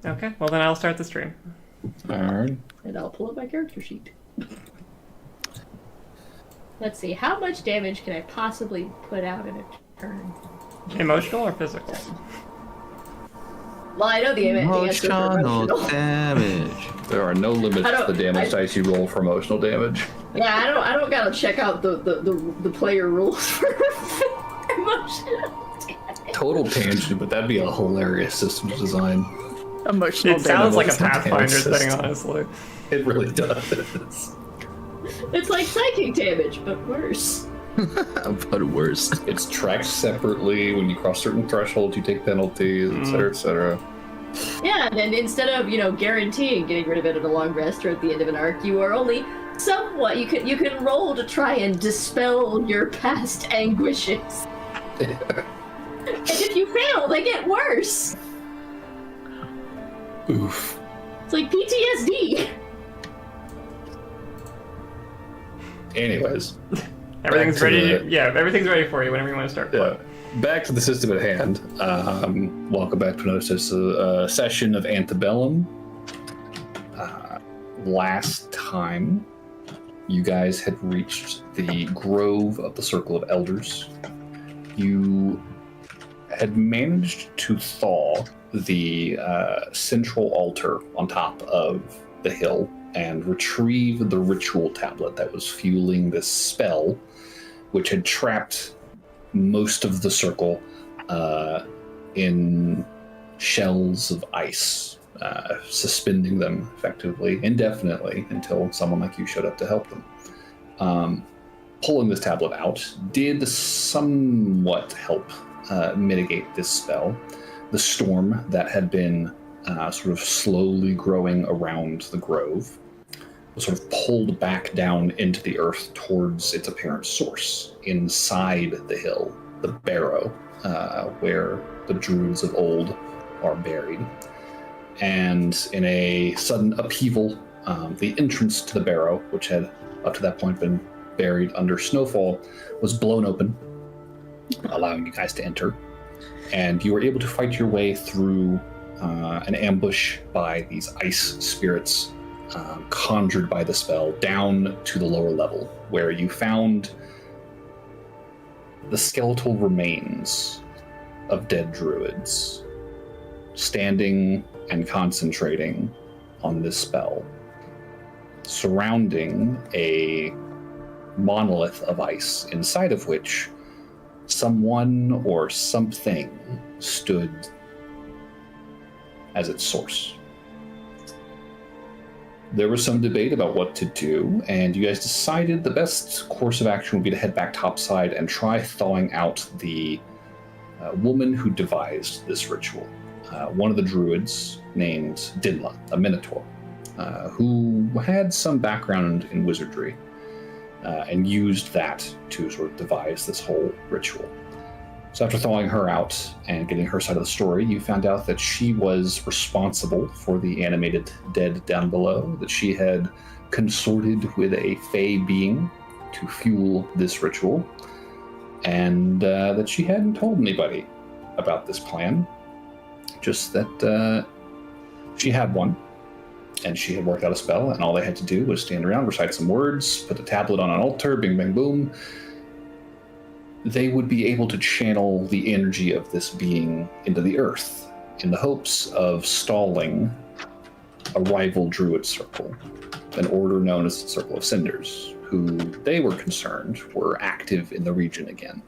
Okay, well then I'll start the stream. Alright. And I'll pull up my character sheet. Let's see, how much damage can I possibly put out in a turn? Emotional or physical? Well, I know the answer for emotional damage. There are no limits to the damage dice you roll for emotional damage. Yeah, I don't gotta check out the player rules for emotional damage. Total tangent, but that'd be a hilarious system to design. Emotional It sounds like a Emotional Pathfinder damage thing, system. honestly. It really does. It's like psychic damage, but worse. But worse. It's tracked separately. When you cross certain thresholds, you take penalties, etc., etc. Yeah, and then instead of, guaranteeing getting rid of it at a long rest or at the end of an arc, you are only somewhat, you can roll to try and dispel your past anguishes. And if you fail, they get worse. Oof. It's like PTSD. Anyways. Everything's Back to ready. the- Yeah, everything's ready for you whenever you want to start. Yeah. Back to the system at hand. Welcome back to another session of Antebellum. Last time, you guys had reached the Grove of the Circle of Elders. You had managed to thaw the central altar on top of the hill and retrieve the ritual tablet that was fueling this spell, which had trapped most of the circle in shells of ice, suspending them effectively, indefinitely, until someone like you showed up to help them. Pulling this tablet out did somewhat help mitigate this spell. The storm that had been sort of slowly growing around the grove was sort of pulled back down into the earth towards its apparent source, inside the hill, the barrow, where the druids of old are buried. And in a sudden upheaval, the entrance to the barrow, which had up to that point been buried under snowfall, was blown open, allowing you guys to enter. And you were able to fight your way through an ambush by these ice spirits conjured by the spell down to the lower level, where you found the skeletal remains of dead druids standing and concentrating on this spell, surrounding a monolith of ice, inside of which someone or something stood as its source. There was some debate about what to do, and you guys decided the best course of action would be to head back topside and try thawing out the woman who devised this ritual. One of the druids named Dinla, a minotaur, who had some background in wizardry, and used that to sort of devise this whole ritual. So after thawing her out and getting her side of the story, you found out that she was responsible for the animated dead down below, that she had consorted with a fey being to fuel this ritual, and that she hadn't told anybody about this plan, just that she had one, and she had worked out a spell, and all they had to do was stand around, recite some words, put the tablet on an altar, bing, bang, boom. They would be able to channel the energy of this being into the earth in the hopes of stalling a rival druid circle, an order known as the Circle of Cinders, who they were concerned were active in the region again.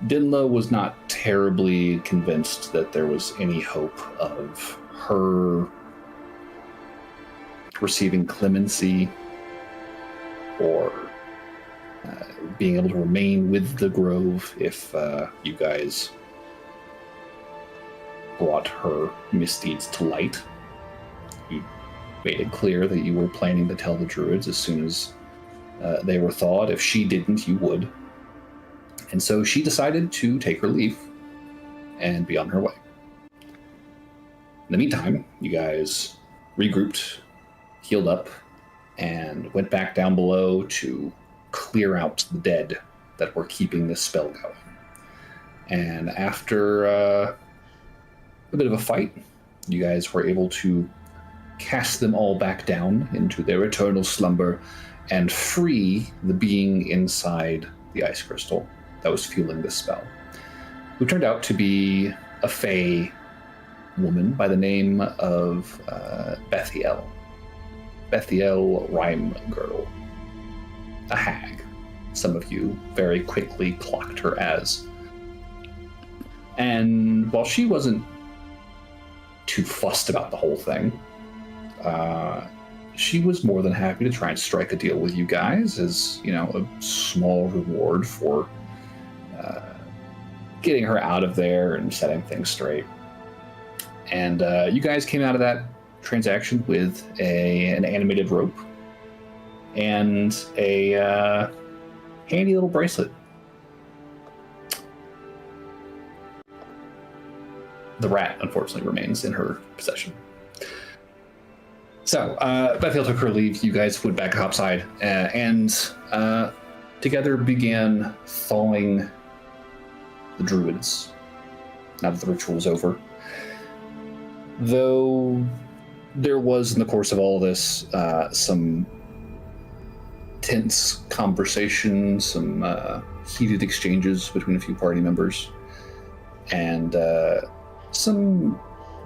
Dinla was not terribly convinced that there was any hope of her receiving clemency or being able to remain with the Grove if you guys brought her misdeeds to light. You made it clear that you were planning to tell the druids as soon as they were thawed. If she didn't, you would. And so she decided to take her leave and be on her way. In the meantime, you guys regrouped, healed up, and went back down below to clear out the dead that were keeping this spell going. And after a bit of a fight. You guys were able to cast them all back down into their eternal slumber and free the being inside the ice crystal that was fueling this spell, who turned out to be a fey woman by the name of Bethiel Rhymegirdle, a hag. Some of you very quickly clocked her as. And while she wasn't too fussed about the whole thing, she was more than happy to try and strike a deal with you guys as, a small reward for getting her out of there and setting things straight. And you guys came out of that transaction with an animated rope and a handy little bracelet. The rat, unfortunately, remains in her possession. So, Bethiel took her leave. You guys went back topside and together began thawing the druids now that the ritual was over. Though there was, in the course of all this, some tense conversation, some heated exchanges between a few party members, and some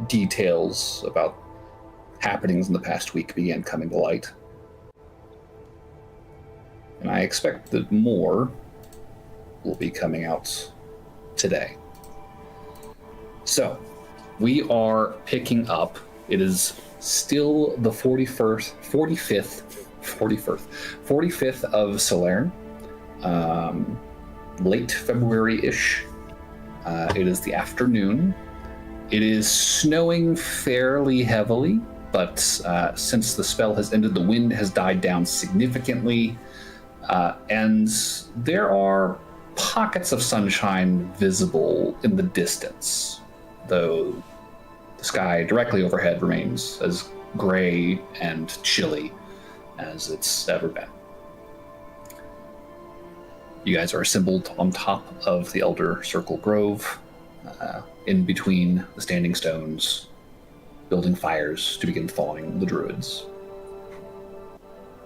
details about happenings in the past week began coming to light. And I expect that more will be coming out today. So, we are picking up. It is still the 45th of Solern, late February-ish. It is the afternoon. It is snowing fairly heavily, but since the spell has ended, the wind has died down significantly, and there are pockets of sunshine visible in the distance, though the sky directly overhead remains as gray and chilly as it's ever been. You guys are assembled on top of the Elder Circle Grove, in between the standing stones, building fires to begin thawing the druids.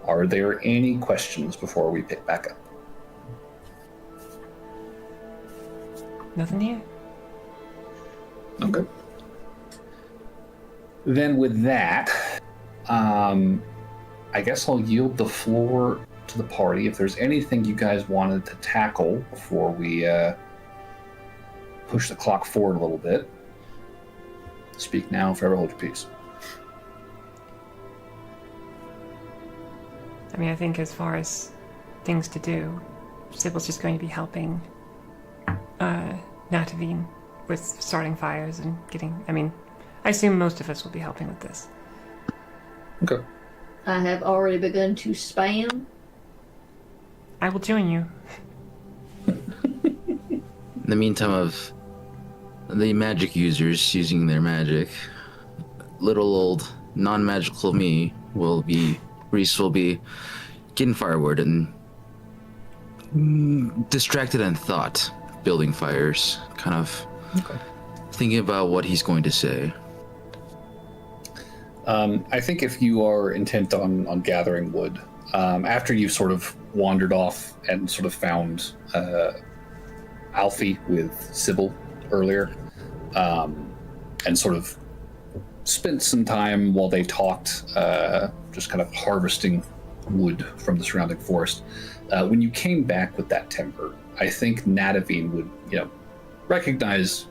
Are there any questions before we pick back up? Nothing here. Okay. Then with that, I guess I'll yield the floor to the party. If there's anything you guys wanted to tackle before we push the clock forward a little bit, speak now, forever hold your peace. I mean, I think as far as things to do, Sybil's just going to be helping Natavine with starting fires and getting... I mean, I assume most of us will be helping with this. Okay. I have already begun to spam. I will join you. In the meantime of the magic users using their magic, little old non-magical me Reese will be getting firewood and distracted in thought, building fires, kind of thinking about what he's going to say. I think if you are intent on gathering wood, after you've sort of wandered off and sort of found Alfie with Sybil earlier, and sort of spent some time while they talked, just kind of harvesting wood from the surrounding forest. When you came back with that timber, I think Natavine would, recognize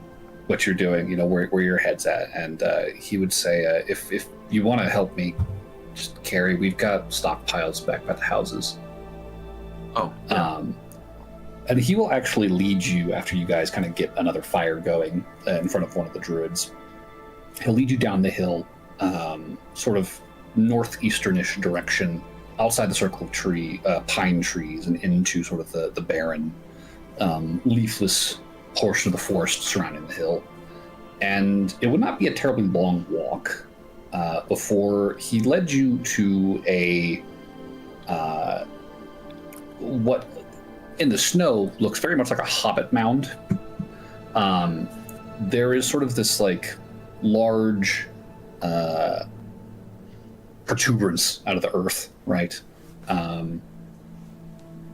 what you're doing, where your head's at, and he would say, if you want to help me just carry, we've got stockpiles back at the houses. Oh, yeah. And he will actually lead you after you guys kind of get another fire going in front of one of the druids. He'll lead you down the hill, sort of northeasternish direction, outside the circle of pine trees, and into sort of the barren, leafless portion of the forest surrounding the hill. And it would not be a terribly long walk before he led you to a what in the snow looks very much like a hobbit mound. There is sort of this like large protuberance out of the earth, right?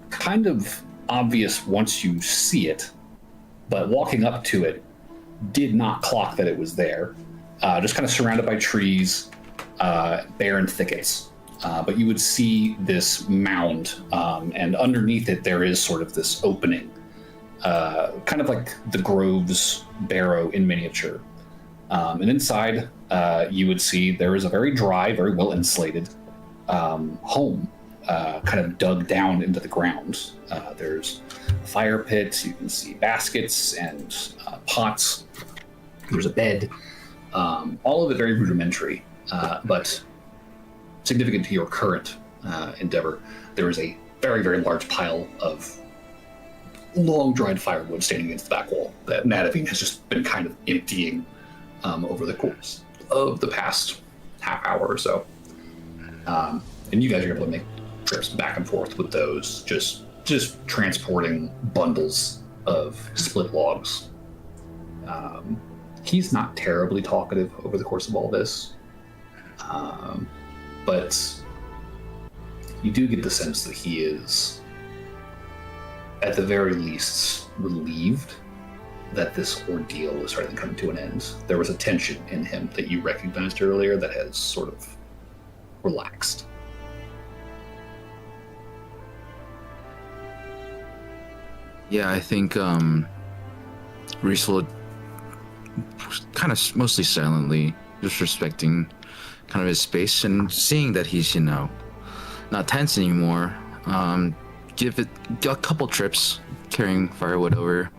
Kind of obvious once you see it, but walking up to it did not clock that it was there. Just kind of surrounded by trees, barren thickets. But you would see this mound, and underneath it there is sort of this opening, kind of like the Grove's barrow in miniature. And inside, you would see there is a very dry, very well insulated home, kind of dug down into the ground. There's a fire pit, you can see baskets and pots. There's a bed. All of it very rudimentary, but significant to your current endeavor. There is a very, very large pile of long dried firewood standing against the back wall that Nadavine has just been kind of emptying over the course of the past half hour or so. And you guys are able to make trips back and forth with those, just transporting bundles of split logs. He's not terribly talkative over the course of all this, but you do get the sense that he is, at the very least, relieved that this ordeal is starting to come to an end. There was a tension in him that you recognized earlier that has sort of relaxed. Yeah, I think Reese will kind of mostly silently, just respecting kind of his space and seeing that he's, not tense anymore. Give it a couple trips, carrying firewood over,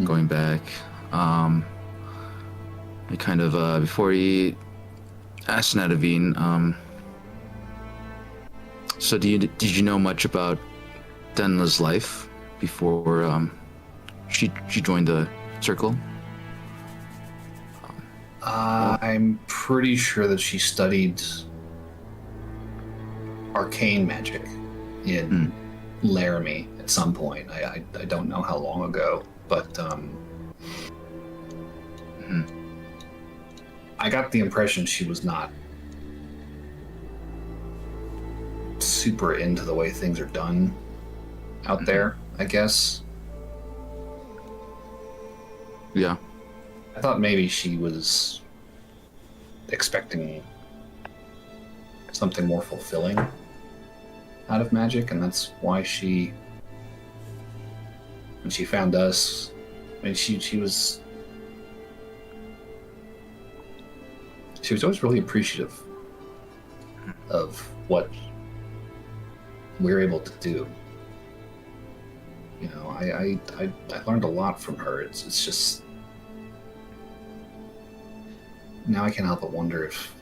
going back. He kind of, before he asked Nadavine, so did you know much about Denla's life before she joined the circle? I'm pretty sure that she studied arcane magic in Laramie at some point. I don't know how long ago, but I got the impression she was not super into the way things are done out there, I guess. Yeah. I thought maybe she was expecting something more fulfilling out of magic, and that's why when she found us, I mean, she was always really appreciative of what we're able to do. I learned a lot from her. It's just, now I can't help but wonder if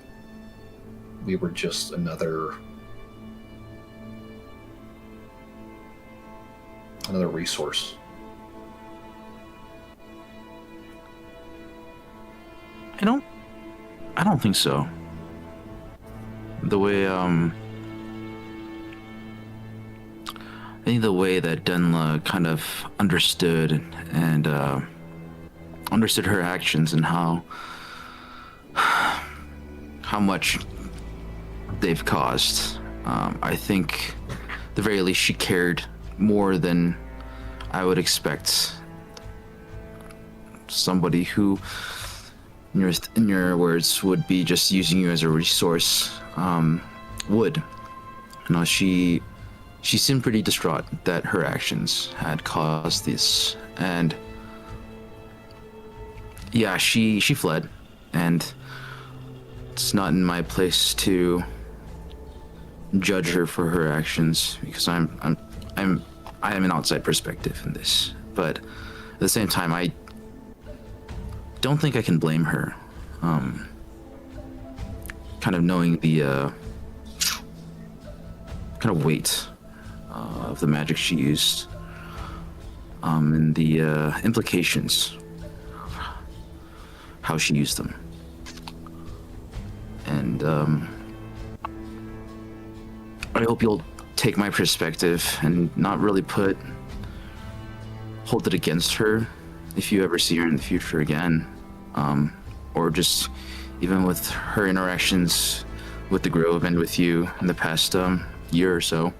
we were just another resource. I don't think so. The way I think the way that Denla kind of understood and understood her actions and how much they've caused. I think, at the very least, she cared more than I would expect somebody who, in your words, would be just using you as a resource would. She seemed pretty distraught that her actions had caused this, and yeah, she fled, and it's not in my place to judge her for her actions, because I am an outside perspective in this. But at the same time, I don't think I can blame her. Kind of knowing the kind of weight of the magic she used, and the implications of how she used them. And I hope you'll take my perspective and not really hold it against her if you ever see her in the future again. or just even with her interactions with the Grove and with you in the past year or so,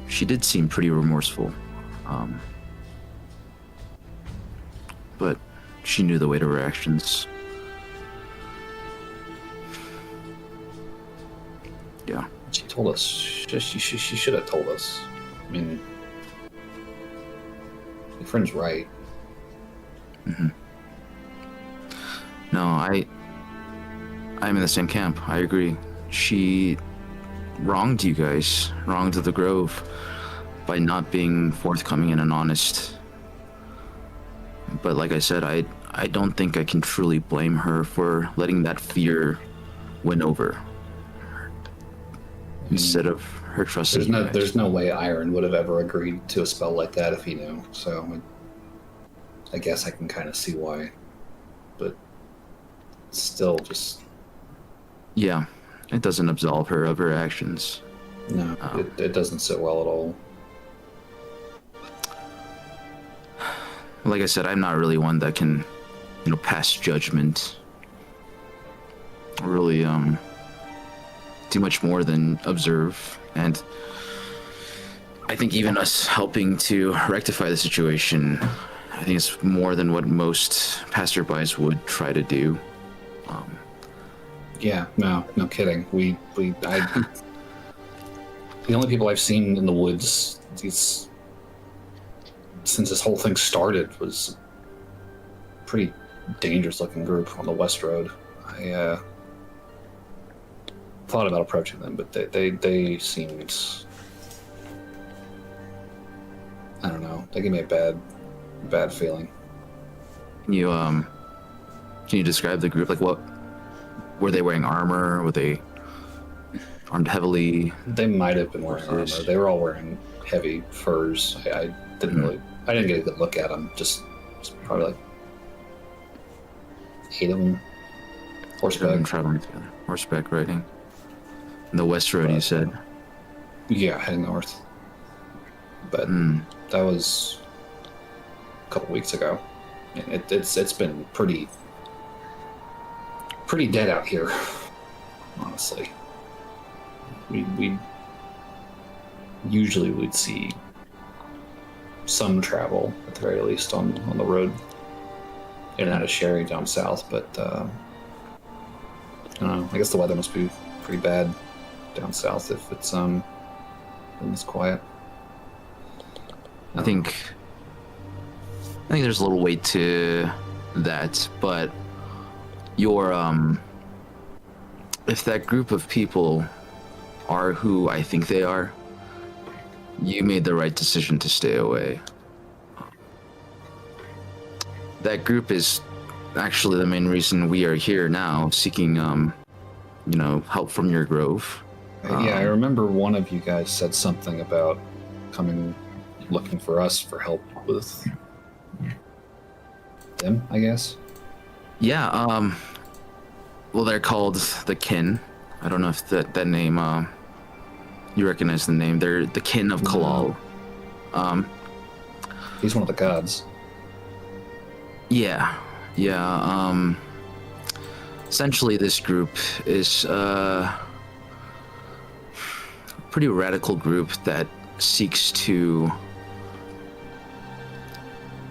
she did seem pretty remorseful. But she knew the weight of her actions. Yeah. She told us. She should have told us. I mean, your friend's right. No, I'm in the same camp. I agree. She wronged you guys, wronged the Grove by not being forthcoming and honest. But like I said, I don't think I can truly blame her for letting that fear win over instead of her trusting you guys. There's no way Iron would have ever agreed to a spell like that if he knew. So I guess I can kind of see why, but still just... Yeah, it doesn't absolve her of her actions. No, it doesn't sit well at all. Like I said, I'm not really one that can, pass judgment. Really, do much more than observe. And I think even us helping to rectify the situation, I think it's more than what most passerbys would try to do. Yeah, no kidding. The only people I've seen in the woods since this whole thing started was a pretty dangerous looking group on the West Road. I thought about approaching them, but they seemed, I don't know, they gave me a bad feeling. Can you describe the group? Like, what were they wearing? Armor? Were they armed heavily? They might have been wearing armor. They were all wearing heavy furs. I didn't get a good look at them. Just probably like 8 of them. Horseback. Traveling together. Horseback riding. The West Road, you said? Yeah, heading north. But that was a couple weeks ago. And it's been pretty dead out here, honestly. We usually would see some travel, at the very least, on the road in and out of Sherry down south, but I don't know, I guess the weather must be pretty bad down south if it's this quiet. I think there's a little weight to that, but if that group of people are who I think they are, you made the right decision to stay away. That group is actually the main reason we are here now, seeking, help from your grove. Yeah, I remember one of you guys said something about coming, looking for us for help with them, I guess. Yeah, well, they're called the Kin. I don't know if that name, you recognize the name. They're the Kin of Kalal. He's one of the gods. Yeah. Essentially, this group is a pretty radical group that seeks to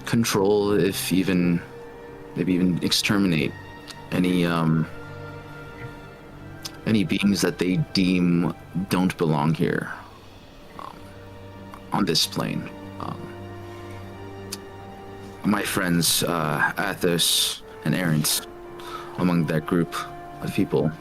control, maybe even exterminate any beings that they deem don't belong here on this plane. My friends Athos and Errant among that group of people.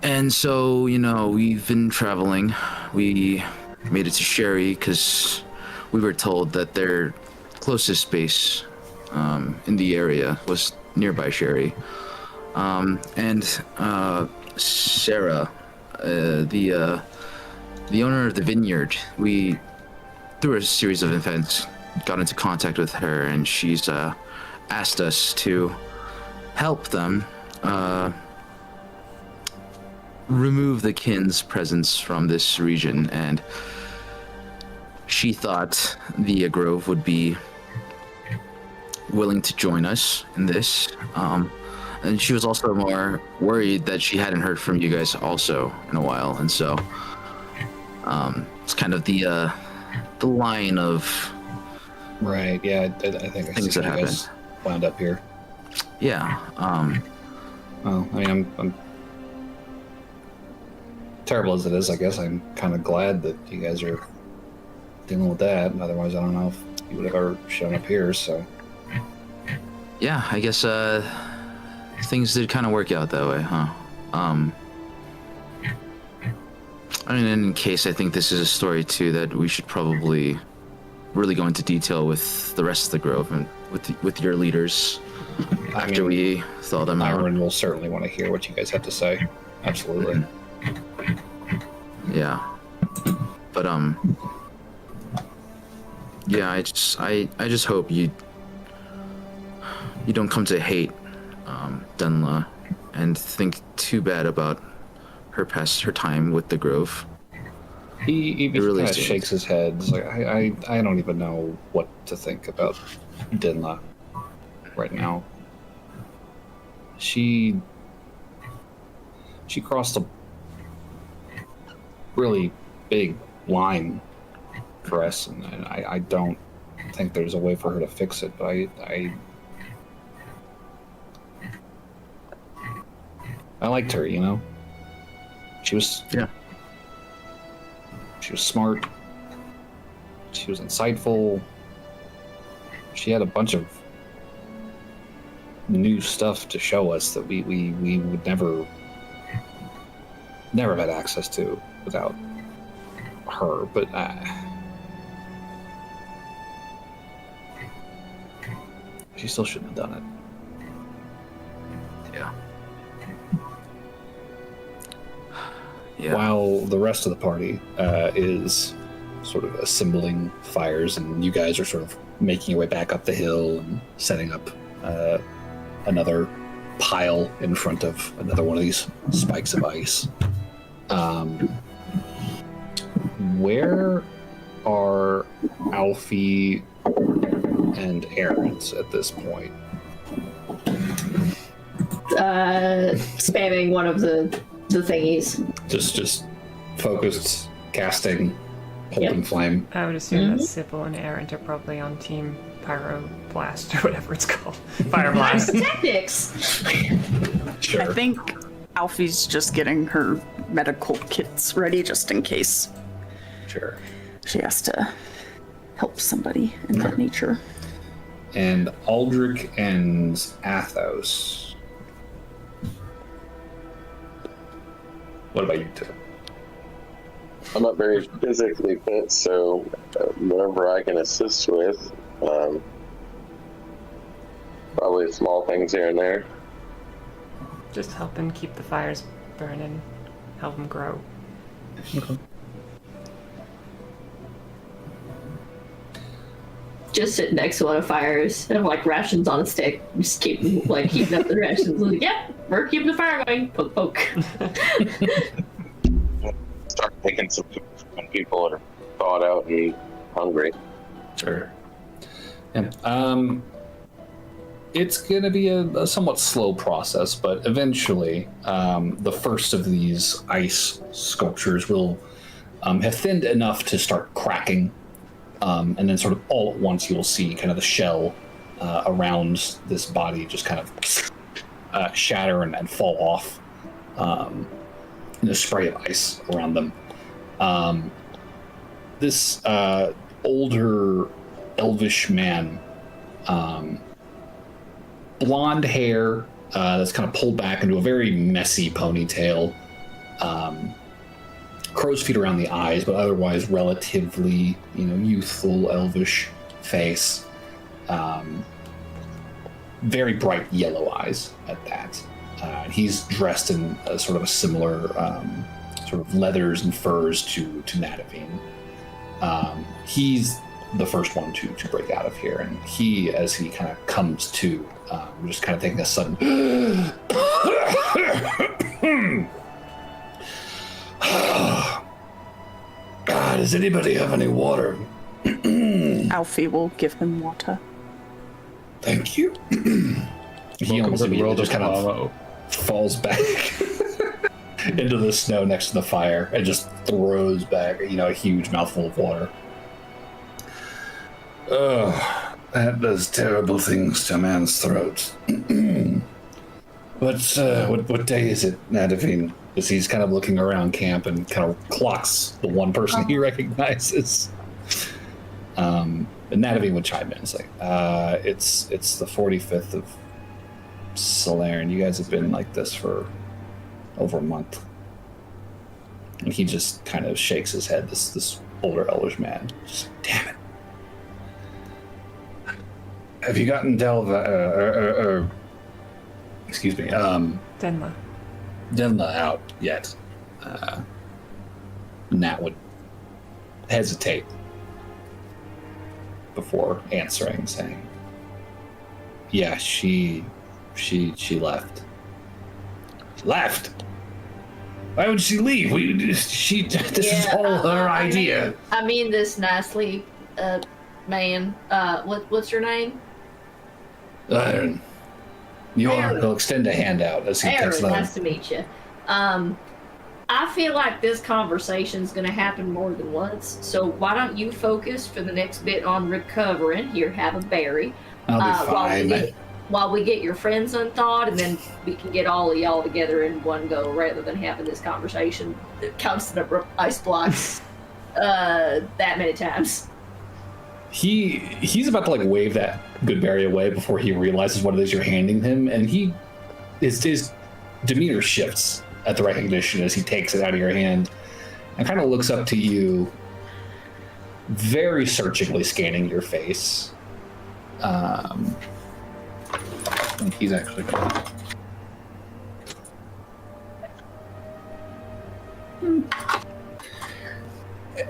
And so, we've been traveling. We made it to Sherry because we were told that their closest base in the area was nearby Sherry. And Sarah, the owner of the vineyard, we, through a series of events, got into contact with her, and she's asked us to help them remove the Kin's presence from this region. And she thought the Grove would be willing to join us in this. And she was also more worried that she hadn't heard from you guys also in a while, and so it's kind of the line of Right. Yeah. I think I things see that how you happen. guys wound up here. Yeah. Well, I mean, I'm terrible as it is. I guess I'm kind of glad that you guys are dealing with that. Otherwise, I don't know if you would have ever shown up here. So. Yeah, I guess things did kind of work out that way, huh? I mean, in case, I think this is a story too that we should probably really go into detail with the rest of the Grove and with your leaders after we thaw them out. Myron will certainly want to hear what you guys have to say. Absolutely. Yeah, but yeah, I just hope you don't come to hate Dunla and think too bad about her time with the Grove. He really kind of seems- shakes his head. It's like, I don't even know what to think about Dinla right now. She crossed a really big line for us, and I don't think there's a way for her to fix it. But I liked her, you know. She was smart. She was insightful. She had a bunch of new stuff to show us that we would never have had access to without her. But she still shouldn't have done it. Yeah. Yeah. While the rest of the party is sort of assembling fires, and you guys are sort of making your way back up the hill and setting up another pile in front of another one of these spikes of ice. Where are Alfie and Aaron's at this point? Spamming one of the thingies. Just focused, casting, holding Yep. flame. I would assume that Sybil and Errant are probably on Team Pyro Blast or whatever it's called. Fire Blast. Tactics. Sure. I think Alfie's just getting her medical kits ready just in case Sure. she has to help somebody in that nature. And Aldrich and Athos. What about you two? I'm not very physically fit, so whatever I can assist with, probably small things here and there. Just helping keep the fires burning, help them grow. Just sitting next to one of the fires and have like rations on a stick. Just keep like keeping up the rations. Like, yep, we're keeping the fire going. Poke, poke. Start taking some food when people are thawed out and hungry. Sure. Yeah. It's going to be a somewhat slow process, but eventually the first of these ice sculptures will have thinned enough to start cracking. And then sort of all at once you'll see kind of the shell around this body just kind of shatter and fall off in a spray of ice around them. This older elvish man, blonde hair that's kind of pulled back into a very messy ponytail, crow's feet around the eyes, but otherwise relatively, youthful, elvish face. Very bright yellow eyes at that. He's dressed in a sort of a similar sort of leathers and furs to Nadavine. He's the first one to break out of here, and he, as he kind of comes to, just kind of taking a sudden God, does anybody have any water? Alfie will give him water. Thank you. He Welcome almost to the immediately world just of kind of Lavo. falls back into the snow next to the fire and just throws back, a huge mouthful of water. Oh, that does terrible things to a man's throat. What day is it, Nadavine? As he's kind of looking around camp and kind of clocks the one person he recognizes. And Nadavine would chime in and say, it's the 45th of Solaren. You guys have been like this for over a month. And he just kind of shakes his head, this older elvish man. Just, damn it. Have you gotten Denla out yet? Nat would hesitate before answering, saying, yeah, she left. Left? Why would she leave? This is all her idea. I mean this nicely, man. What's your name? Aaron. He'll extend a hand out as he takes Aaron, another. nice to meet you. I feel like this conversation's going to happen more than once, so why don't you focus for the next bit on recovering? Here, have a berry. I'll be fine. While we get your friends unthawed, and then we can get all of y'all together in one go, rather than having this conversation that counts up ice blocks that many times. He's about to wave that good berry away before he realizes what it is you're handing him, and his demeanor shifts at the recognition as he takes it out of your hand and kind of looks up to you, very searchingly scanning your face. And he's actually gonna...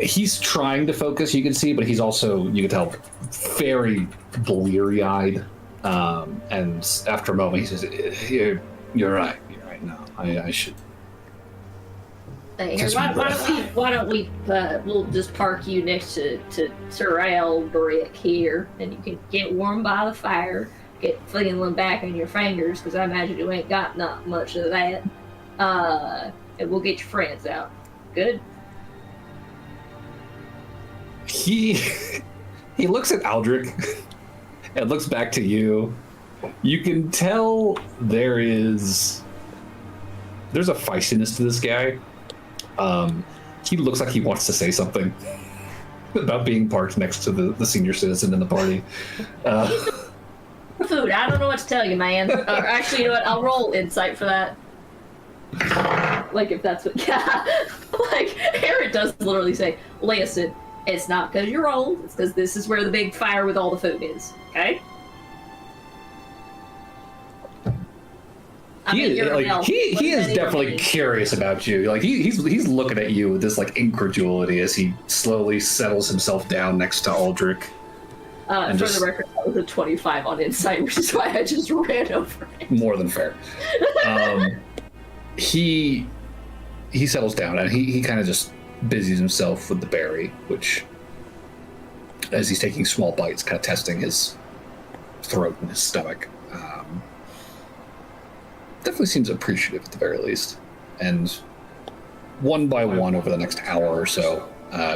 He's trying to focus, you can see, but he's also, you can tell, very bleary-eyed. And after a moment, he says, "You're right. No, I should." Hey, why don't we we'll just park you next to Sir Alberic here, and you can get warm by the fire, get feeling back on your fingers, because I imagine you ain't got not much of that. And we'll get your friends out. Good. He looks at Aldrich and looks back to you. You can tell there's a feistiness to this guy. He looks like he wants to say something about being parked next to the senior citizen in the party. Food, I don't know what to tell you, man. Or actually, you know what? I'll roll insight for that. If that's what... Yeah. Aaron does literally say, listen, it's not because you're old, it's because this is where the big fire with all the food is, okay? He is definitely curious about you. He's looking at you with this incredulity as he slowly settles himself down next to Aldrich. The record, that was a 25 on insight, which is why I just ran over it. More than fair. He settles down and he kind of just busies himself with the berry, which, as he's taking small bites, kind of testing his throat and his stomach. Definitely seems appreciative at the very least. And one by one over the next hour or so,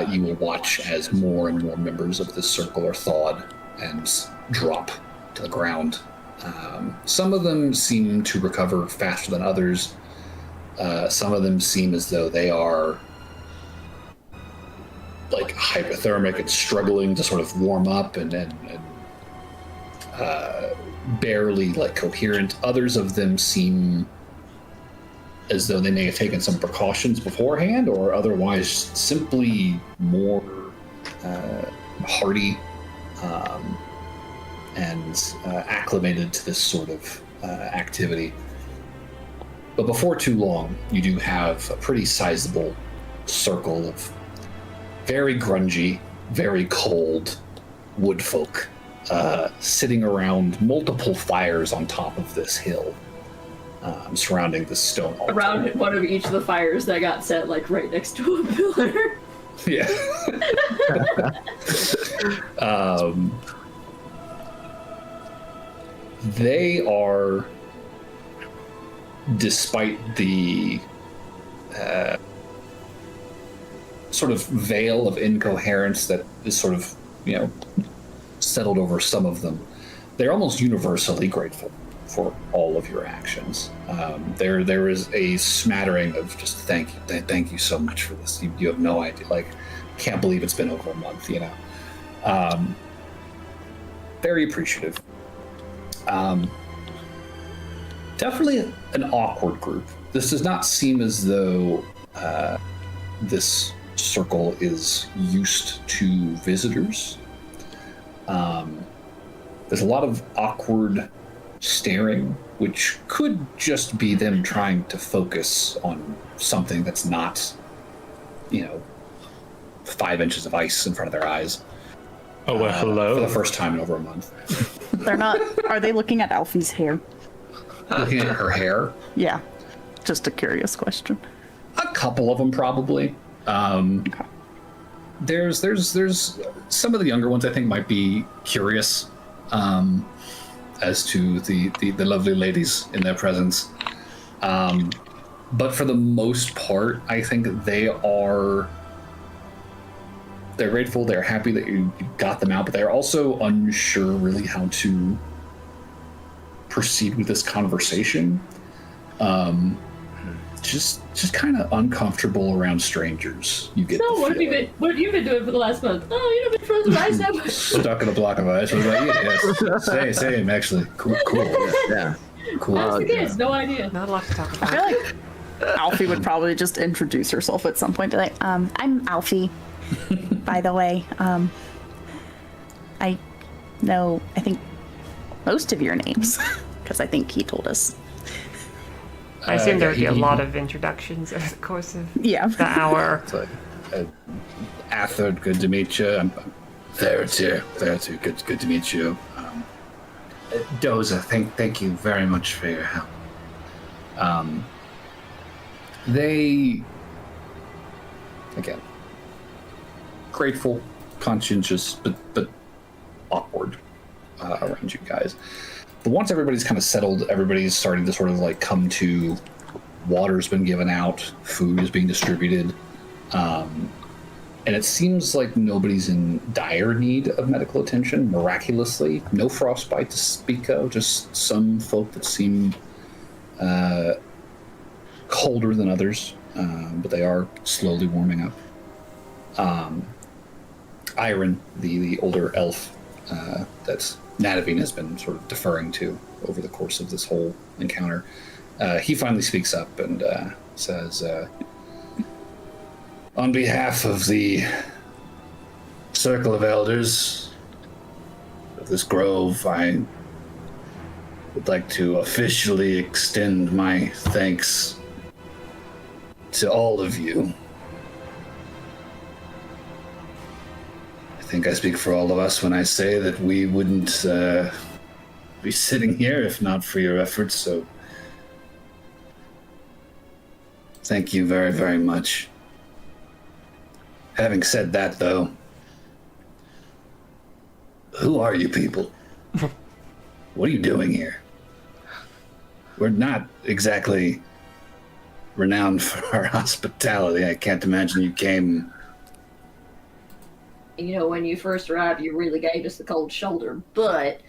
you will watch as more and more members of this circle are thawed and drop to the ground. Some of them seem to recover faster than others. Some of them seem as though they are hypothermic and struggling to sort of warm up and barely coherent. Others of them seem as though they may have taken some precautions beforehand or otherwise simply more hardy and acclimated to this sort of activity. But before too long, you do have a pretty sizable circle of very grungy, very cold woodfolk sitting around multiple fires on top of this hill, surrounding the stone altar. Around one of each of the fires that got set, right next to a pillar. Yeah. They are, despite the sort of veil of incoherence that is sort of, settled over some of them, they're almost universally grateful for all of your actions. There is a smattering of just thank you so much for this. You have no idea, can't believe it's been over a month, very appreciative. Definitely an awkward group. This does not seem as though this circle is used to visitors. There's a lot of awkward staring, which could just be them trying to focus on something that's not, 5 inches of ice in front of their eyes. Oh, well, hello. For the first time in over a month. They're not. Are they looking at Alfie's hair? Looking at her hair? Yeah. Just a curious question. A couple of them, probably. Okay. There's some of the younger ones I think might be curious as to the lovely ladies in their presence. But for the most part, I think they're grateful, they're happy that you got them out, but they're also unsure really how to proceed with this conversation. Just kind of uncomfortable around strangers. You get. So what have you been doing for the last month? Oh, been frozen ice. Stuck in a block of ice. What about you? Yes. Same, actually. Cool. Yeah. Cool. Ask the kids. No idea. Not a lot to talk about. I feel like Alfie would probably just introduce herself at some point. Be like, I'm Alfie, by the way. I think most of your names, because I think he told us. I assume there would be a lot of introductions over the course of the hour. It's like, Arthur, good to meet you. I'm there too. Good to meet you. Doza, thank you very much for your help. They, again, grateful, conscientious, but awkward around you guys. But once everybody's kind of settled, everybody's starting to sort of come to, water's been given out, food is being distributed, and it seems like nobody's in dire need of medical attention, miraculously. No frostbite to speak of, just some folk that seem colder than others, but they are slowly warming up. Iron, the older elf that's Nadavine has been sort of deferring to over the course of this whole encounter. He finally speaks up and says, on behalf of the Circle of Elders of this grove, I would like to officially extend my thanks to all of you. I think I speak for all of us when I say that we wouldn't be sitting here if not for your efforts, so thank you very, very much. Having said that, though, who are you people? What are you doing here? We're not exactly renowned for our hospitality. I can't imagine you came... When you first arrived, you really gave us the cold shoulder, but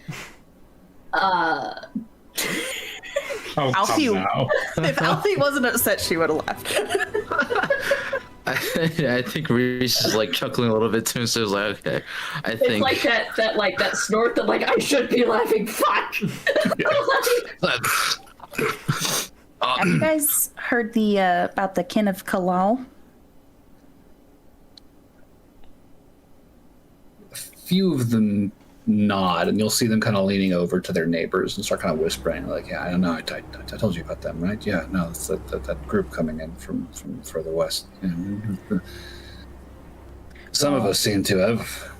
Alfie, now. if Alfie wasn't upset, she would have left. I think Reese is chuckling a little bit to himself. Okay, I think it's like that snort that I should be laughing. Fuck. Have you guys heard about the kin of Kalal? Few of them nod, and you'll see them kind of leaning over to their neighbors and start kind of whispering, yeah, I don't know, I told you about them, right? Yeah, no, it's that group coming in from further west. Some of us seem to have.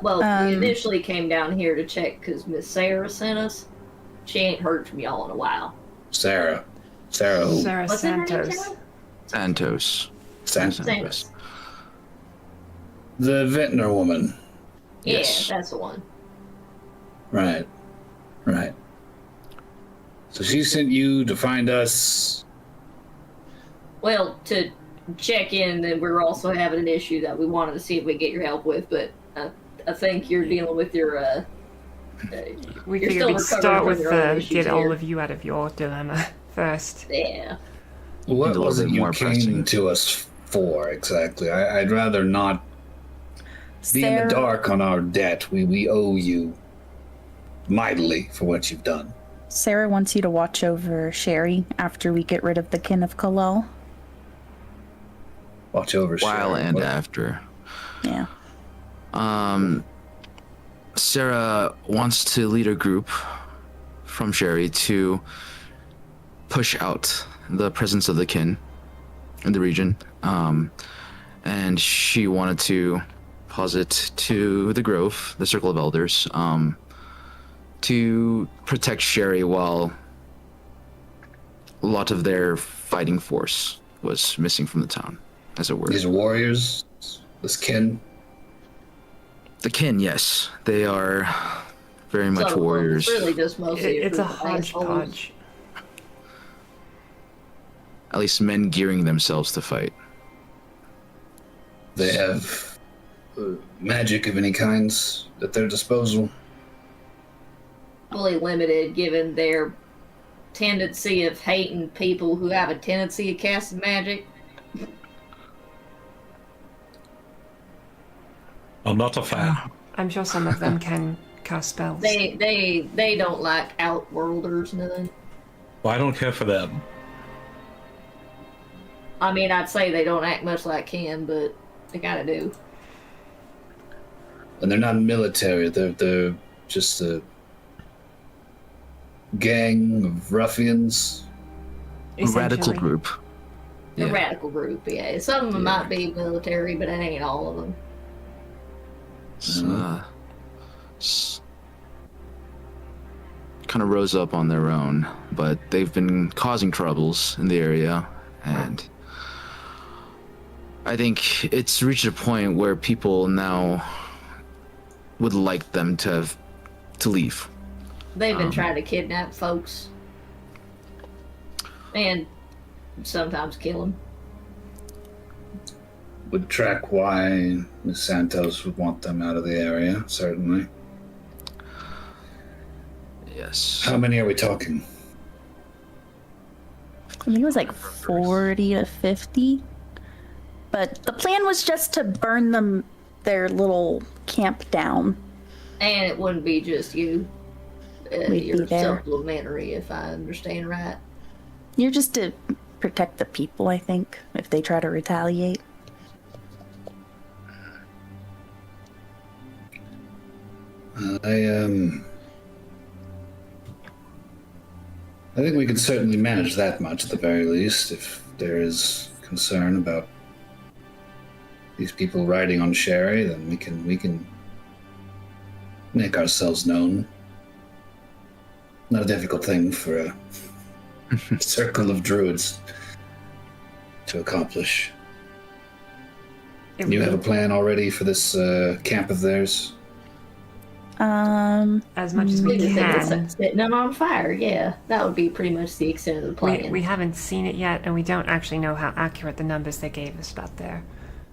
Well, we initially came down here to check because Miss Sarah sent us. She ain't heard from y'all in a while. Sarah who? Sarah What's her name, Santos. Sarah? Santos. The vintner woman. Yeah, Yes. that's the one. Right. So she sent you to find us. Well, to check in that we're also having an issue that we wanted to see if we get your help with, but I think you're dealing with your. We You're figured still we'd recovering start from with your own issues get all here. of you out of your dilemma first. Yeah. What It's a was little it bit you more came pressing. to us for exactly? I'd rather not be in the dark on our debt. We owe you mightily for what you've done. Sarah wants you to watch over Sherry after we get rid of the kin of Kalal. Watch over While Sherry. and What- after. Yeah. Sarah wants to lead a group from Sherry to push out the presence of the kin in the region. And she wanted to posit to the Grove, the Circle of Elders, to protect Sherry while a lot of their fighting force was missing from the town, as it were. These warriors, this kin. The kin, yes. They are very much So, warriors. It's really just mostly. It's a group of assholes. hodgepodge. At least men gearing themselves to fight. They have magic of any kinds at their disposal. Fully limited, given their tendency of hating people who have a tendency of casting magic. I'm not a fan. I'm sure some of them can cast spells. They don't like outworlders, nothing. Well, I don't care for them. I mean, I'd say they don't act much like Ken, but they kinda do. And they're not military. They're just a gang of ruffians. A radical Essentially. group. The Yeah. radical group, yeah. Some of them Yeah. might be military, but it ain't all of them. Kind of rose up on their own, but they've been causing troubles in the area, and I think it's reached a point where people now would like them to leave. They've been trying to kidnap folks. And sometimes kill them. Would track why Miss Santos would want them out of the area, certainly. Yes. How many are we talking? I think it was like 40 to 50. But the plan was just to burn them, their little camp down. And it wouldn't be just you. We'd be You're there. supplementary, if I understand right. You're just to protect the people, I think, if they try to retaliate. I think we can certainly manage that much at the very least, if there is concern about these people riding on Sherry, then we can make ourselves known. Not a difficult thing for a circle of druids to accomplish. It You would have a be plan already for this camp of theirs? as much as we We just think can. it's setting them on fire, yeah. That would be pretty much the extent of the plan. We haven't seen it yet, and we don't actually know how accurate the numbers they gave us about their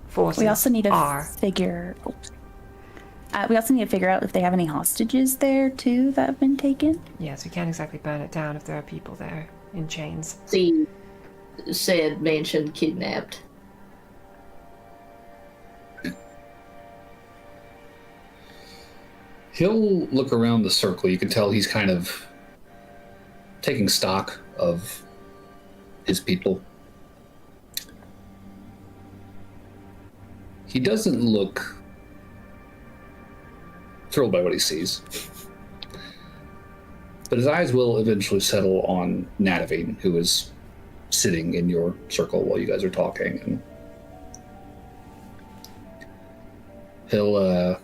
forces We also need to are. figure. We also need to figure out if they have any hostages there too that have been taken. Yes, we can't exactly burn it down if there are people there in chains. See, said mentioned kidnapped. He'll look around the circle. You can tell he's kind of taking stock of his people. He doesn't look thrilled by what he sees. But his eyes will eventually settle on Nadavine, who is sitting in your circle while you guys are talking. And he'll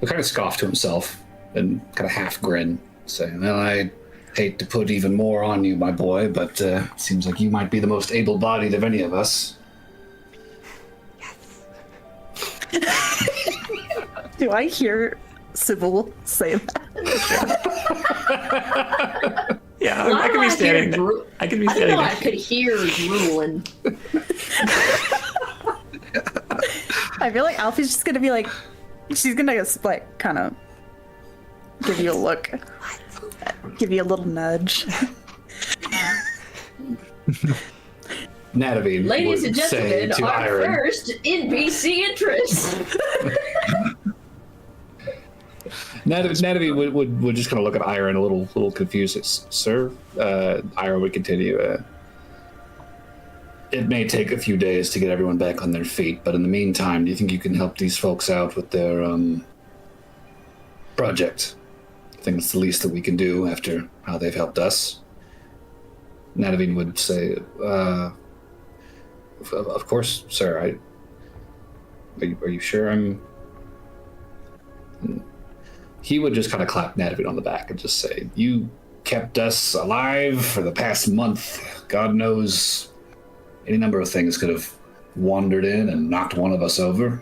kind of scoff to himself and kind of half grin, saying, "Well, I hate to put even more on you, my boy, but seems like you might be the most able-bodied of any of us. Do I hear Sybil say that? Yeah, Why I do could be standing there. drool? I could be I standing know I there. could hear drooling. I feel like Alfie's just gonna be like, she's gonna just like kind of give you a look, give you a little nudge. Nadavine Ladies would and say gentlemen, to our Iron, first NPC interest. Nadavine would just kind of look at Iron a little confused. Sir, Iron would continue. It may take a few days to get everyone back on their feet, but in the meantime, do you think you can help these folks out with their project? I think it's the least that we can do after how they've helped us. Nadavine would say, of course, sir. Are you sure I'm... He would just kind of clap Nadavine on the back and just say, you kept us alive for the past month. God knows any number of things could have wandered in and knocked one of us over.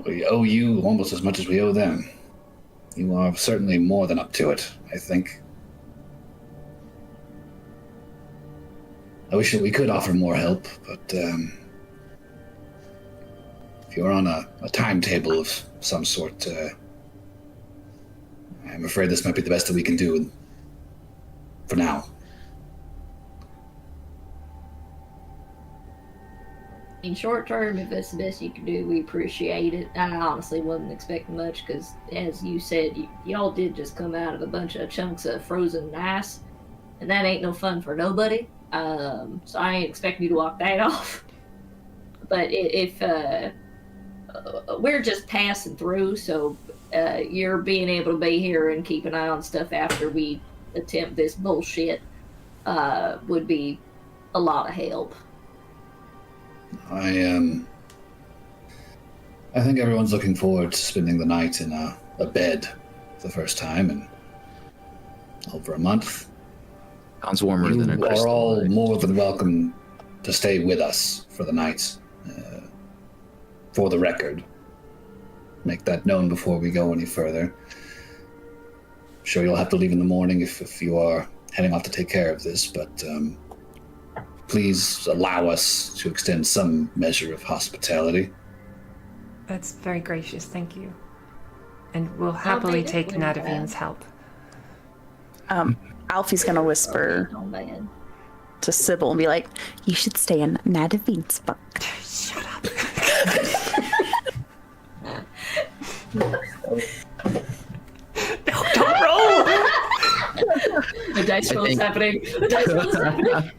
We owe you almost as much as we owe them. You are certainly more than up to it, I think. I wish that we could offer more help, but if you're on a timetable of some sort, I'm afraid this might be the best that we can do for now. In short term, if that's the best you can do, we appreciate it. I honestly wasn't expecting much because, as you said, y'all did just come out of a bunch of chunks of frozen ice, and that ain't no fun for nobody. So I ain't expecting you to walk that off. But if we're just passing through, so you're being able to be here and keep an eye on stuff after we attempt this bullshit would be a lot of help. I think everyone's looking forward to spending the night in a bed for the first time in over a month. Sounds warmer than a You are crystal. all more than welcome to stay with us for the night. For the record, make that known before we go any further. I'm sure you'll have to leave in the morning if you are heading off to take care of this, but please allow us to extend some measure of hospitality. That's very gracious, thank you. And we'll happily take Nadavine's help. Alfie's gonna whisper Oh man. to Sybil and be like, you should stay in Nadavine's bunk. Shut up. No, don't roll! The dice roll is think- happening. The dice roll is happening.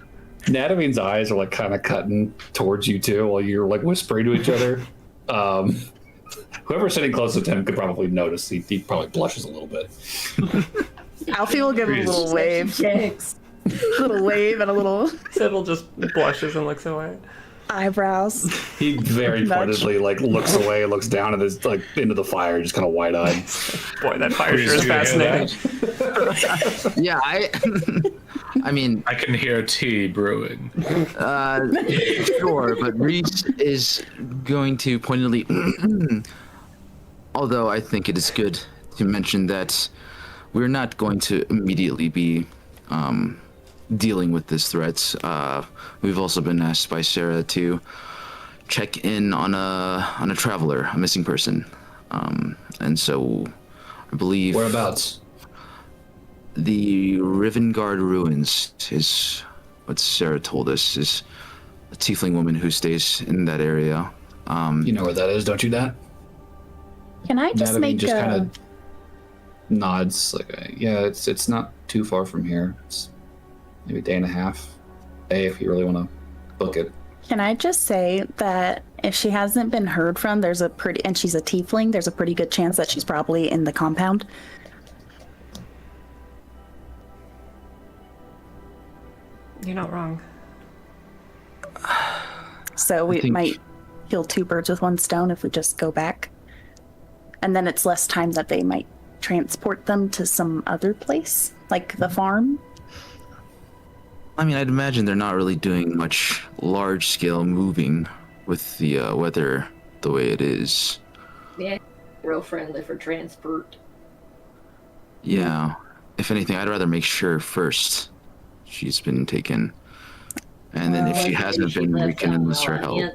Nadavine's eyes are like kind of cutting towards you too while you're like whispering to each other. Whoever's sitting closest to him could probably notice. He probably blushes a little bit. Alfie will give him a little wave. Checks. Little wave and a little Sybil just blushes and looks away. eyebrows. He very Nudge. pointedly like looks away, looks down at his like into the fire, just kind of wide-eyed. Boy, that fire Please sure is do hear fascinating. Yeah, I mean, I can hear tea brewing. sure, but Reese is going to pointedly. Although I think it is good to mention that we're not going to immediately be dealing with this threat. We've also been asked by Sarah to check in on a traveler, a missing person, and so I believe Whereabouts? the Rivengard ruins is what Sarah told us. Is a tiefling woman who stays in that area. You know where that is, don't you, Dad? Can I just Nadavine make just a... kind of nods, like, yeah, it's not too far from here. It's maybe a day and a half. Day if you really want to book it. Can I just say that if she hasn't been heard from, there's a pretty... And she's a tiefling, there's a pretty good chance that she's probably in the compound. You're not wrong. So we think- might kill two birds with one stone if we just go back. And then it's less time that they might transport them to some other place, like the farm? I mean, I'd imagine they're not really doing much large-scale moving with the weather the way it is. Yeah, real friendly for transport. Yeah. If anything, I'd rather make sure first she's been taken. And then if she hasn't been, we can enlist her help.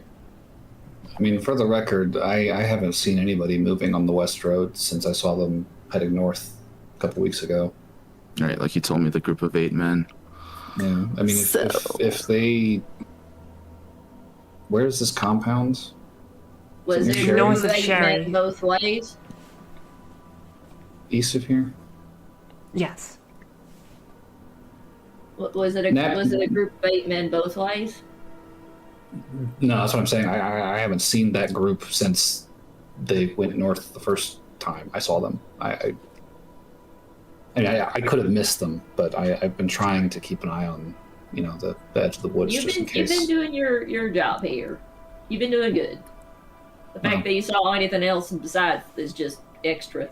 I mean, for the record, I haven't seen anybody moving on the West Road since I saw them heading north a couple weeks ago. Right, like you told me, the group of 8 men. Yeah, I mean, if they... Where's this compound? Was North there of movement Sherry. both ways? East of here? Yes. Was it a group of 8 men both ways? No, that's what I'm saying. I haven't seen that group since they went north the first time I saw them. I could have missed them, but I've been trying to keep an eye on, the edge of the woods just in case. You've been doing your job here. You've been doing good. The fact that you saw anything else besides is just extra.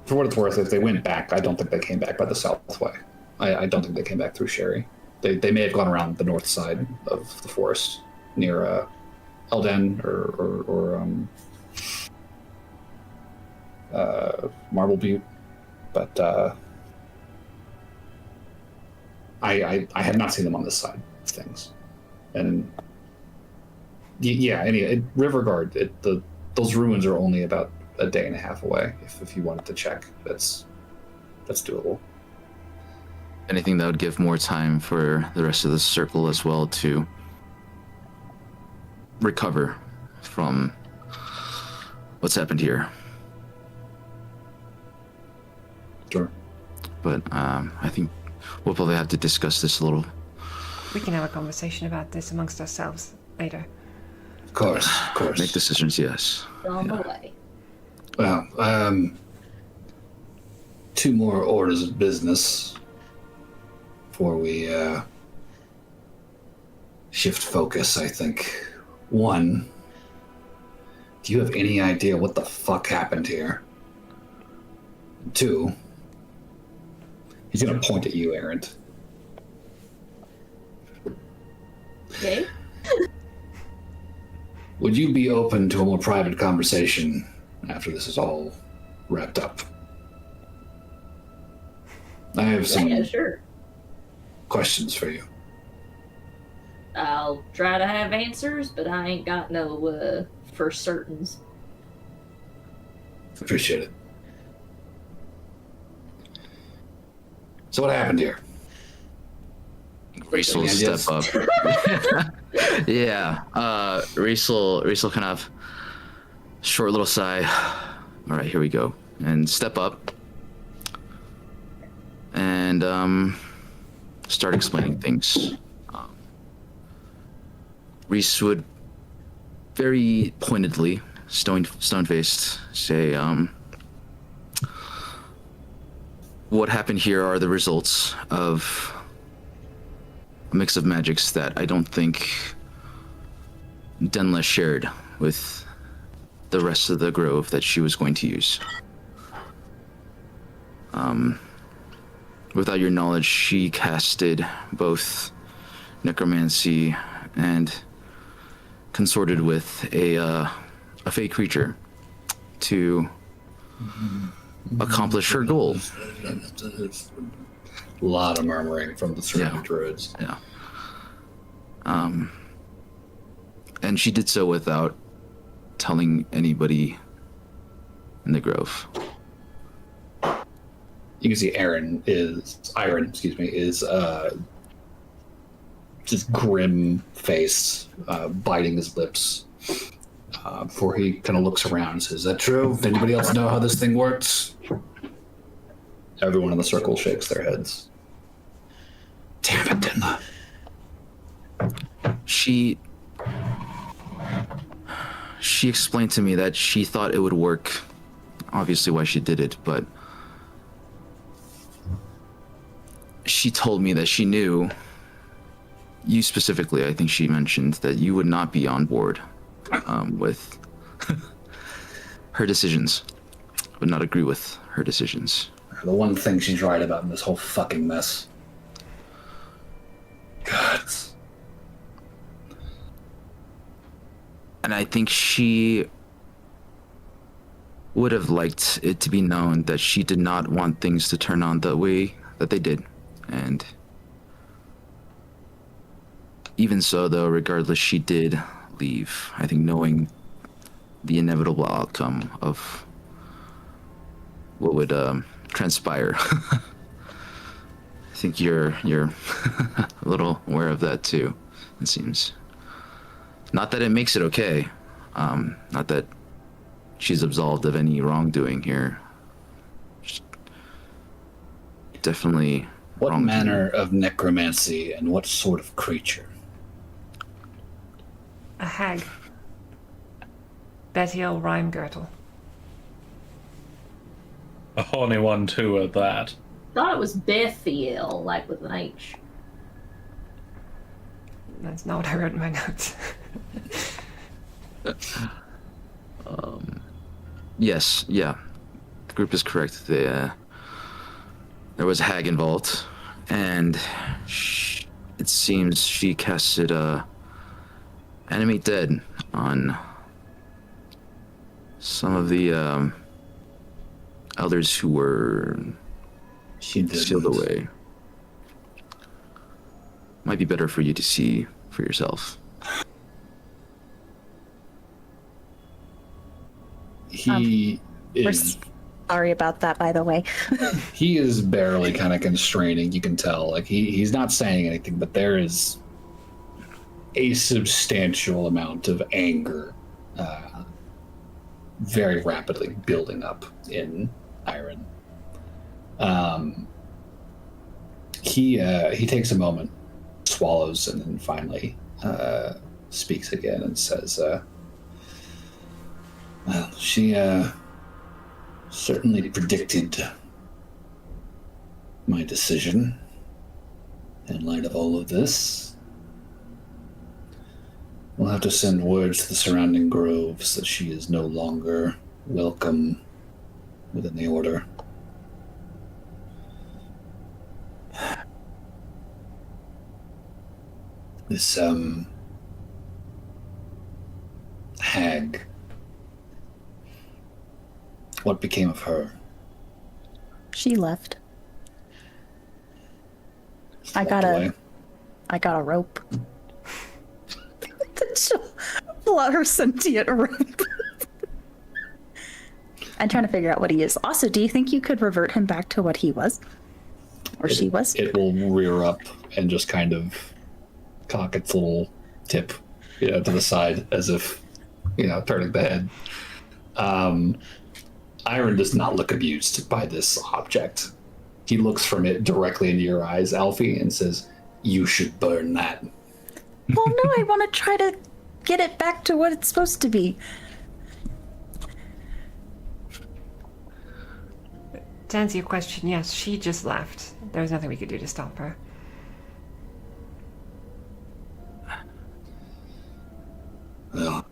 For what it's worth, if they went back, I don't think they came back by the south way. I don't think they came back through Sherry. They may have gone around the north side of the forest near Elden or Marble Butte, but I have not seen them on this side of things. And yeah, anyway, River Guard, those ruins are only about a day and a half away. If you wanted to check, that's doable. Anything that would give more time for the rest of the circle as well to recover from what's happened here. Sure. But I think we'll probably have to discuss this a little. We can have a conversation about this amongst ourselves later. Of course. Make decisions, yes. On the way. Well, 2 more orders of business before we shift focus, I think. 1, do you have any idea what the fuck happened here? 2, he's gonna point at you, Aaron. Okay. Would you be open to a more private conversation after this is all wrapped up? I have some Yeah, sure. questions for you. I'll try to have answers, but I ain't got no for certains. Appreciate it. So what happened here? Reese will step up. Yeah. Reese will kind of short little sigh. All right, here we go. And step up. And start explaining things. Reese would very pointedly, stone-faced, say, what happened here are the results of a mix of magics that I don't think Denla shared with the rest of the grove that she was going to use. Without your knowledge, she casted both necromancy and consorted with a fake creature to accomplish her goal. A lot of murmuring from the surrounding druids. Yeah. And she did so without telling anybody in the grove. You can see Iron is just grim face, biting his lips, before he kind of looks around and says, "Is that true? Does anybody else know how this thing works?" Everyone in the circle shakes their heads. Damn it, Denla. She explained to me that she thought it would work. Obviously why she did it, but she told me that she knew, you specifically, I think she mentioned, that you would not be on board with her decisions. I would not agree with her decisions. The one thing she's right about in this whole fucking mess. God. And I think she would have liked it to be known that she did not want things to turn on the way that they did. And even so, though, regardless, she did leave. I think knowing the inevitable outcome of what would transpire. I think you're a little aware of that too, it seems. Not that it makes it okay. Not that she's absolved of any wrongdoing here. Just definitely What wrongdoing. manner of necromancy and what sort of creature? A hag. Betial Rhymegirdle. A horny one too at that. Thought it was Bethiel, like with an H. That's not what I wrote in my notes. Yes, yeah. The group is correct. There was a hag involved, and it seems she casted animate dead on some of the elders who were She did. sealed away. Might be better for you to see for yourself. He We're is sorry about that, by the way. he is barely kind of constraining. You can tell, like he's not saying anything, but there is a substantial amount of anger, very rapidly building up in Iron. He takes a moment, swallows, and then finally speaks again and says, well, she certainly predicted my decision in light of all of this. We'll have to send word to the surrounding groves that she is no longer welcome within the order. This, hag. What became of her? She left. I got a rope. Pull out her sentient rope. I'm trying to figure out what he is. Also, do you think you could revert him back to what he was? Or she was? It will rear up and just kind of cock its little tip, to the side as if, turning the head. Iron does not look abused by this object. He looks from it directly into your eyes, Alfie, and says, "You should burn that." Well, no, I want to try to get it back to what it's supposed to be. To answer your question, yes, she just left. There was nothing we could do to stop her. Well,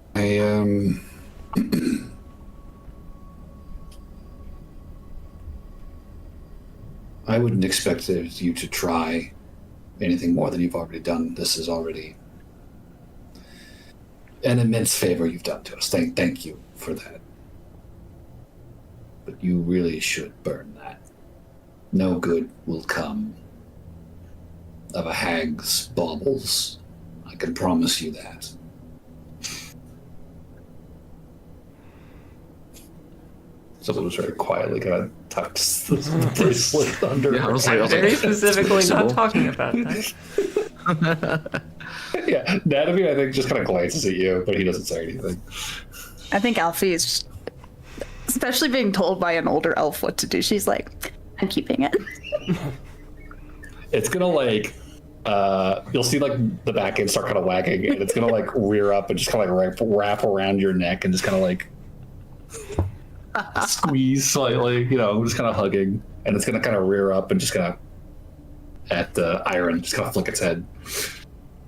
I wouldn't expect you to try anything more than you've already done. This is already an immense favor you've done to us. Thank you for that. But you really should burn that. No good will come of a hag's baubles. I can promise you that. Someone was very quietly kind of tucks the bracelet under. Yeah, I was I'm like, very "That's specifically not flexible." talking about that. Yeah, Natalie, I think, just kind of glances at you, but he doesn't say anything. I think Alfie is just, especially being told by an older elf what to do, she's like, I'm keeping it. It's gonna you'll see the back end start kind of wagging, and it's gonna rear up and just kind of wrap around your neck and just kind of squeeze slightly, just kind of hugging, and it's gonna kind of rear up and just kind of at the Iron, just kind of flick its head.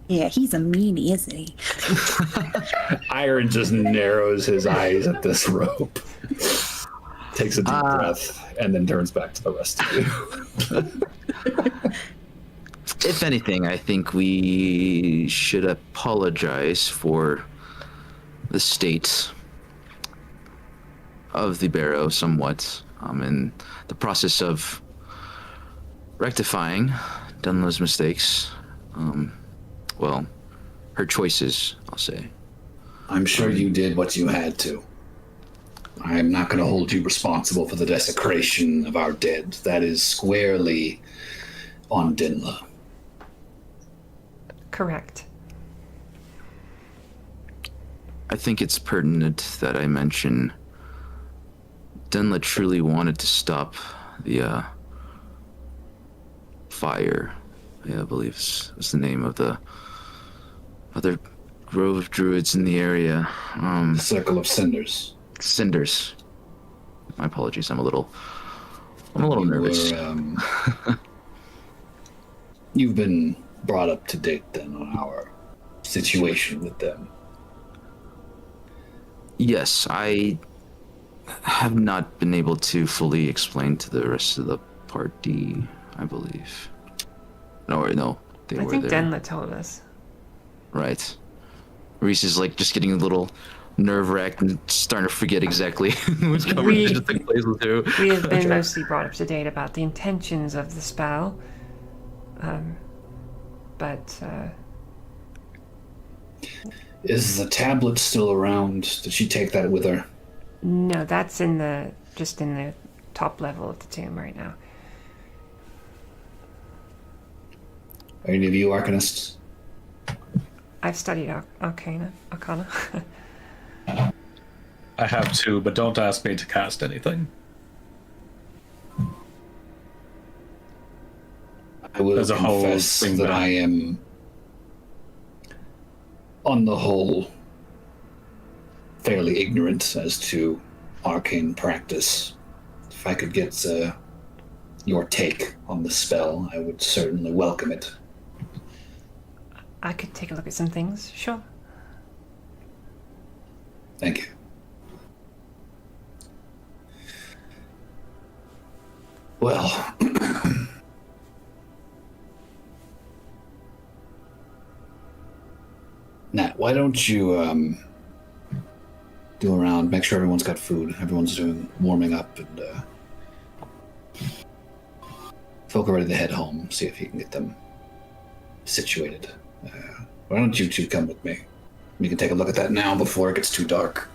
Yeah, he's a meanie, isn't he? Iron just narrows his eyes at this rope, takes a deep breath, and then turns back to the rest of you. If anything, I think we should apologize for the state of the barrow somewhat, in the process of rectifying Dunlow's mistakes. Well, her choices, I'll say. I'm sure you did what you had to. I'm not going to hold you responsible for the desecration of our dead. That is squarely on Dinla. Correct. I think it's pertinent that I mention Dinla truly wanted to stop the fire. I believe is the name of the other grove of druids in the area. The Circle of Cinders. Cinders. My apologies. I'm a little nervous. You've been brought up to date then on our situation with them. Yes, I have not been able to fully explain to the rest of the party, I believe. No, they I were think there. Denla told us. Right. Reese is like just getting a little nerve-wracked and starting to forget exactly which conversation took place with who. We have been mostly brought up to date about the intentions of the spell. But Is the tablet still around? Did she take that with her? no, that's just in the top level of the tomb right now. Are any of you arcanists? I've studied Arcana. I have two, but don't ask me to cast anything. I will There's a whole confess thing that back. I am, on the whole, fairly ignorant as to arcane practice. If I could get your take on the spell, I would certainly welcome it. I could take a look at some things, sure. Thank you. Well, Nat, why don't you do around, make sure everyone's got food, everyone's doing warming up, and folk are ready to head home, see if you can get them situated. Why don't you two come with me? We can take a look at that now before it gets too dark.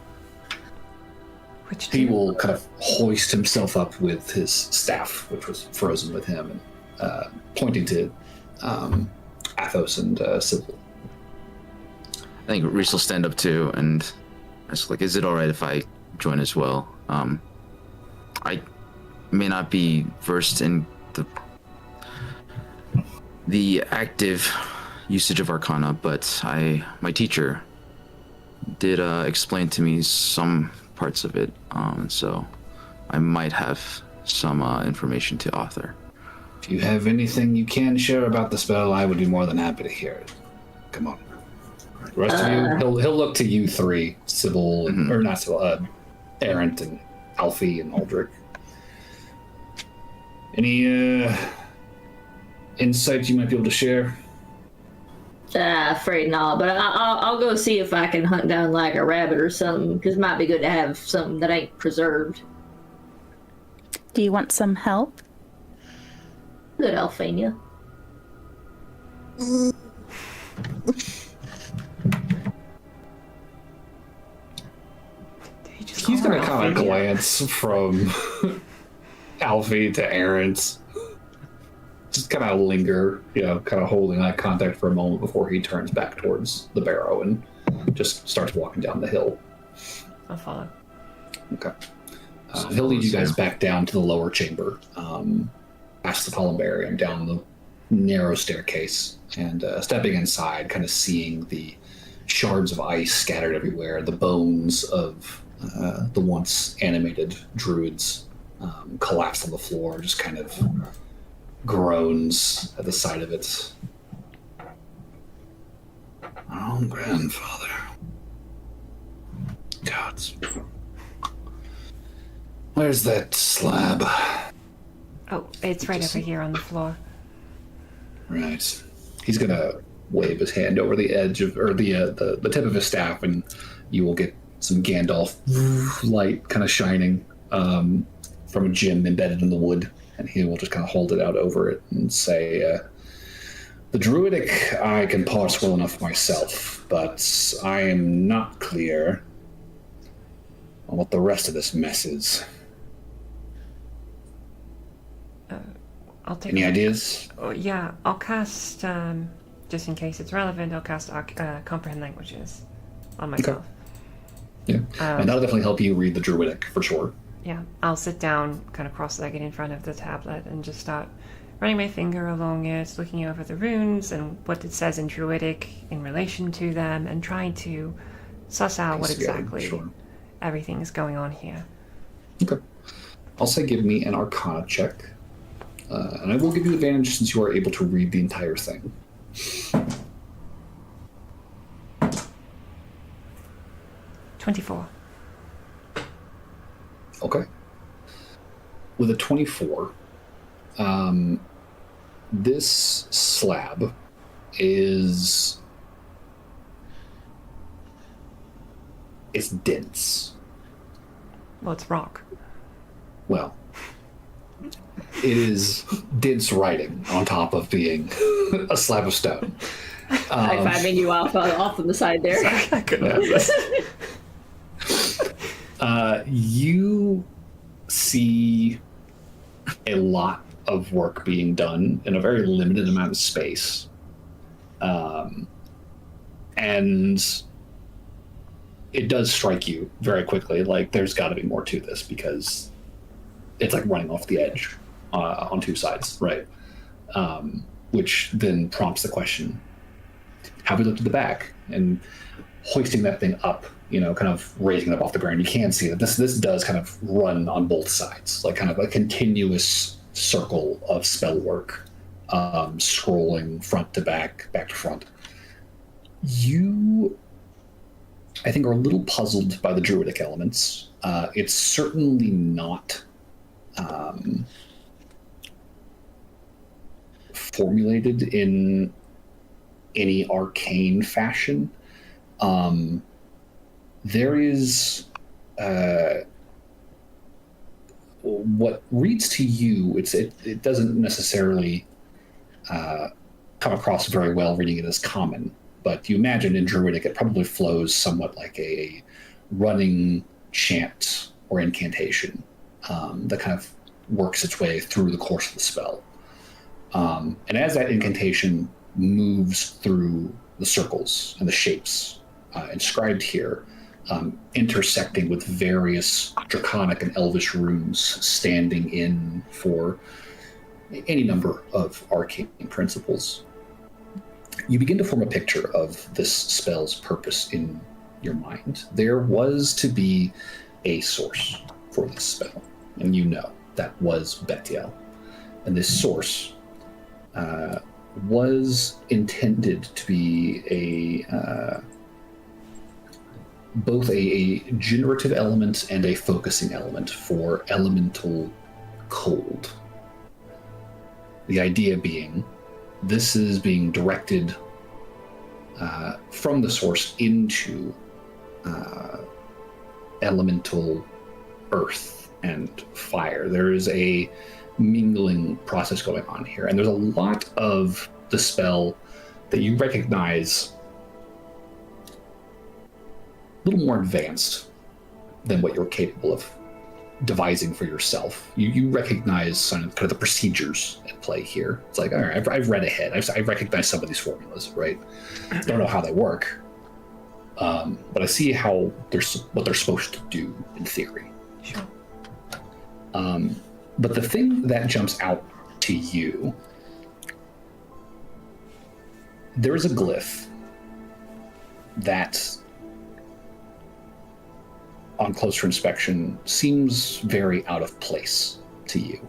Which He tomb? will kind of hoist himself up with his staff, which was frozen with him, and pointing to Athos and Sybil. I think Reese will stand up too and ask, like, is it alright if I join as well? I may not be versed in the active usage of Arcana, but my teacher did explain to me some parts of it, so I might have some information to author. If you have anything you can share about the spell, I would be more than happy to hear it. Come on. The rest of you, he'll look to you three, Sybil, or not Sybil, Errant and Alfie and Aldrich. Any insights you might be able to share? Afraid not, but I'll go see if I can hunt down like a rabbit or something, because it might be good to have something that ain't preserved. Do you want some help? Good, Alphania. He's gonna kind of glance from Alfie to Errant. Just kind of linger, kind of holding eye contact for a moment before he turns back towards the barrow and just starts walking down the hill. I'll follow. Okay. He'll lead you guys back down to the lower chamber, past the columbarium, down the narrow staircase, and stepping inside, kind of seeing the shards of ice scattered everywhere, the bones of the once animated druids collapsed on the floor, just kind of groans at the sight of it. own grandfather. Gods. Where's that slab? Oh, it's right over here on the floor. Right. He's gonna wave his hand over the edge of, or the tip of his staff, and you will get some Gandalf light kind of shining from a gem embedded in the wood, and he will just kind of hold it out over it and say, the Druidic I can parse well enough myself, but I am not clear on what the rest of this mess is. I'll take Any ideas? Oh, yeah, I'll cast, just in case it's relevant, I'll cast Comprehend Languages on myself. Yeah, and that'll definitely help you read the Druidic, for sure. Yeah, I'll sit down kind of cross-legged in front of the tablet and just start running my finger along it, looking over the runes and what it says in Druidic in relation to them, and trying to suss out what exactly everything is going on here. Okay. I'll say give me an Arcana check. And I will give you advantage since you are able to read the entire thing. $24. Okay. With a 24, this slab is... it's dense. Well, it's rock. Well, it is dense writing on top of being a slab of stone. High-fiving you off on the side there. I couldn't have this. You see a lot of work being done in a very limited amount of space. And it does strike you very quickly, like there's got to be more to this, because it's like running off the edge on two sides, right? Which then prompts the question, have we looked at the back? And hoisting that thing up, kind of raising it up off the ground, you can see that this does kind of run on both sides, like kind of a continuous circle of spell work, scrolling front to back to front. You, I think, are a little puzzled by the Druidic elements. It's certainly not formulated in any arcane fashion. There is what reads to you, it doesn't necessarily come across very well reading it as common, but you imagine in Druidic it probably flows somewhat like a running chant or incantation that kind of works its way through the course of the spell. And as that incantation moves through the circles and the shapes inscribed here, intersecting with various draconic and elvish runes standing in for any number of arcane principles, you begin to form a picture of this spell's purpose in your mind. There was to be a source for this spell, and that was Betial. And this source was intended to be both a generative element and a focusing element for elemental cold. The idea being, this is being directed from the source into elemental earth and fire. There is a mingling process going on here, and there's a lot of the spell that you recognize a little more advanced than what you're capable of devising for yourself. You recognize kind of the procedures at play here. It's like, all right, I've read ahead. I recognize some of these formulas, right? Don't know how they work, but I see what they're supposed to do in theory. Sure. But the thing that jumps out to you, there is a glyph that, on closer inspection, seems very out of place to you.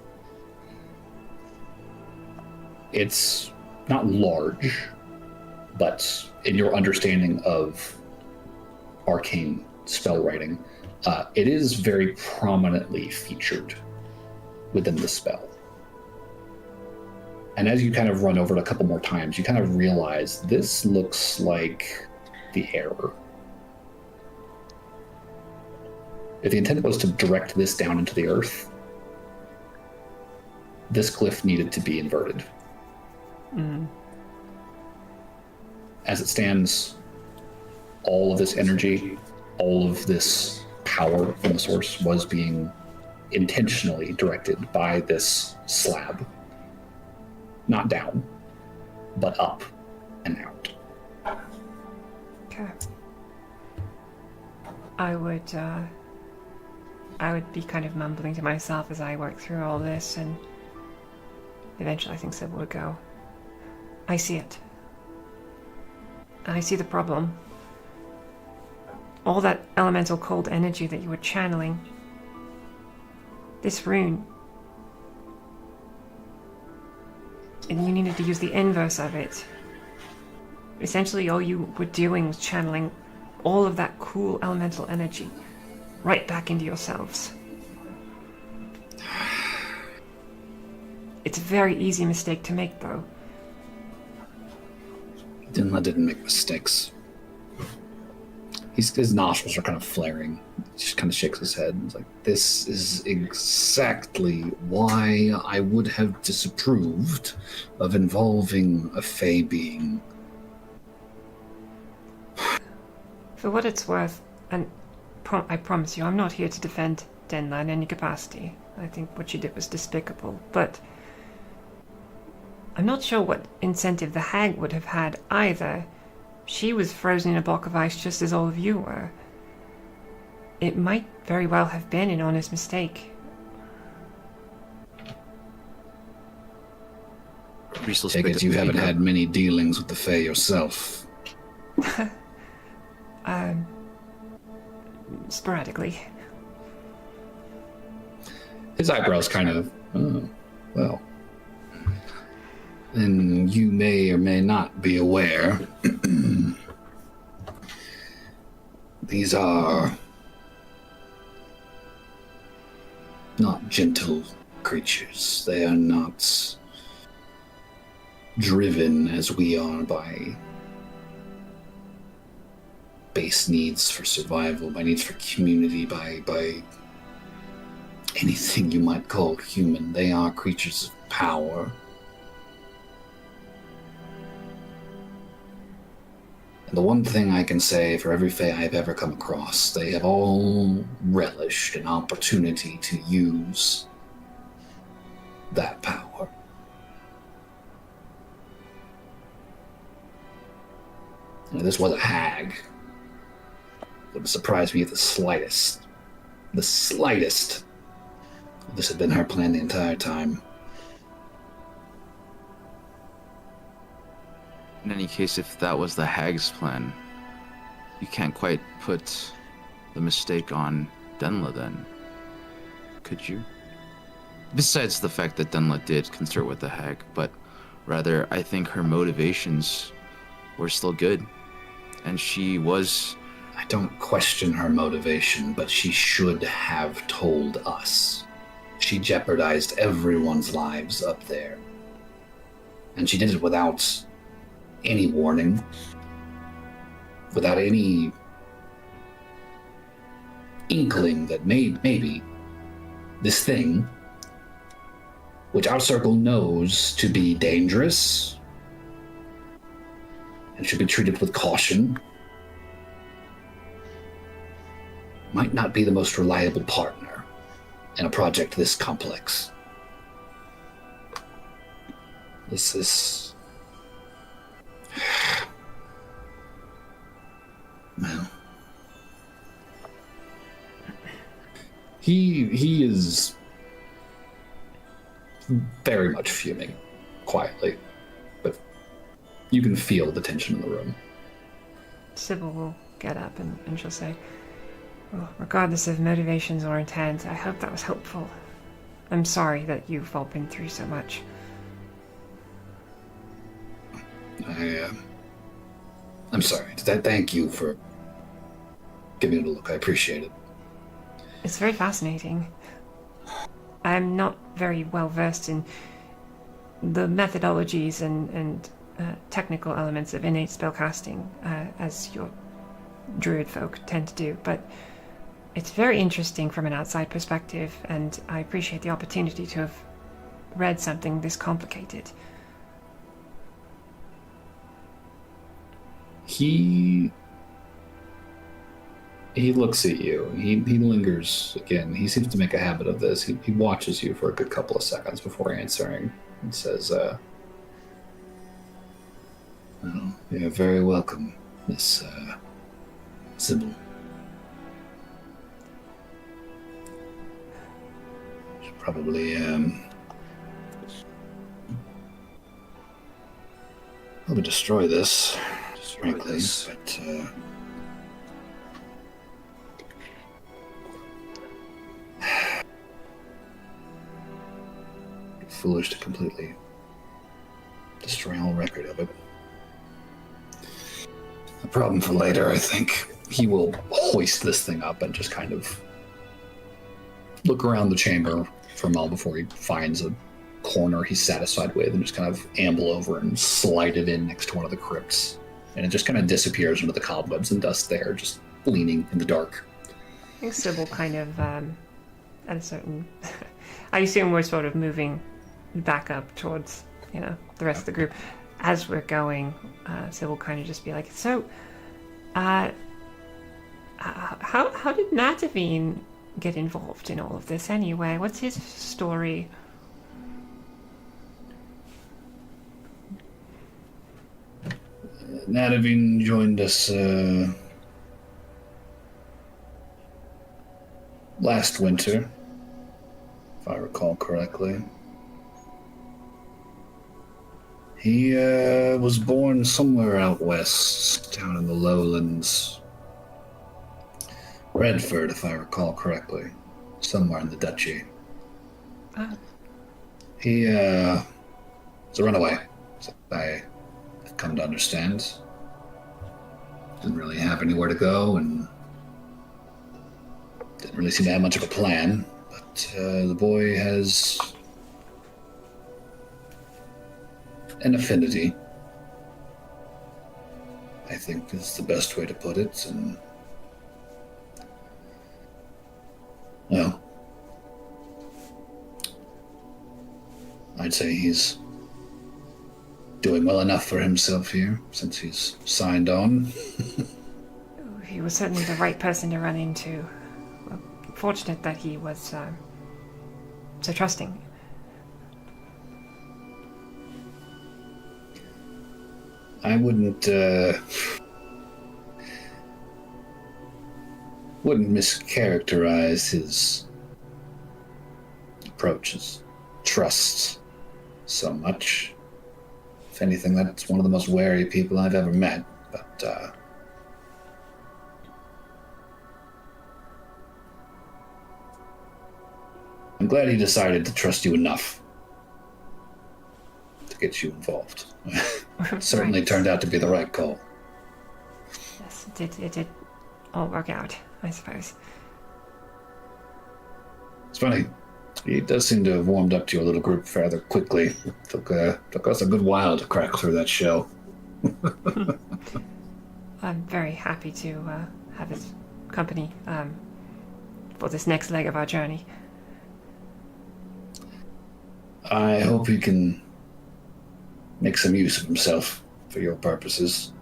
It's not large, but in your understanding of arcane spell writing, it is very prominently featured within the spell. And as you kind of run over it a couple more times, you kind of realize this looks like the error. If the intent was to direct this down into the earth, this glyph needed to be inverted. Mm. As it stands, all of this energy, all of this power from the source was being intentionally directed by this slab. Not down, but up and out. Okay. I would be kind of mumbling to myself as I work through all this, and eventually I think Sybil would go, I see it. I see the problem. All that elemental cold energy that you were channeling. This rune. And you needed to use the inverse of it. Essentially, all you were doing was channeling all of that cool elemental energy right back into yourselves. It's a very easy mistake to make, though. Dinla didn't make mistakes. His nostrils are kind of flaring. He just kind of shakes his head. He's like, this is exactly why I would have disapproved of involving a Fey being. For what it's worth, and I promise you, I'm not here to defend Denla in any capacity. I think what she did was despicable, but I'm not sure what incentive the hag would have had either. She was frozen in a block of ice just as all of you were. It might very well have been an honest mistake. Take it you haven't had many dealings with the Fae yourself. Sporadically. His eyebrows kind of, oh, well. Then you may or may not be aware. These are not gentle creatures. They are not driven as we are by base needs for survival, by needs for community, by anything you might call human. They are creatures of power. And the one thing I can say for every Fae I've ever come across, they have all relished an opportunity to use that power. Now, this was a hag. It would surprise me at the slightest. The slightest. This had been her plan the entire time. In any case, if that was the hag's plan, you can't quite put the mistake on Denla then, could you? Besides the fact that Denla did consort with the hag, but rather I think her motivations were still good. And she was... I don't question her motivation, but she should have told us. She jeopardized everyone's lives up there. And she did it without any warning, without any inkling that maybe this thing, which our circle knows to be dangerous and should be treated with caution, might not be the most reliable partner in a project this complex. This is... Well, he is very much fuming, quietly, but you can feel the tension in the room. Sybil will get up and she'll say, well, regardless of motivations or intent, I hope that was helpful. I'm sorry that you've all been through so much. I'm sorry. Thank you for giving it a look. I appreciate it. It's very fascinating. I'm not very well versed in the methodologies and technical elements of innate spellcasting, as your druid folk tend to do, but it's very interesting from an outside perspective, and I appreciate the opportunity to have read something this complicated. He looks at you. He lingers again. He seems to make a habit of this. He watches you for a good couple of seconds before answering and says, well, you're very welcome, Miss Sybil. Should probably destroy this, frankly, but foolish to completely destroy all record of it. A problem for later, I think. He will hoist this thing up and just kind of look around the chamber for a while before he finds a corner he's satisfied with and just kind of amble over and slide it in next to one of the crypts. And it just kind of disappears into the cobwebs and dust there, just leaning in the dark. I think Sybil kind of, at a certain... I assume we're sort of moving back up towards, the rest of the group. As we're going, Sybil kind of just be like, so, how did Matavine get involved in all of this anyway? What's his story? Nadavine joined us last winter, if I recall correctly. He was born somewhere out west, down in the lowlands. Redford, if I recall correctly. Somewhere in the duchy. He was a runaway, so I have come to understand. Didn't really have anywhere to go, and didn't really seem to have much of a plan. But the boy has an affinity, I think is the best way to put it, and well, I'd say he's doing well enough for himself here since he's signed on. He was certainly the right person to run into. Well, fortunate that he was so trusting. I wouldn't mischaracterize his approach as trust so much. If anything, that's one of the most wary people I've ever met. But I'm glad he decided to trust you enough to get you involved. Certainly Right. turned out to be the right call. Yes, it did all work out, I suppose. It's funny. He does seem to have warmed up to your little group fairly quickly. Took us a good while to crack through that shell. I'm very happy to have his company for this next leg of our journey. I hope he can make some use of himself for your purposes.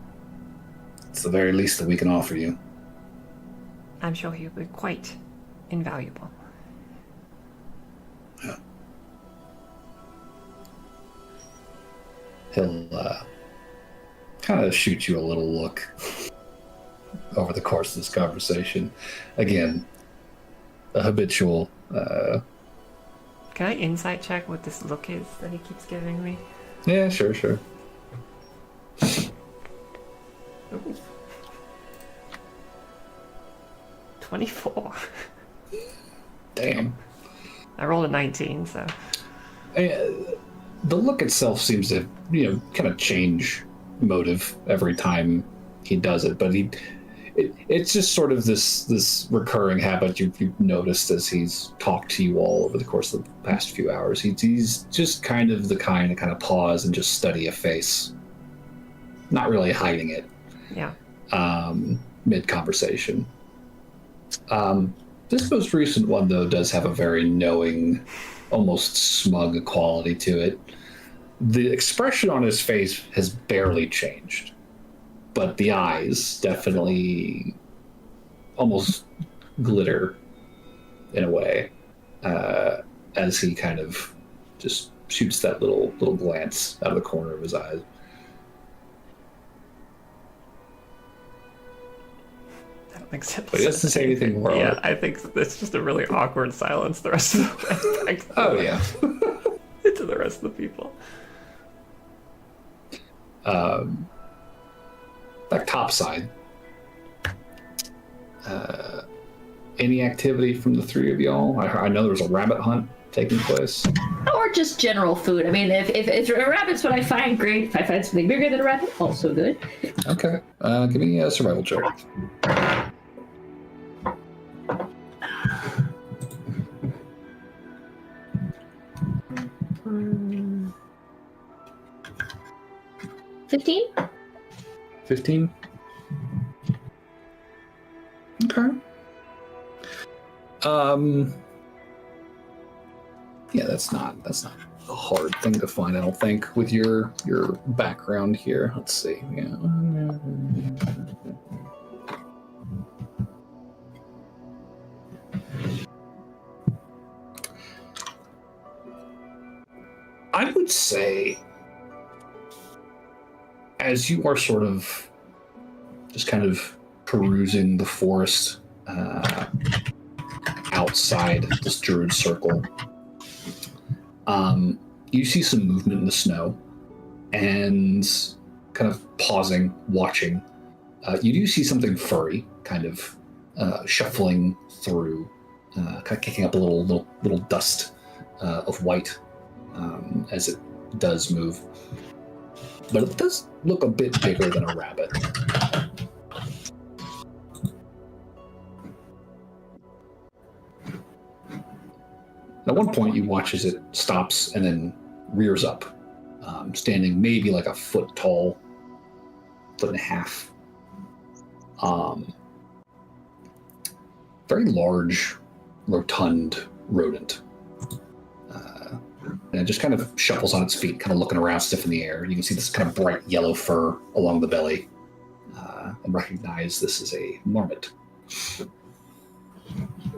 It's the very least that we can offer you. I'm sure he will be quite invaluable. Yeah. He'll kind of shoot you a little look over the course of this conversation. Again, a habitual... Can I insight check what this look is that he keeps giving me? Yeah, sure. Ooh. 24. Damn. I rolled a 19, so... The look itself seems to, kind of change motive every time he does it, but it's just sort of this recurring habit you've noticed as he's talked to you all over the course of the past few hours. He's just kind of the kind to kind of pause and just study a face, not really hiding it. Yeah. Mid conversation. This most recent one though does have a very knowing, almost smug quality to it. The expression on his face has barely changed, but the eyes definitely almost glitter in a way as he kind of just shoots that little glance out of the corner of his eyes. I don't think so. But he doesn't say anything wrong. Yeah, I think it's just a really awkward silence the rest of the way. Oh yeah. To the rest of the people. That top side. Any activity from the three of y'all? I know there was a rabbit hunt taking place. Or just general food. I mean, if a rabbit's what I find, great. If I find something bigger than a rabbit, also good. Okay. Give me a survival check. Um, 15? 15? Okay. Yeah, that's not a hard thing to find, I don't think, with your background here. Let's see. Yeah. I would say, as you are sort of just kind of perusing the forest outside this druid circle, you see some movement in the snow and kind of pausing, watching. You do see something furry kind of shuffling through, kind of kicking up a little dust of white as it does move. But it does look a bit bigger than a rabbit. At one point, you watch as it stops and then rears up, standing maybe like a foot tall, foot and a half. Very large, rotund rodent. And it just kind of shuffles on its feet, kind of looking around, stiff in the air. You can see this kind of bright yellow fur along the belly, and recognize this is a marmot.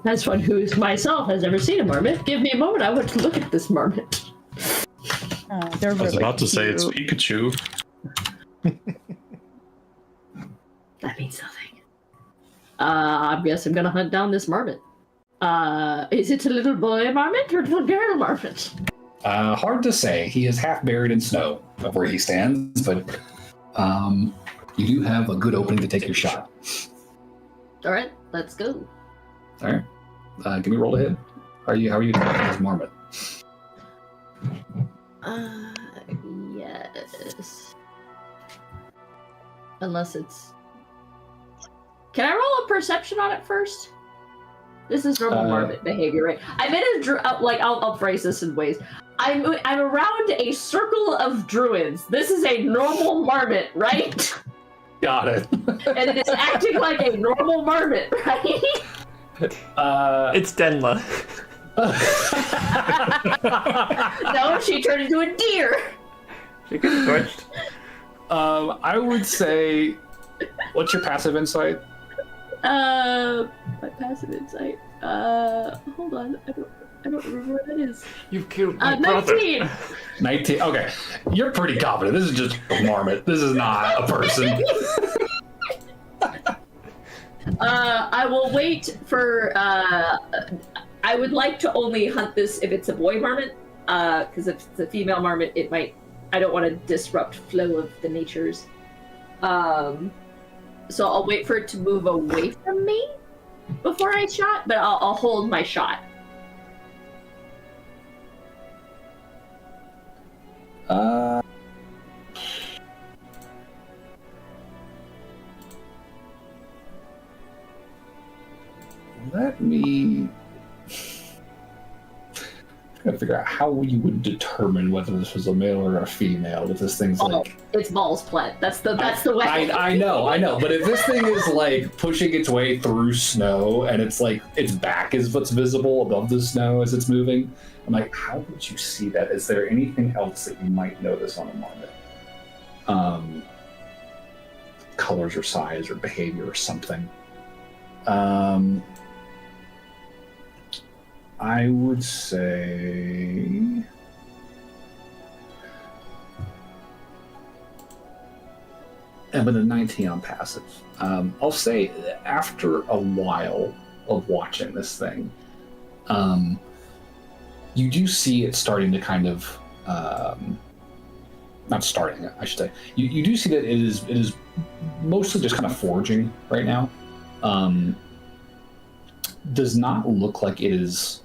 As one who myself has never seen a marmot, give me a moment. I want to look at this marmot. They're I was really about to say it's cute. Pikachu. That means nothing. I guess I'm gonna hunt down this marmot. Is it a little boy marmot or a little girl marmot? Hard to say. He is half buried in snow of where he stands, but you do have a good opening to take your shot. All right, let's go. All right. Give me a roll to hit. How are you attacking this marmot? Yes. Unless it's... Can I roll a perception on it first? This is normal marmot behavior, right? I'm in a I'll phrase this in ways. I'm around a circle of druids. This is a normal marmot, right? Got it. And it is acting like a normal marmot, right? It's Denla. No, she turned into a deer. She could have switched. I would say, what's your passive insight? My passive insight. Hold on. I don't remember what that is. You've killed my brother. 19. 19. Okay, you're pretty confident. This is just a marmot. This is not a person. I will wait for. I would like to only hunt this if it's a boy marmot. Because if it's a female marmot, it might. I don't want to disrupt flow of the natures. So I'll wait for it to move away from me before I shot, but I'll hold my shot. me gotta figure out how you would determine whether this was a male or a female. If this thing's like, it's balls plet. That's the way. I know. But if this thing is like pushing its way through snow and it's like its back is what's visible above the snow as it's moving, I'm like, how would you see that? Is there anything else that you might notice on a marmot? Colors or size or behavior or something. I would say I'm at a 19 on passive. I'll say after a while of watching this thing, you do see it starting to kind of not starting, I should say. You do see that it is mostly just kind of foraging right now. Does not look like it is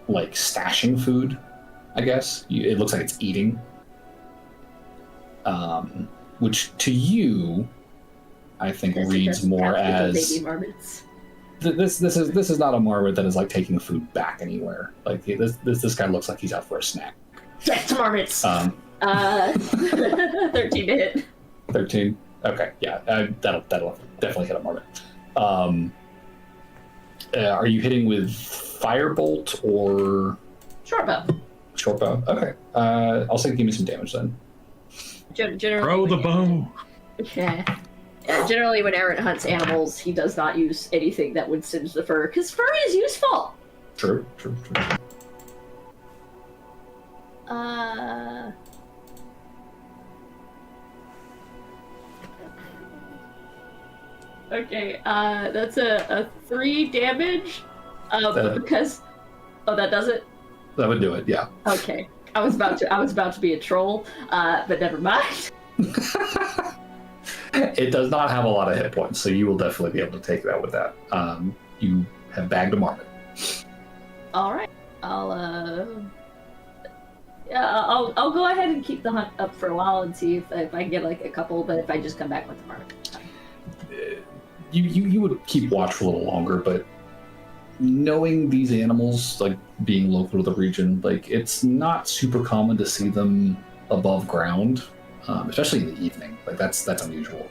like stashing food, I guess. It looks like it's eating. Which to you, I think reads more as baby marmots. This is not a marmot that is like taking food back anywhere. Like this guy looks like he's out for a snack. Death to marmots. 13 to hit. 13. Okay, yeah, that'll definitely hit a marmot. Are you hitting with firebolt or short bow? Short bow. Okay. I'll say give me some damage then. Generally, Throw the bow. Yeah. Generally, when Aaron hunts animals, he does not use anything that would singe the fur, because fur is useful. True. Okay, that's a 3 damage. Because that does it. That would do it. Yeah. Okay, I was about to be a troll, but never mind. It does not have a lot of hit points, so you will definitely be able to take it out with that. You have bagged a marmot. All right, I'll go ahead and keep the hunt up for a while and see if I can get like a couple. But if I just come back with the marmot, it's fine. You would keep watch for a little longer, but knowing these animals, like being local to the region, like it's not super common to see them above ground, especially in the evening. Like that's unusual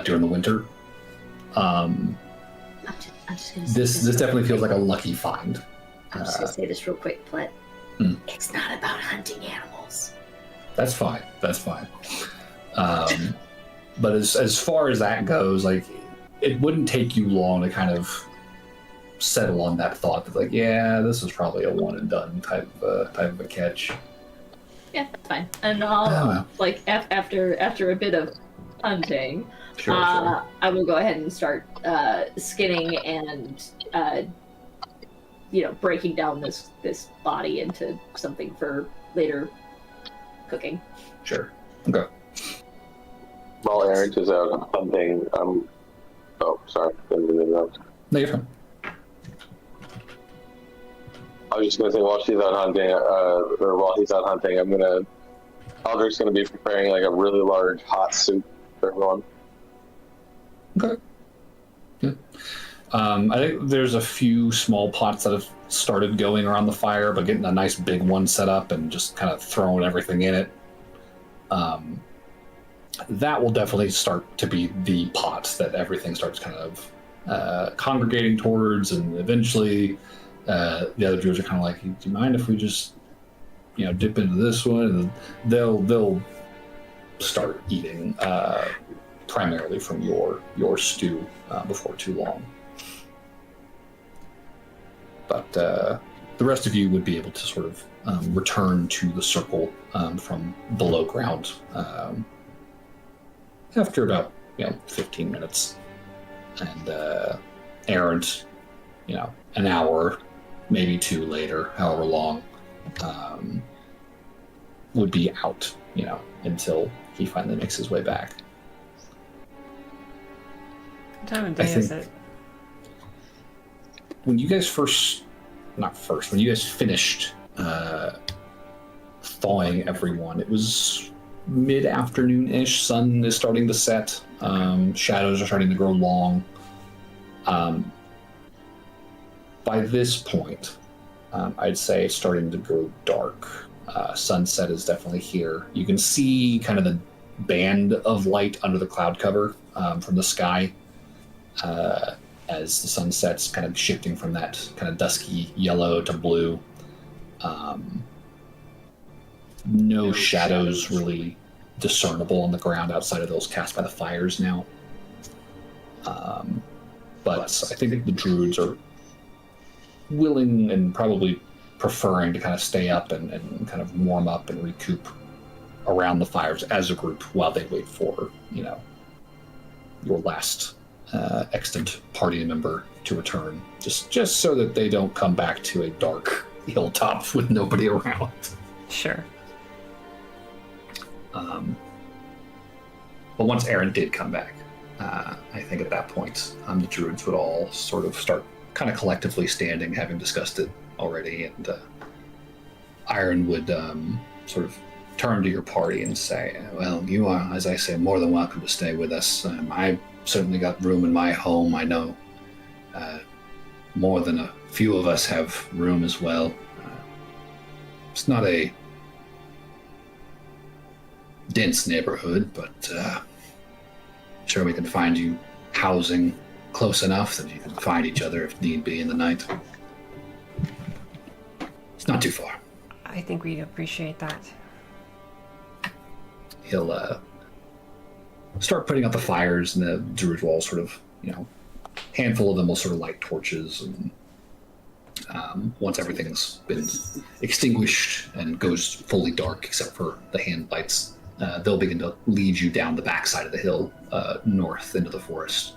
during the winter. I'm just gonna this definitely feels like a lucky find. I'm just gonna say this real quick, Plet. It's not about hunting animals. That's fine. But as far as that goes, like it wouldn't take you long to kind of settle on that thought that, like, yeah, this was probably a one and done type of a catch. Yeah, that's fine. And I'll like after a bit of hunting, Sure. I will go ahead and start skinning and breaking down this body into something for later cooking. Sure. Okay. While Aaron is out hunting, oh, sorry. Didn't mean to interrupt. No, you're fine. I was just gonna say while she's out hunting, or while he's out hunting, Aldrich's gonna be preparing like a really large hot soup for everyone. Okay. Yeah. I think there's a few small pots that have started going around the fire, but getting a nice big one set up and just kind of throwing everything in it. That will definitely start to be the pots that everything starts kind of congregating towards, and eventually the other druids are kind of like, do you mind if we just dip into this one? And they'll start eating primarily from your stew before too long. But the rest of you would be able to sort of return to the circle from below ground after about 15 minutes, and Errant, an hour, maybe 2 later, however long, would be out, until he finally makes his way back. What time of day is it? When you guys when you guys finished thawing everyone, it was mid-afternoon-ish. Sun is starting to set. Shadows are starting to grow long. By this point, I'd say it's starting to grow dark. Sunset is definitely here. You can see kind of the band of light under the cloud cover from the sky as the sun sets, kind of shifting from that kind of dusky yellow to blue. No shadows really discernible on the ground outside of those cast by the fires now. But I think the druids are willing and probably preferring to kind of stay up and kind of warm up and recoup around the fires as a group while they wait for, your last extant party member to return, just so that they don't come back to a dark hilltop with nobody around. Sure. But once Aaron did come back, I think at that point, the druids would all sort of start kind of collectively standing, having discussed it already, and Aaron would sort of turn to your party and say, well, you are, as I say, more than welcome to stay with us. I've certainly got room in my home. I know more than a few of us have room as well. It's not a dense neighborhood, but sure we can find you housing close enough that you can find each other if need be in the night. It's not too far. I think we'd appreciate that. He'll start putting out the fires, and the druids will all sort of, handful of them will sort of light torches, and once everything's been extinguished and goes fully dark except for the hand lights, they'll begin to lead you down the backside of the hill, north into the forest.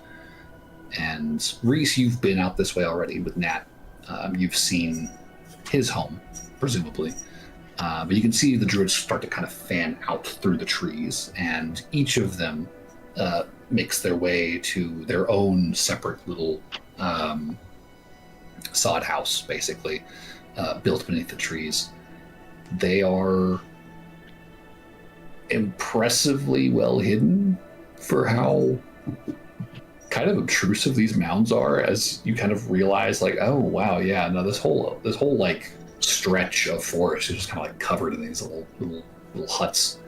And Reese, you've been out this way already with Nat. You've seen his home, presumably. But you can see the druids start to kind of fan out through the trees, and each of them makes their way to their own separate little sod house, basically, built beneath the trees. They are impressively well hidden for how kind of obtrusive these mounds are, as you kind of realize, like, oh wow, yeah, no, this whole like stretch of forest is just kind of like covered in these little huts.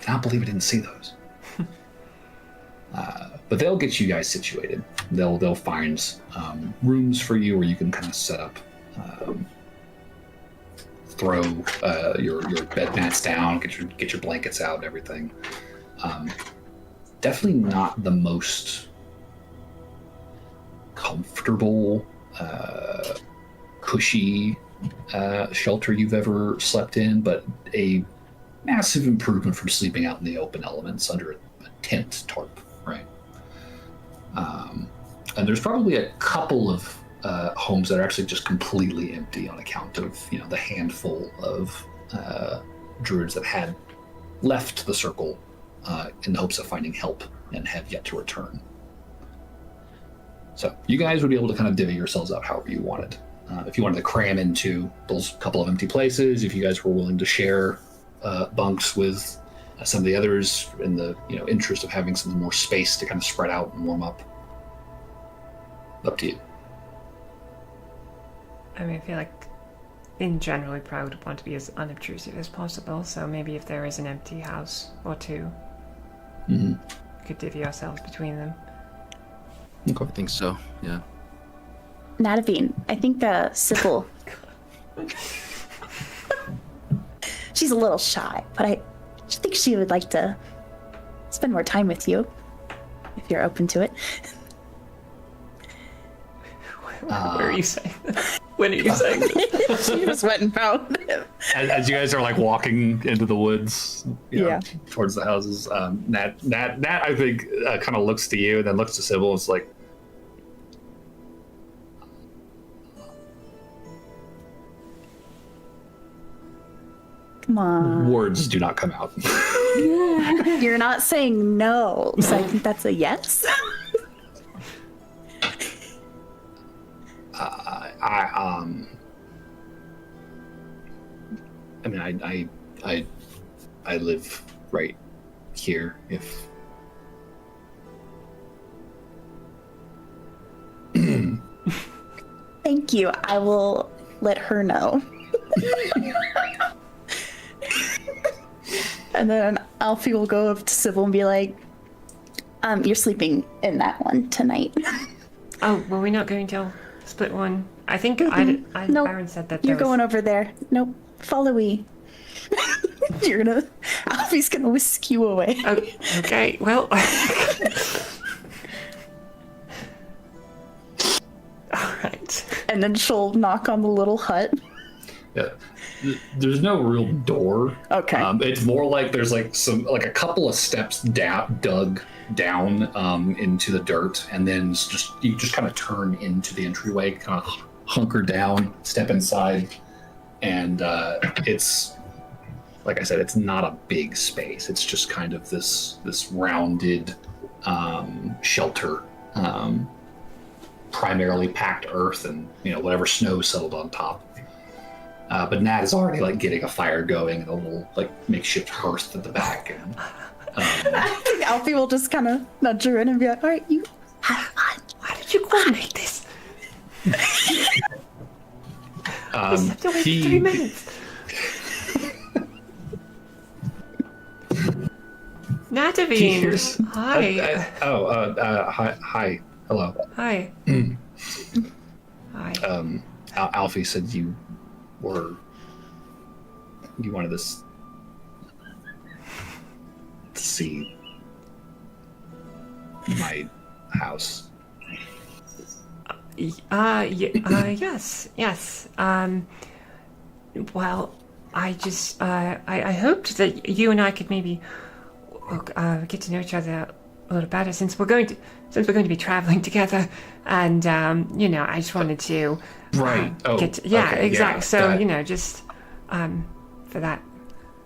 I cannot believe I didn't see those. But they'll get you guys situated. They'll find rooms for you where you can kind of set up, throw your bed mats down, get your blankets out, and everything. Definitely not the most comfortable, cushy shelter you've ever slept in, but a massive improvement from sleeping out in the open elements under a tent tarp, right? And there's probably a couple of homes that are actually just completely empty on account of the handful of druids that had left the circle in the hopes of finding help and have yet to return. So you guys would be able to kind of divvy yourselves up however you wanted. If you wanted to cram into those couple of empty places, if you guys were willing to share bunks with some of the others in the interest of having some more space to kind of spread out and warm up. Up to you. I mean, I feel like in general we probably would want to be as unobtrusive as possible, so maybe if there is an empty house or two, we could divvy ourselves between them. Okay. I think so, yeah. Nadavine, I think Sybil, she's a little shy, but I think she would like to spend more time with you, if you're open to it. Where are you saying this? When are you saying this? She just went and found him. As you guys are like walking into the woods, towards the houses, Nat I think kind of looks to you and then looks to Sybil and is like, Come on. words do not come out. You're not saying no, so I think that's a yes. I live right here. If Thank you. I will let her know. And then Alfie will go up to Sybil and be like, you're sleeping in that one tonight. Oh, were we not going to split one? I think Nope. Byron said that You're there was... going over there. Nope. Follow me. Alfie's gonna whisk you away. Oh, okay, well... Alright. And then she'll knock on the little hut. yeah, there's no real door. Okay. It's more like there's like a couple of steps dug down into the dirt, and then you just kind of turn into the entryway, kind of hunker down, step inside, and it's like I said, it's not a big space. It's just kind of this rounded shelter, primarily packed earth and whatever snow settled on top. But Nat is already like getting a fire going and a little like makeshift hearth at the back. And, I think Alfie will just kind of nudge her in and be like, all right, you have fun. Why did you coordinate this? We just have to wait 3 minutes. Natavine, hi. Hi. Hello. Hi. Hi. Alfie said you wanted this to see my house. Yes. Well, I just, I hoped that you and I could maybe get to know each other a little better since we're going to be traveling together, and I just wanted to Right. okay, exactly. Yeah, So that, just for that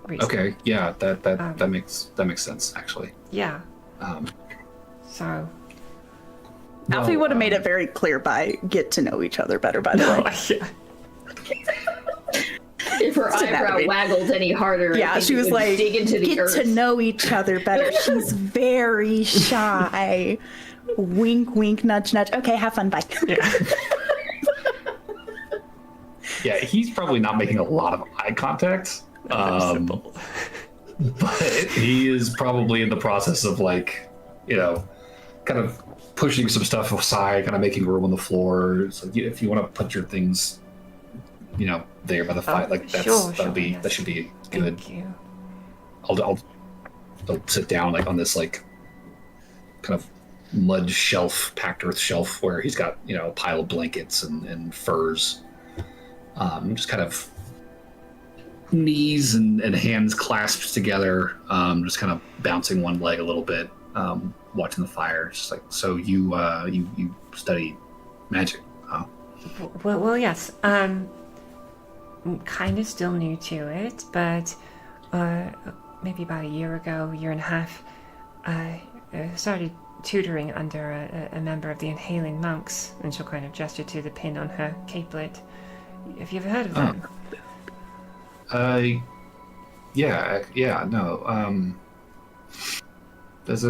reason. Okay. Yeah. That makes sense actually. Yeah. Um, So. Alfie would have made it very clear by get to know each other better, by the way. Yeah. If her eyebrow waggled any harder, Yeah, she was like, dig into the get earth. to know each other better. She's very shy. Wink, wink, nudge, nudge. Okay, have fun, bye. Yeah. Yeah, he's probably not making a lot of eye contact. But he is probably in the process of kind of pushing some stuff aside, kind of making room on the floor. So if you want to put your things, there by the fire, sure, that should be good. Thank you. I'll sit down on this kind of mud shelf, packed earth shelf, where he's got a pile of blankets and furs. Just kind of knees and hands clasped together, just kind of bouncing one leg a little bit, watching the fire. Just so you study magic, huh? Well, yes. I'm kind of still new to it, but maybe about a year and a half, I started tutoring under a member of the Inhaling Monks, and she'll kind of gesture to the pin on her capelet. Have you ever heard of them? No. There's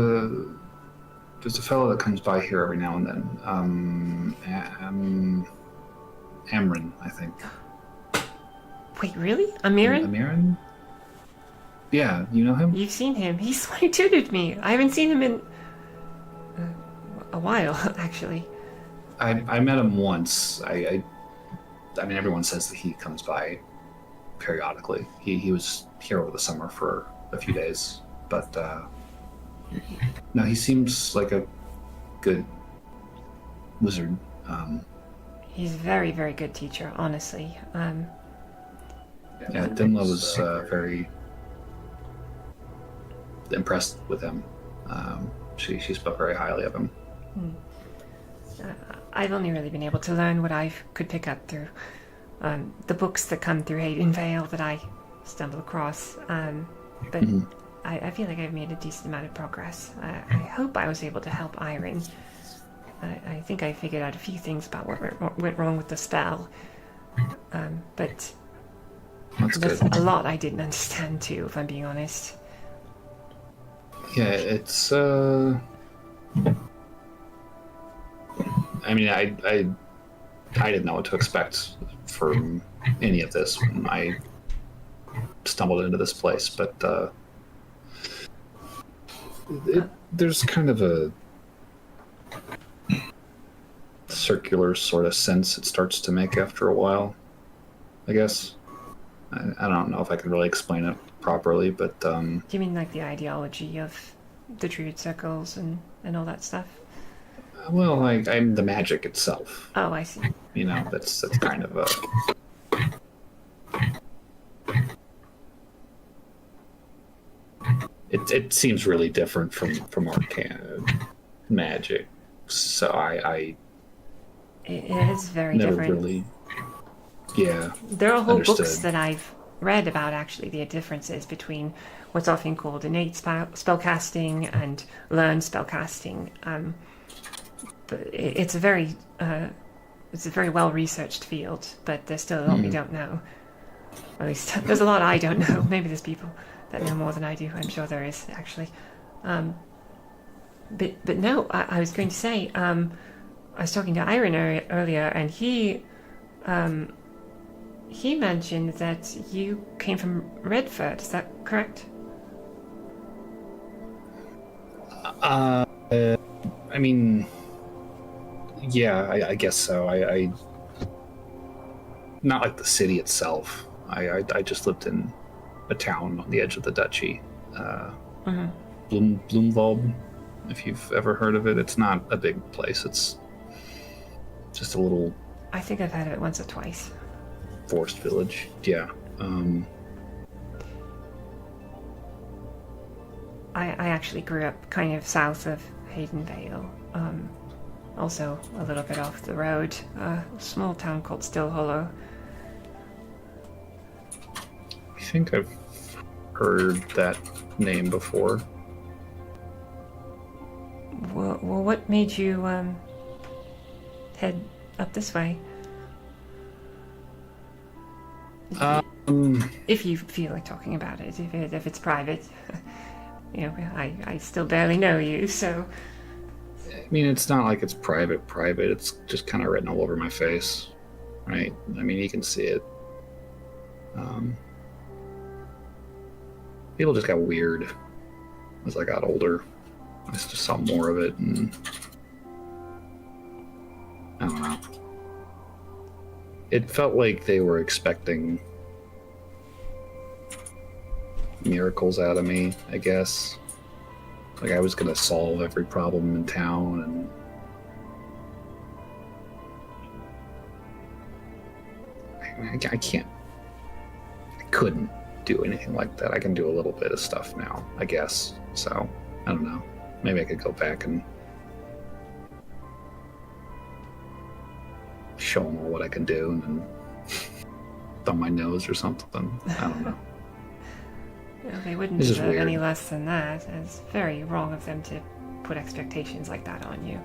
a fellow that comes by here every now and then. Amrin, I think. Wait, really? Amirin? Amirin? Yeah, you know him? You've seen him. He's the one who tutored me. I haven't seen him in a while, actually. I met him once. I mean, everyone says that he comes by periodically. He was here over the summer for a few days, but no, he seems like a good wizard. He's a very, very good teacher, honestly. Yeah, Dimla was very impressed with him. She spoke very highly of him. I've only really been able to learn what I could pick up through the books that come through Haydenvale that I stumble across. But I feel like I've made a decent amount of progress. I hope I was able to help Irene. I think I figured out a few things about what went wrong with the spell. But That's There's good. a lot I didn't understand too, if I'm being honest. Yeah, it's I mean, I didn't know what to expect from any of this when I stumbled into this place, but there's kind of a circular sort of sense it starts to make after a while, I guess. I don't know if I can really explain it properly, but Do you mean like the ideology of the druid circles and all that stuff? well, like I'm the magic itself. Oh, I see. You know, that's kind of a it seems really different from arcana magic. So I It is very never different. really yeah. There are whole books understood. that I've read about actually the differences between what's often called innate spellcasting and learned spellcasting. But it's a very well researched field, but there's still a lot we don't know. At least there's a lot I don't know. Maybe there's people that know more than I do. I'm sure there is actually. But no, I was going to say I was talking to Iron earlier, and he mentioned that you came from Redford. Is that correct? I mean, yeah, I guess so. I not like the city itself. I just lived in a town on the edge of the duchy, Bloomwald. If you've ever heard of it, it's not a big place. It's just a little I think I've heard of it once or twice. forest village. Yeah. I actually grew up kind of south of Haydenvale. Also a little bit off the road. A small town called Still Hollow. I think I've heard that name before. Well, what made you head up this way? If you feel like talking about it, if it's private. You know, I still barely know you, so... I mean, it's not like it's private. It's just kind of written all over my face, right? I mean, you can see it. People just got weird as I got older. I just saw more of it, and I don't know. It felt like they were expecting miracles out of me, I guess. Like I was gonna solve every problem in town, and I couldn't do anything like that. I can do a little bit of stuff now, I guess. So I don't know. Maybe I could go back and show them all what I can do, and then thumb my nose or something. I don't know. Well, they wouldn't This is deserve any weird. less than that. It's very wrong of them to put expectations like that on you.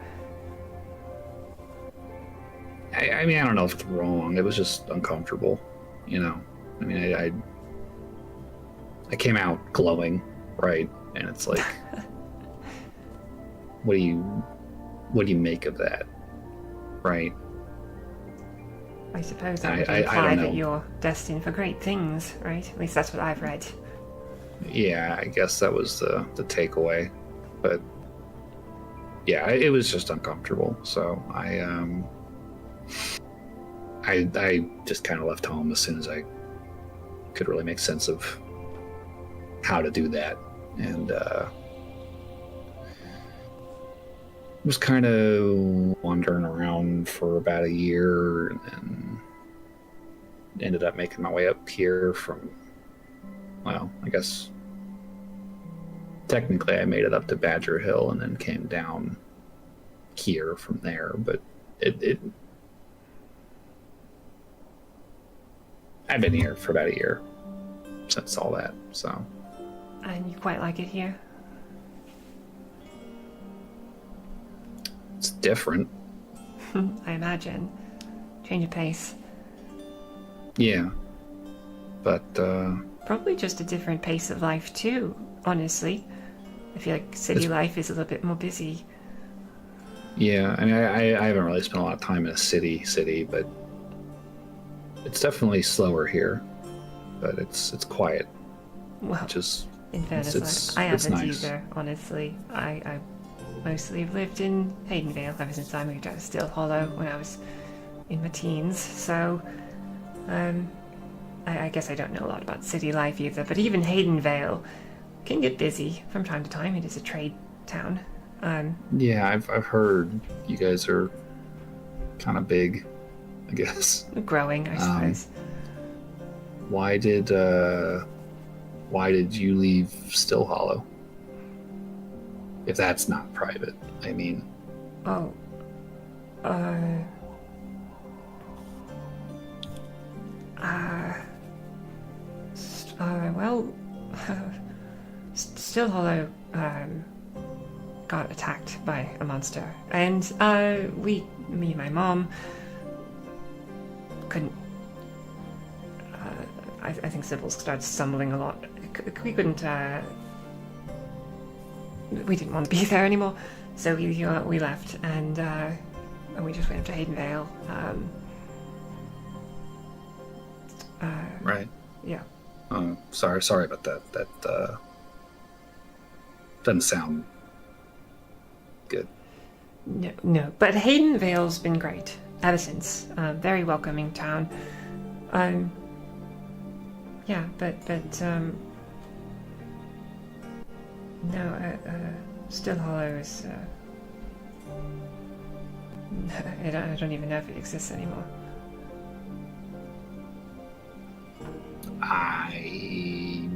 I mean, I don't know if it's wrong. It was just uncomfortable, you know. I mean, I came out glowing, right? And it's like, what do you make of that, right? I suppose that would I imply don't that know. you're destined for great things, right? At least that's what I've read. Yeah, I guess that was the takeaway, but yeah, it was just uncomfortable. So I just kind of left home as soon as I could really make sense of how to do that, and was kind of wandering around for about a year, and then ended up making my way up here from, well, I guess technically I made it up to Badger Hill and then came down here from there, but it I've been here for about a year since all that, so And you quite like it here? it's different. I imagine. Change of pace. Yeah. But Probably just a different pace of life too, honestly. I feel like city life is a little bit more busy. yeah, I mean, I haven't really spent a lot of time in a city, but it's definitely slower here. But it's quiet, Well, which is in fairness, it's I haven't nice. either, honestly. I mostly have lived in Haydenvale ever since I moved out of Still Hollow when I was in my teens, so I guess I don't know a lot about city life either, but even Haydenvale can get busy from time to time. It is a trade town. Yeah, I've heard you guys are kind of big, I guess. Growing, I suppose. Why did you leave Still Hollow? If that's not private, I mean. Oh. Well, Still Hollow got attacked by a monster, and me and my mom couldn't. I think Sybil started stumbling a lot. We couldn't. We didn't want to be there anymore, so we left, and we just went up to Haydenvale. Right. Yeah. Oh, sorry about that. That doesn't sound good. No. But Haydenvale's been great ever since. Very welcoming town. Yeah, but no, Still Hollow is. I don't even know if it exists anymore. I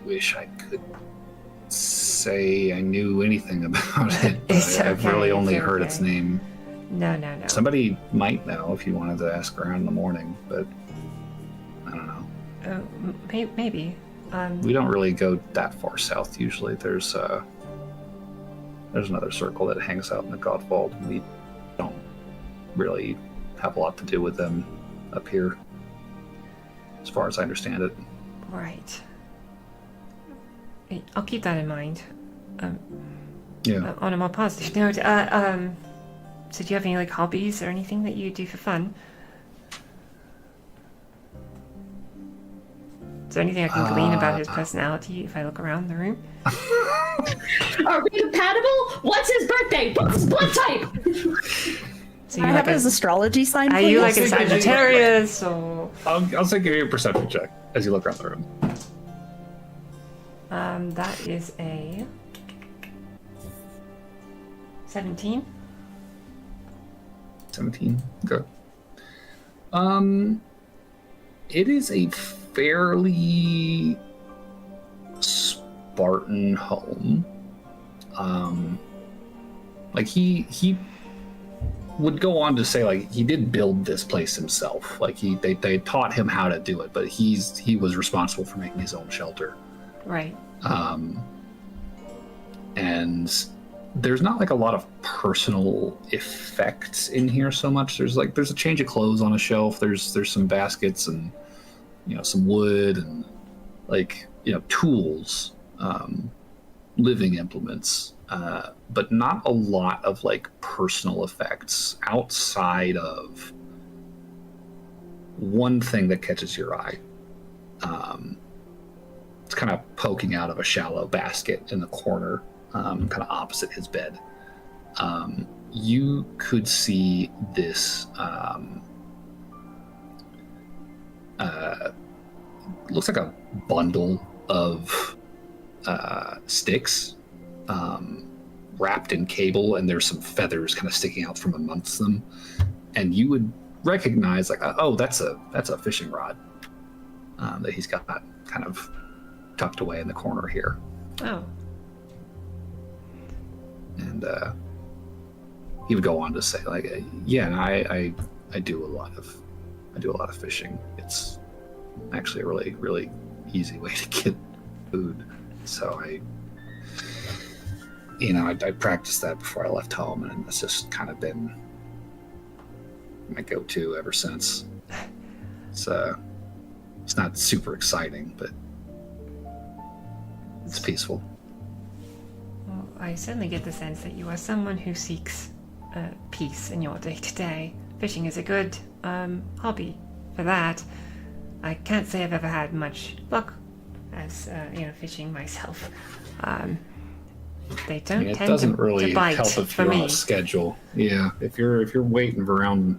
wish I could say I knew anything about it, but It's I've okay, really it's only heard okay. its name. No. Somebody might know if you wanted to ask around in the morning, but I don't know. Maybe. We don't really go that far south usually. There's another circle that hangs out in the Godfold. We don't really have a lot to do with them up here, as far as I understand it. Right. I'll keep that in mind. Yeah. On a more positive note, so do you have any hobbies or anything that you do for fun? Is there anything I can glean about his personality if I look around the room? Are we compatible? What's his birthday? What's his blood type? So I have his astrology sign. Are you please? like a Sagittarius or? I'll say give you a perception check as you look around the room. That is a 17. 17. Okay. It is a fairly Spartan home. He would go on to say he did build this place himself. They taught him how to do it, but he was responsible for making his own shelter. Right. And there's not a lot of personal effects in here so much. There's a change of clothes on a shelf. There's some baskets and some wood and tools, living implements, but not a lot of personal effects outside of one thing that catches your eye. It's kind of poking out of a shallow basket in the corner, kind of opposite his bed. You could see this looks like a bundle of sticks wrapped in cable, and there's some feathers kind of sticking out from amongst them, and you would recognize that's a fishing rod that he's got kind of tucked away in the corner here. Oh. And he would go on to say I do a lot of fishing. It's actually a really, really easy way to get food. So I practiced that before I left home, and it's just kind of been my go-to ever since. It's It's not super exciting, but it's peaceful. Well, I certainly get the sense that you are someone who seeks peace in your day-to-day. Fishing is a good hobby for that. I can't say I've ever had much luck as fishing myself. They don't It tend doesn't to really bite help if for you're on me. a schedule. Yeah, if you're waiting around,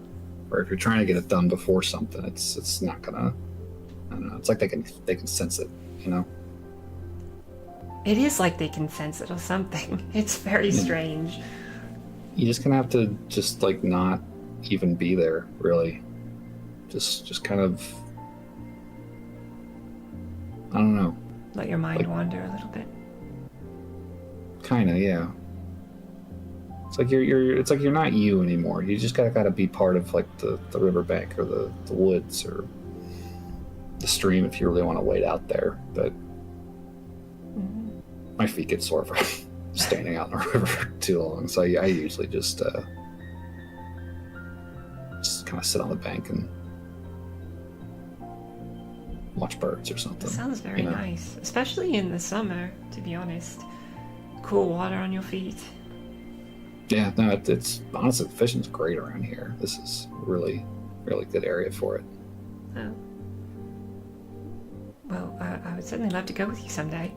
or if you're trying to get it done before something, it's not gonna. I don't know. It's like they can sense it, you know. It is like they can sense it or something. It's very strange. You just gonna have to just like not even be there, really. Just kind of. I don't know. Let your mind wander a little bit. Kinda, yeah. It's like it's like you're not you anymore. You just gotta be part of like the riverbank or the woods or the stream if you really want to wade out there. But my feet get sore from standing out in the river for too long. So I usually just kind of sit on the bank and watch birds or something. It sounds very you know? nice, especially in the summer, to be honest. Cool water on your feet. Yeah, no, it's honestly, fishing's great around here. This is a really, really good area for it. Oh. Well, I would certainly love to go with you someday.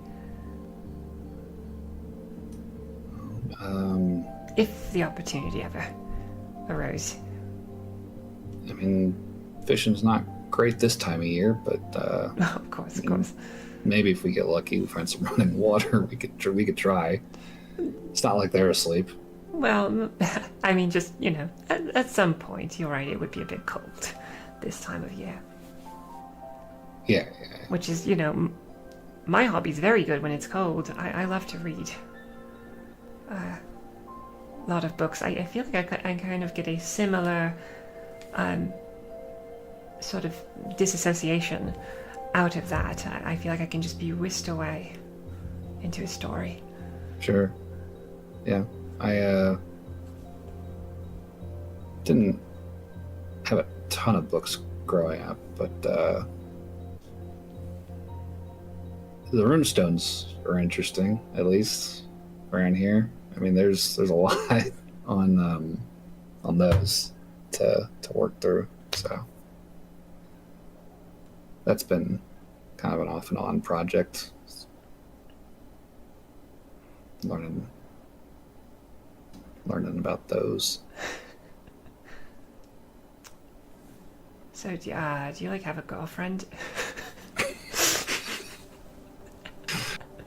If the opportunity ever arose. I mean, fishing's not great this time of year, but Of course. maybe if we get lucky, we find some running water. We could try. It's not like they're asleep. Well, I mean, just, at some point, you're right, it would be a bit cold this time of year. Yeah. Which is, my hobby's very good when it's cold. I love to read. A lot of books. I feel like I kind of get a similar sort of disassociation out of that. I feel like I can just be whisked away into a story. Sure. Yeah. I didn't have a ton of books growing up, but the runestones are interesting, at least around here. I mean, there's a lot on those to work through. So that's been kind of an off and on project. Learning about those. So do you like have a girlfriend?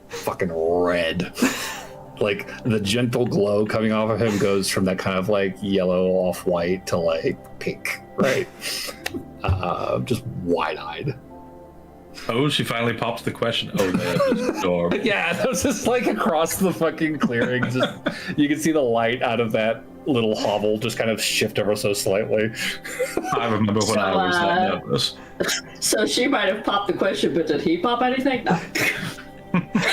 Fucking red. Like the gentle glow coming off of him goes from that kind of like yellow off white to like pink, right? Just wide-eyed. Oh, she finally pops the question. Oh, there's door. Yeah, that was just like across the fucking clearing. Just you can see the light out of that little hovel just kind of shift ever so slightly. I remember when I was that nervous. So she might have popped the question, but did he pop anything? No.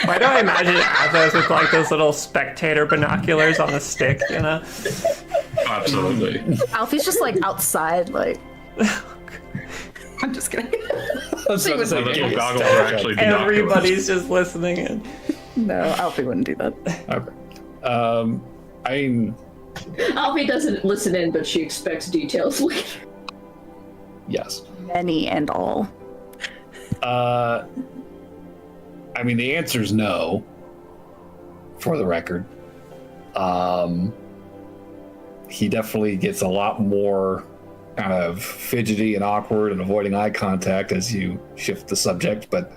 Why do I imagine Athos with like those little spectator binoculars on a stick, Absolutely. Alfie's just like outside, like. I'm just kidding. So the little goggles are actually binoculars. Everybody's just listening in. No, Alfie wouldn't do that. Okay. I mean, Alfie doesn't listen in, but she expects details later. yes. Many and all. I mean, the answer is no, for the record. He definitely gets a lot more kind of fidgety and awkward and avoiding eye contact as you shift the subject, but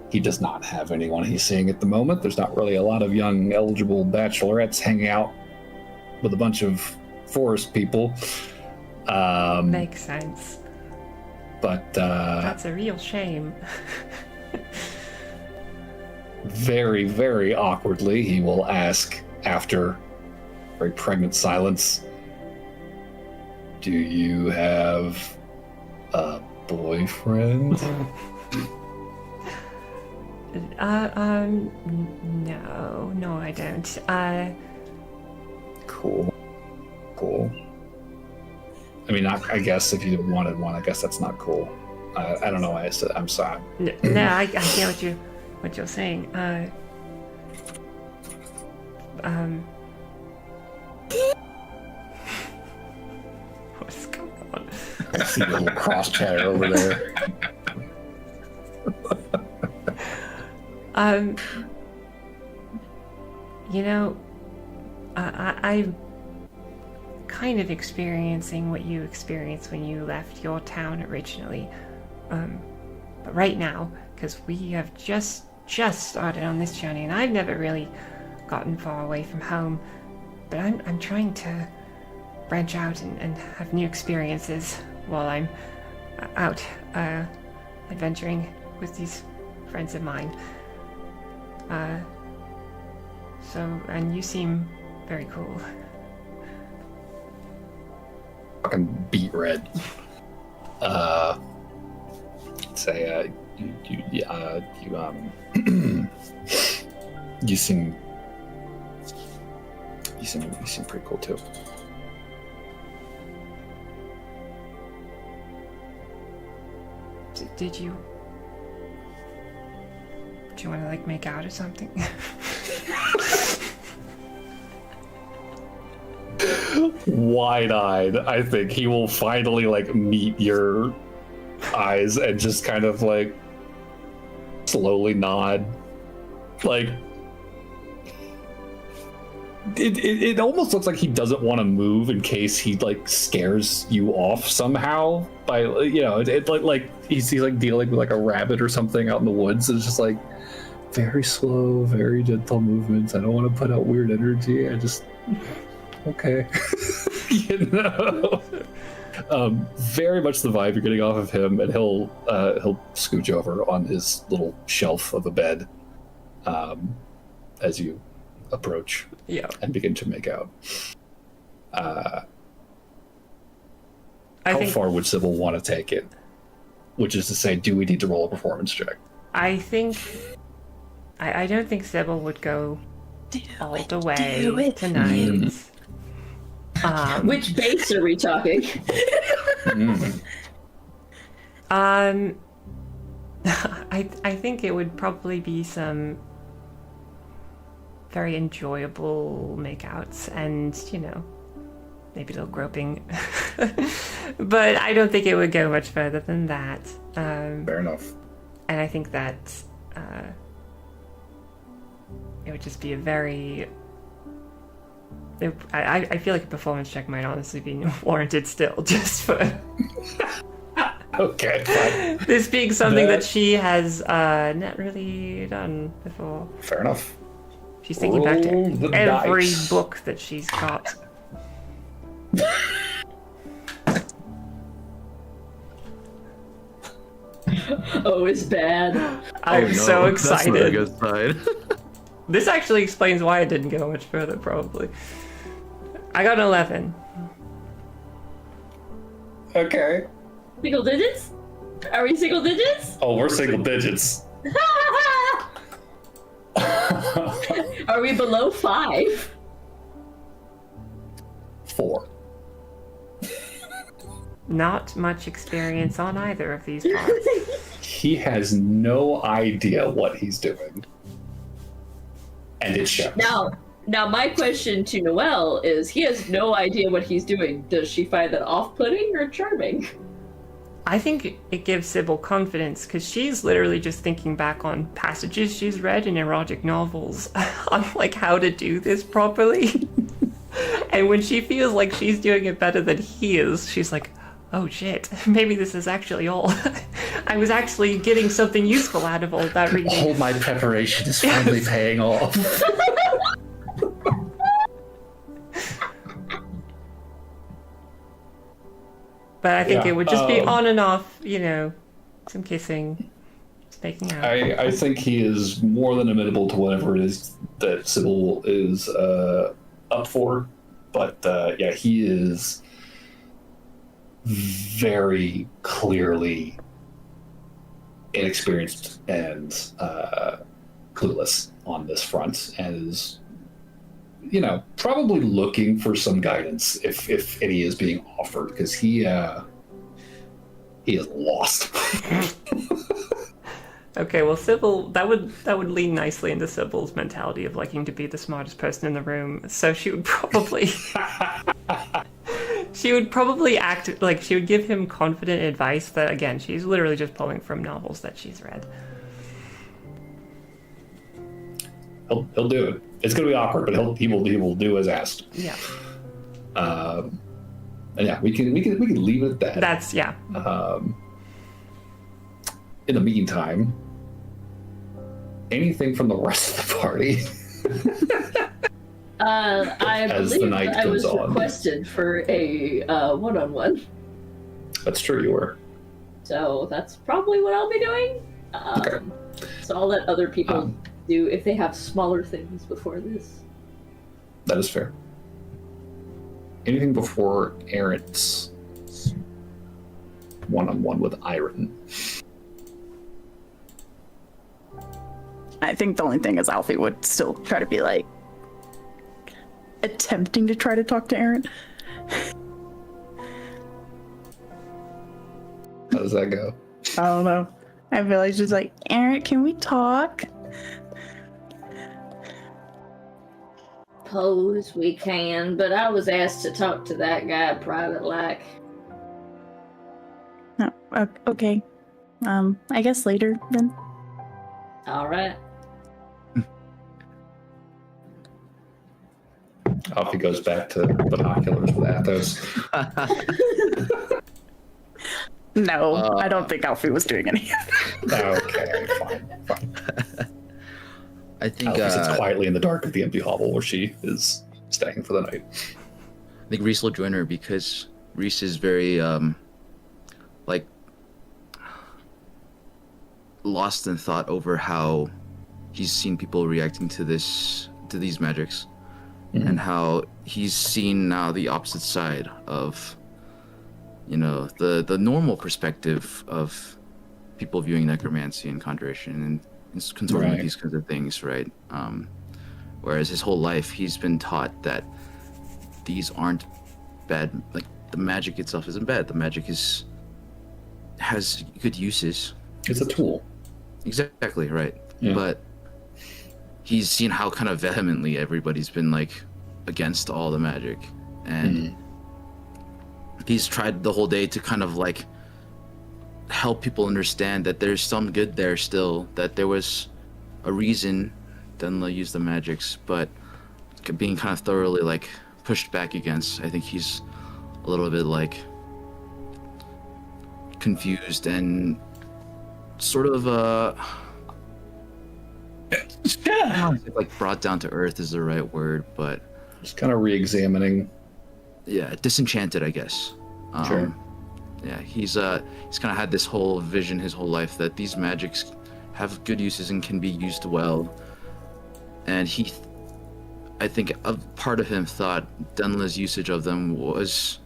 he does not have anyone he's seeing at the moment. There's not really a lot of young, eligible bachelorettes hanging out with a bunch of forest people. Makes sense. But That's a real shame. very, very awkwardly, he will ask after very pregnant silence, "Do you have a boyfriend?" No, I don't. Cool. I mean, I guess if you wanted one, I guess that's not cool. I don't know why I said. I'm sorry. No, I get what you're saying. What's going on? I see the little cross chatter over there. You know, I'm kind of experiencing what you experienced when you left your town originally. But right now, because we have just started on this journey, and I've never really gotten far away from home, but I'm trying to branch out and have new experiences while I'm out adventuring with these friends of mine. And you seem very cool. Fucking beet red. Say, you seem pretty cool too. Did you want to like make out or something? Wide-eyed, I think he will finally like meet your eyes and just kind of like slowly nod. Like it almost looks like he doesn't want to move in case he like scares you off somehow by, you know, it like he's like dealing with like a rabbit or something out in the woods. It's just like very slow, very gentle movements. I don't want to put out weird energy. I just okay. You know, very much the vibe you're getting off of him, and he'll scooch over on his little shelf of a bed as you approach, and begin to make out. How far would Sybil want to take it? Which is to say, do we need to roll a performance check? I think I don't think Sybil would go all the way tonight. Which base are we talking? I think it would probably be some very enjoyable makeouts and, you know, maybe a little groping. But I don't think it would go much further than that. Fair enough. And I think that it would just be a very... I feel like a performance check might honestly be warranted still, just for... Okay, fine. This being something that she has not really done before. Fair enough. She's thinking back to the every dice. book that she's got. Oh, it's bad. I'm so excited. That's not a good sign. This actually explains why I didn't go much further, probably. I got an 11. Okay. Single digits? Are we single digits? Oh, we're single digits. Are we below 5? 4. Not much experience on either of these parts. He has no idea what he's doing. And it shows. Now my question to Noelle is, he has no idea what he's doing. Does she find that off-putting or charming? I think it gives Sybil confidence, because she's literally just thinking back on passages she's read in erotic novels on like how to do this properly. And when she feels like she's doing it better than he is, she's like, oh shit, maybe this is actually all. I was actually getting something useful out of all that reading. All my preparation is finally paying off. But I think it would just be on and off, you know, some kissing, just making out. I think he is more than amenable to whatever it is that Sybil is up for. But yeah, he is very clearly inexperienced and clueless on this front, and is, you know, probably looking for some guidance if any is being offered, because he He is lost. Okay, well, Sybil, that would lean nicely into Sybil's mentality of liking to be the smartest person in the room. So she would probably, act like she would give him confident advice that, again, she's literally just pulling from novels that she's read. He'll do it. It's gonna be awkward, but he will do as asked. Yeah. And yeah, we can leave it at that. That's yeah. In the meantime, anything from the rest of the party? I As the believe night I was goes on. requested for a one-on-one, That's true, you were. so that's probably what I'll be doing. Okay. So I'll let other people do if they have smaller things before this. That is fair. Anything before Errant's one-on-one with Iron? I think the only thing is Alfie would still try to be like attempting to try to talk to Aaron. How does that go? I don't know. I feel like she's like, Aaron, can we talk? Suppose we can, but I was asked to talk to that guy private like. No, okay. I guess later then. All right. Off he goes back to binoculars with Athos. No, I don't think Alfie was doing any of that. Okay, fine. I think Alfie sits quietly in the dark of the empty hovel where she is staying for the night. I think Reese will join her because Reese is very like lost in thought over how he's seen people reacting to these magics, and how he's seen now the opposite side of, you know, the normal perspective of people viewing necromancy and conjuration and consorting with these kinds of things, right? Whereas his whole life he's been taught that these aren't bad. Like, the magic itself isn't bad. The magic has good uses. It's a tool. Exactly, right. Yeah. But he's seen how kind of vehemently everybody's been like against all the magic, and he's tried the whole day to kind of like help people understand that there's some good there still, that there was a reason then they'll use the magics, but being kind of thoroughly like pushed back against. I think he's a little bit like confused and sort of I don't know if like brought down to earth is the right word, but Just kind of re-examining. yeah, disenchanted, I guess. Sure. Yeah, he's kind of had this whole vision his whole life that these magics have good uses and can be used well, and I think a part of him thought Dunla's usage of them was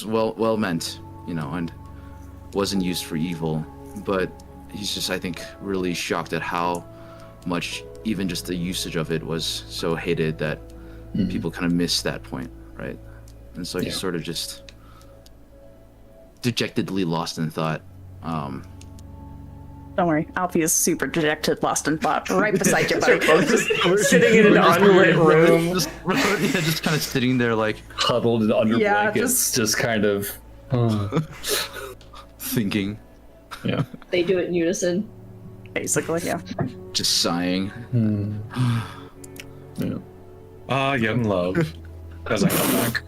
well meant, you know, and wasn't used for evil, but he's just, I think, really shocked at how much even just the usage of it was so hated that people kind of missed that point, right? And so he's sort of just dejectedly lost in thought. Don't worry, Alfie is super dejected, lost in thought, right beside you, buddy. Sitting in an unlit room. just kind of sitting there like Huddled under Yeah, blankets, just kind of thinking, yeah. They do it in unison. Basically, yeah. just sighing. Yeah. Young love. As I come back.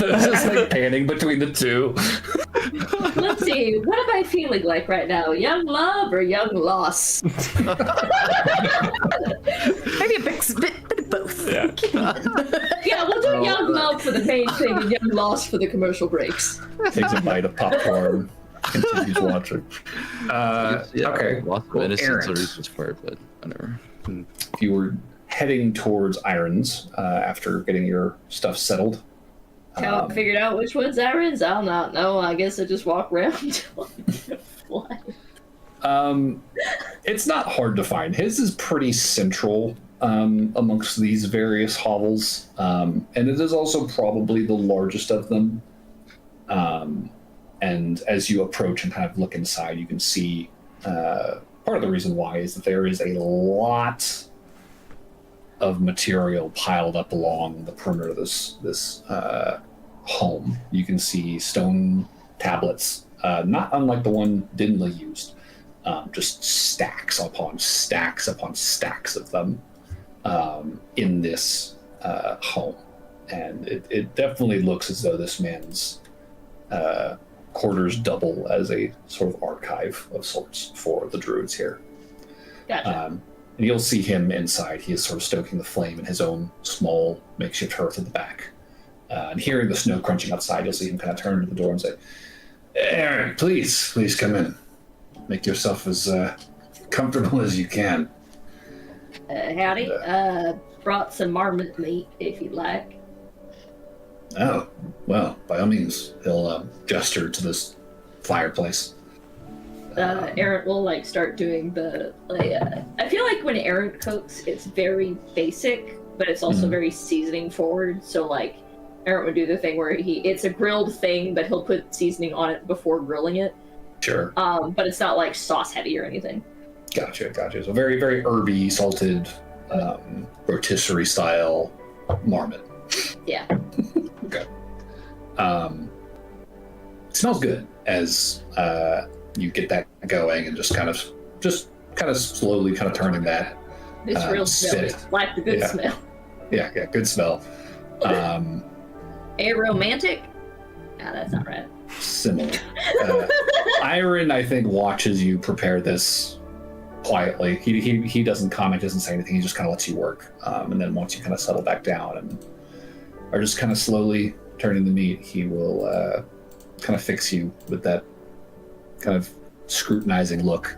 It's just like panning between the two. Let's see, what am I feeling like right now? Young love or young loss? Maybe a bit of both. Yeah. Yeah, we'll do young love for the main thing and young loss for the commercial breaks. Takes a bite of popcorn. Continues watching. Okay. Lost of Well, innocence Aaron, or reasons for it, but whatever. if you were heading towards Irons after getting your stuff settled. Haven't figured out which one's Aaron's. I'll not know. I guess I just walk around. What? It's not hard to find. His is pretty central amongst these various hovels, and it is also probably the largest of them. And as you approach and kind of look inside, you can see part of the reason why is that there is a lot of material piled up along the perimeter of this home. You can see stone tablets, not unlike the one Dinley used, just stacks upon stacks upon stacks of them in this home. And it definitely looks as though this man's quarters double as a sort of archive of sorts for the druids here. Gotcha. And you'll see him inside. He is sort of stoking the flame in his own small makeshift hearth at the back. And hearing the snow crunching outside, you'll see him kind of turn to the door and say, "Aaron, please come in. Make yourself as comfortable as you can." Howdy. Brought some marmot meat, if you'd like. Oh, well, by all means. He'll gesture to this fireplace. Aaron will start doing the I feel like when Aaron cooks, it's very basic, but it's also very seasoning forward. So Aaron would do the thing where it's a grilled thing, but he'll put seasoning on it before grilling it. Sure. But it's not sauce heavy or anything. Gotcha. So very, very herby, salted, rotisserie style marmot. Yeah. Okay. It smells good as you get that going and just kind of slowly kind of turning that. It's real smelly. Like the good smell. Yeah, good smell. Aromantic? No, that's not right. Similar. Iron, I think, watches you prepare this quietly. He doesn't comment, doesn't say anything. He just kind of lets you work. And then once you kind of settle back down and are just kind of slowly turning the meat, he will kind of fix you with that kind of scrutinizing look.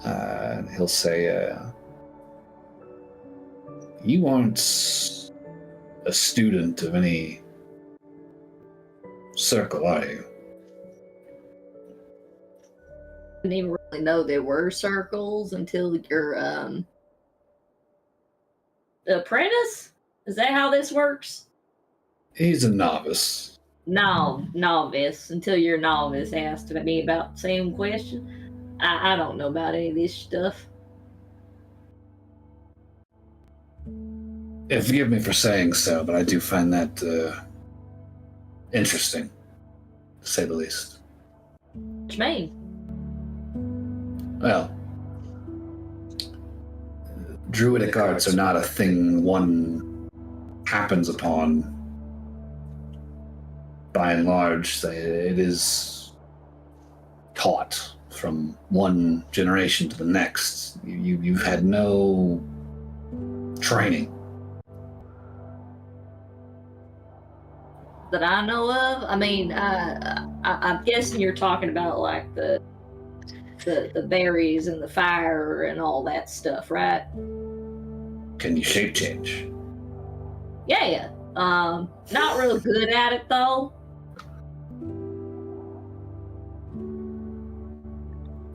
And he'll say, "You aren't a student of any circle, are you?" I didn't even really know there were circles until your apprentice? Is that how this works? He's a novice. No, novice. Until your novice asked me about the same question. I don't know about any of this stuff. Yeah, forgive me for saying so, but I do find that interesting, to say the least. What you mean? Well, druidic arts are not a thing one happens upon. By and large, it is taught from one generation to the next. You've had no training. That I know of? I mean, I'm guessing you're talking about the berries and the fire and all that stuff, right? Can you shape change? Yeah. Not real good at it though.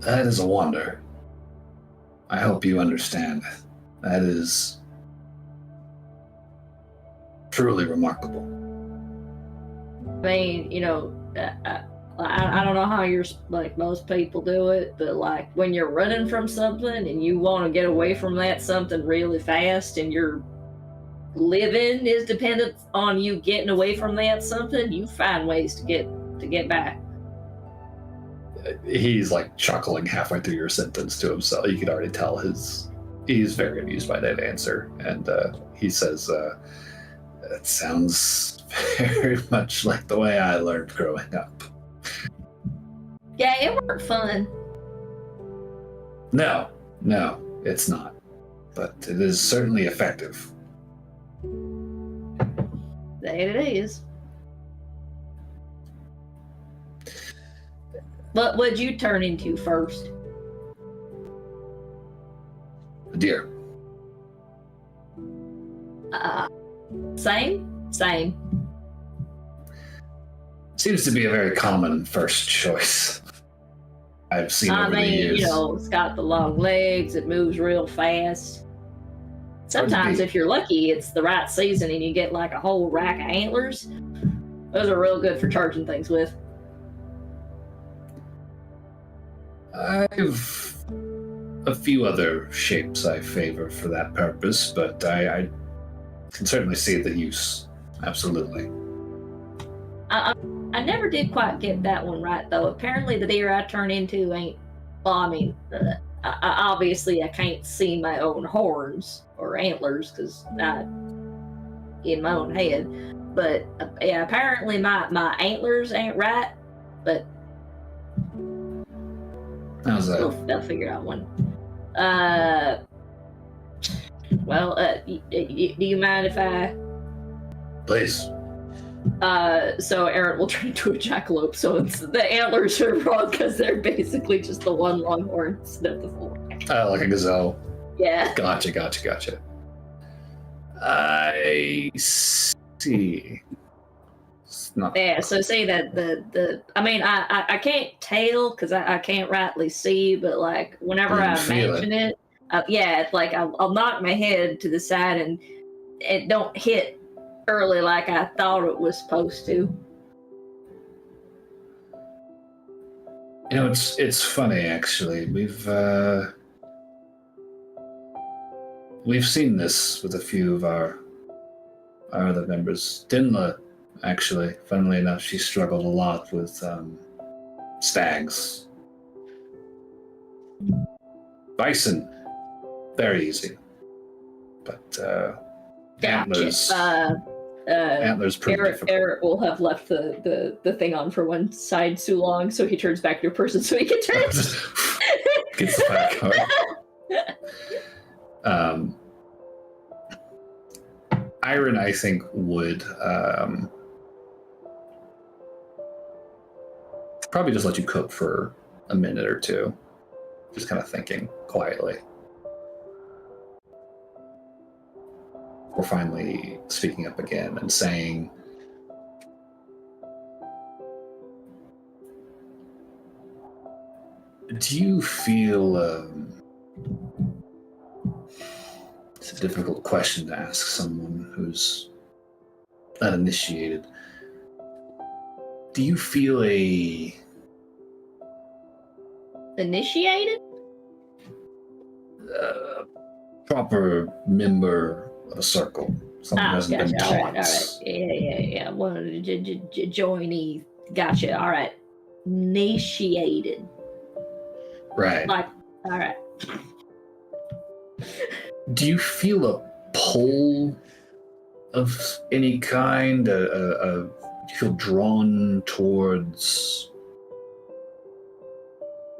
That is a wonder. I hope you understand. That is truly remarkable. I mean, I don't know how you're most people do it, but when you're running from something and you want to get away from that something really fast and your living is dependent on you getting away from that something, you find ways to get back. He's chuckling halfway through your sentence to himself. You could already tell he's very amused by that answer. And he says, "That sounds very much like the way I learned growing up." Yeah, it weren't fun. No, it's not. But it is certainly effective. That it is. What would you turn into first? A deer. Same. Seems to be a very common first choice. I've seen over the years. It's got the long legs, it moves real fast. Sometimes if you're lucky, it's the right season and you get a whole rack of antlers. Those are real good for charging things with. I've a few other shapes I favor for that purpose, but I can certainly see the use. Absolutely. I never did quite get that one right, though. Apparently, the deer I turn into ain't. Well, I mean, obviously, I can't see my own horns or antlers because not in my own head. But yeah, apparently, my antlers ain't right. But How's that? They'll figure out one. Well, do you mind if I? Please. So Aaron will turn into a jackalope. So the antlers are wrong because they're basically just the one long horn instead of the four. Like a gazelle. Yeah. Gotcha. I see. It's not. Yeah. So say that the I mean I can't tell because I can't rightly see, but like whenever I imagine it, yeah, it's like I'll knock my head to the side and it don't hit early like I thought it was supposed to. You know, it's funny actually. We've seen this with a few of our other members. Dinla, actually, funnily enough, she struggled a lot with stags. Bison, very easy, but antlers. Antlers pretty difficult. Eric will have left the thing on for one side too long, so he turns back to a person so he can turn. Gets the back card. Iron, I think, would probably just let you cook for a minute or two, just kind of thinking quietly. We're finally speaking up again and saying, do you feel, it's a difficult question to ask someone who's uninitiated. Do you feel Initiated? Proper member of a circle? Someone who hasn't been taught. All right. Yeah. Well, joiny. Gotcha. All right. Initiated. Right. Like, all right. Do you feel a pull of any kind? Do you feel drawn towards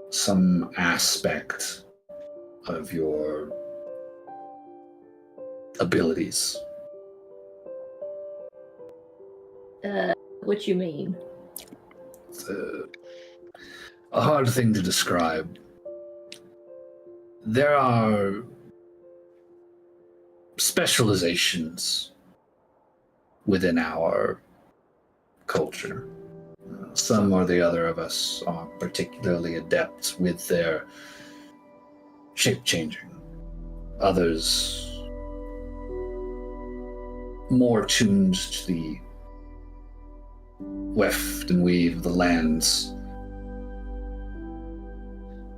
some aspect of your abilities? What you mean? It's a hard thing to describe. There are specializations within our culture. Some or the other of us are particularly adept with their shape-changing. Others more tuned to the weft and weave of the lands.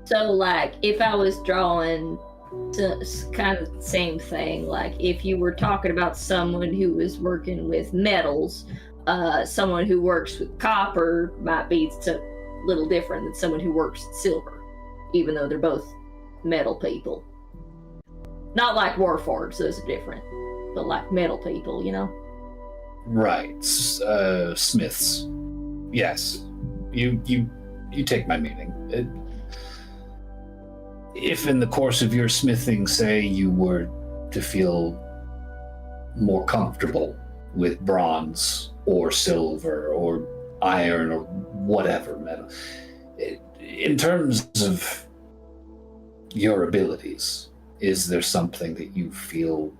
So, like, if I was drawing kind of the same thing, like if you were talking about someone who was working with metals, someone who works with copper might be a little different than someone who works with silver, even though they're both metal people. Not like warforged, those are different, but like metal people, you know? Right. Smiths. Yes. You take my meaning. If in the course of your smithing, say, you were to feel more comfortable with bronze or silver or iron or whatever metal, in terms of your abilities, is there something that you feel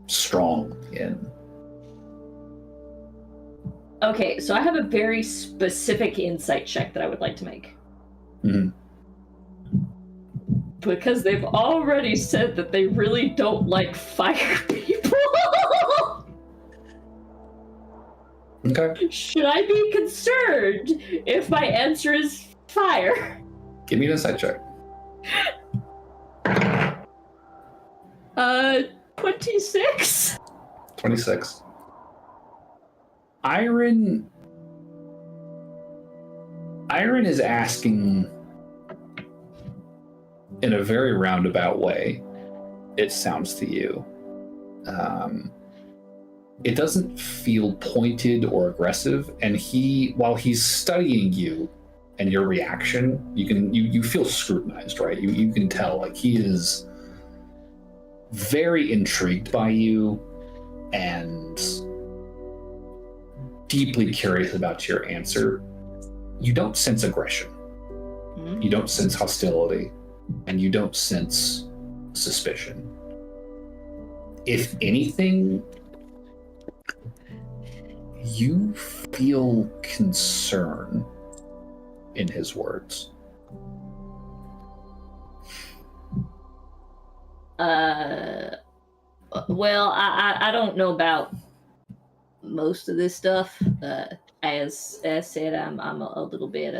strong in? Okay, so I have a very specific insight check that I would like to make. Mm-hmm. Because they've already said that they really don't like fire people. Okay. Should I be concerned if my answer is fire? Give me an insight check. 26? 26. Iron is asking in a very roundabout way, it sounds to you. It doesn't feel pointed or aggressive, and while he's studying you and your reaction, you feel scrutinized, right? You can tell, like, he is very intrigued by you and deeply curious about your answer. You don't sense aggression. You don't sense hostility, and you don't sense suspicion. If anything, you feel concern in his words. Well, I don't know about most of this stuff. As said, I'm a little bit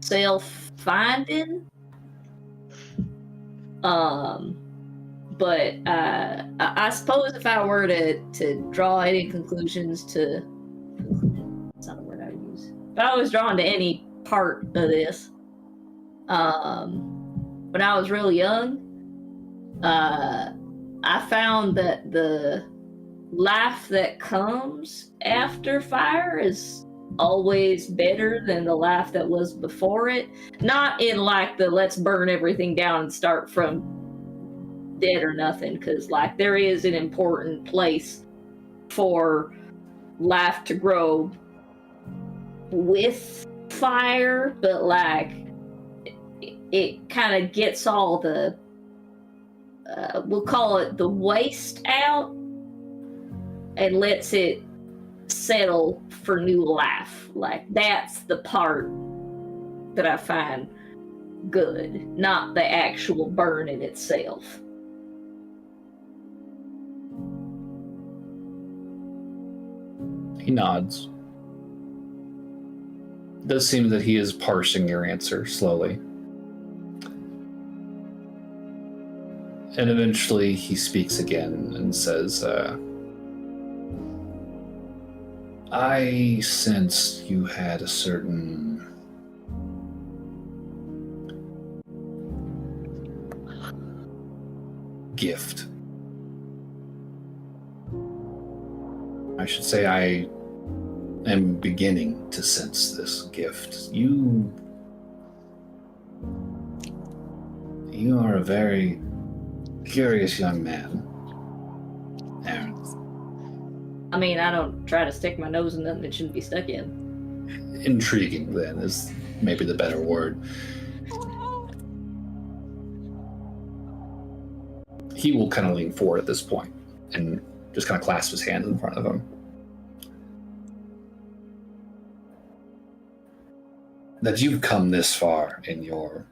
self-finding. But I suppose if I were to draw any conclusions to, that's not a word I would use. If I was drawn to any part of this, when I was real young, I found that the life that comes after fire is always better than the life that was before it. Not in like the let's burn everything down and start from dead or nothing, because like there is an important place for life to grow with fire, but like it kind of gets all the we'll call it the waste out and lets it settle for new life. Like that's the part that I find good, not the actual burn in itself. He nods. It does seem that he is parsing your answer slowly. And eventually he speaks again and says, I sensed you had a certain gift. I should say I am beginning to sense this gift. You are a very curious young man, Aaron. I mean, I don't try to stick my nose in nothing that shouldn't be stuck in. Intriguing, then, is maybe the better word. He will kind of lean forward at this point and just kind of clasp his hands in front of him. That you've come this far in your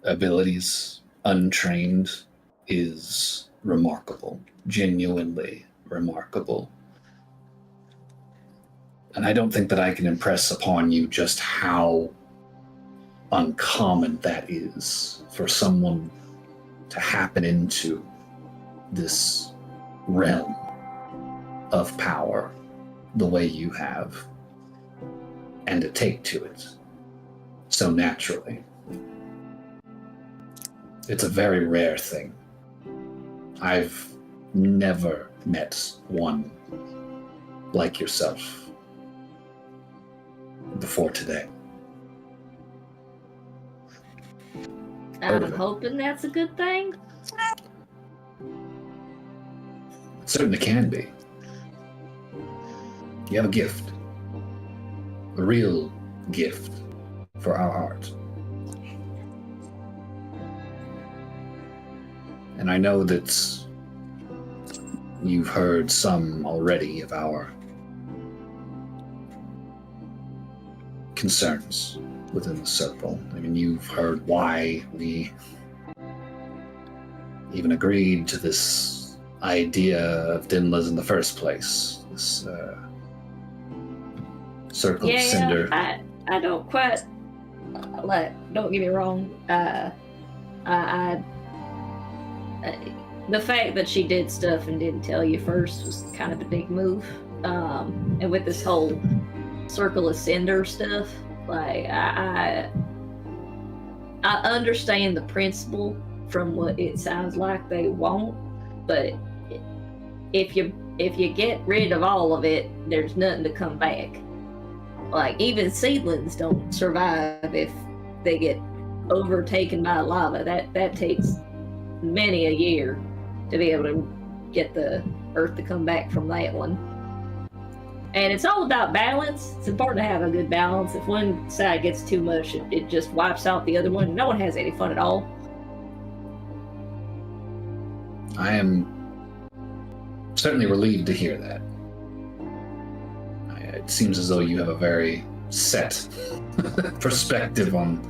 abilities, untrained, is remarkable, genuinely remarkable. And I don't think that I can impress upon you just how uncommon that is for someone to happen into this realm of power the way you have, and to take to it so naturally. It's a very rare thing. I've never met one like yourself before today. I'm hoping that's a good thing. It certainly can be. You have a gift. A real gift for our art. And I know that you've heard some already of our concerns within the circle. I mean, you've heard why we even agreed to this idea of Dinla's in the first place. This circle of cinder. I don't quite don't get me wrong. The fact that she did stuff and didn't tell you first was kind of a big move. And with this whole circle of cinder stuff, like I understand the principle from what it sounds like they want, but if you get rid of all of it, there's nothing to come back. Like, even seedlings don't survive if they get overtaken by lava. That takes many a year to be able to get the earth to come back from that one. And it's all about balance. It's important to have a good balance. If one side gets too much, it just wipes out the other one. No one has any fun at all. I am certainly relieved to hear that. It seems as though you have a very set perspective on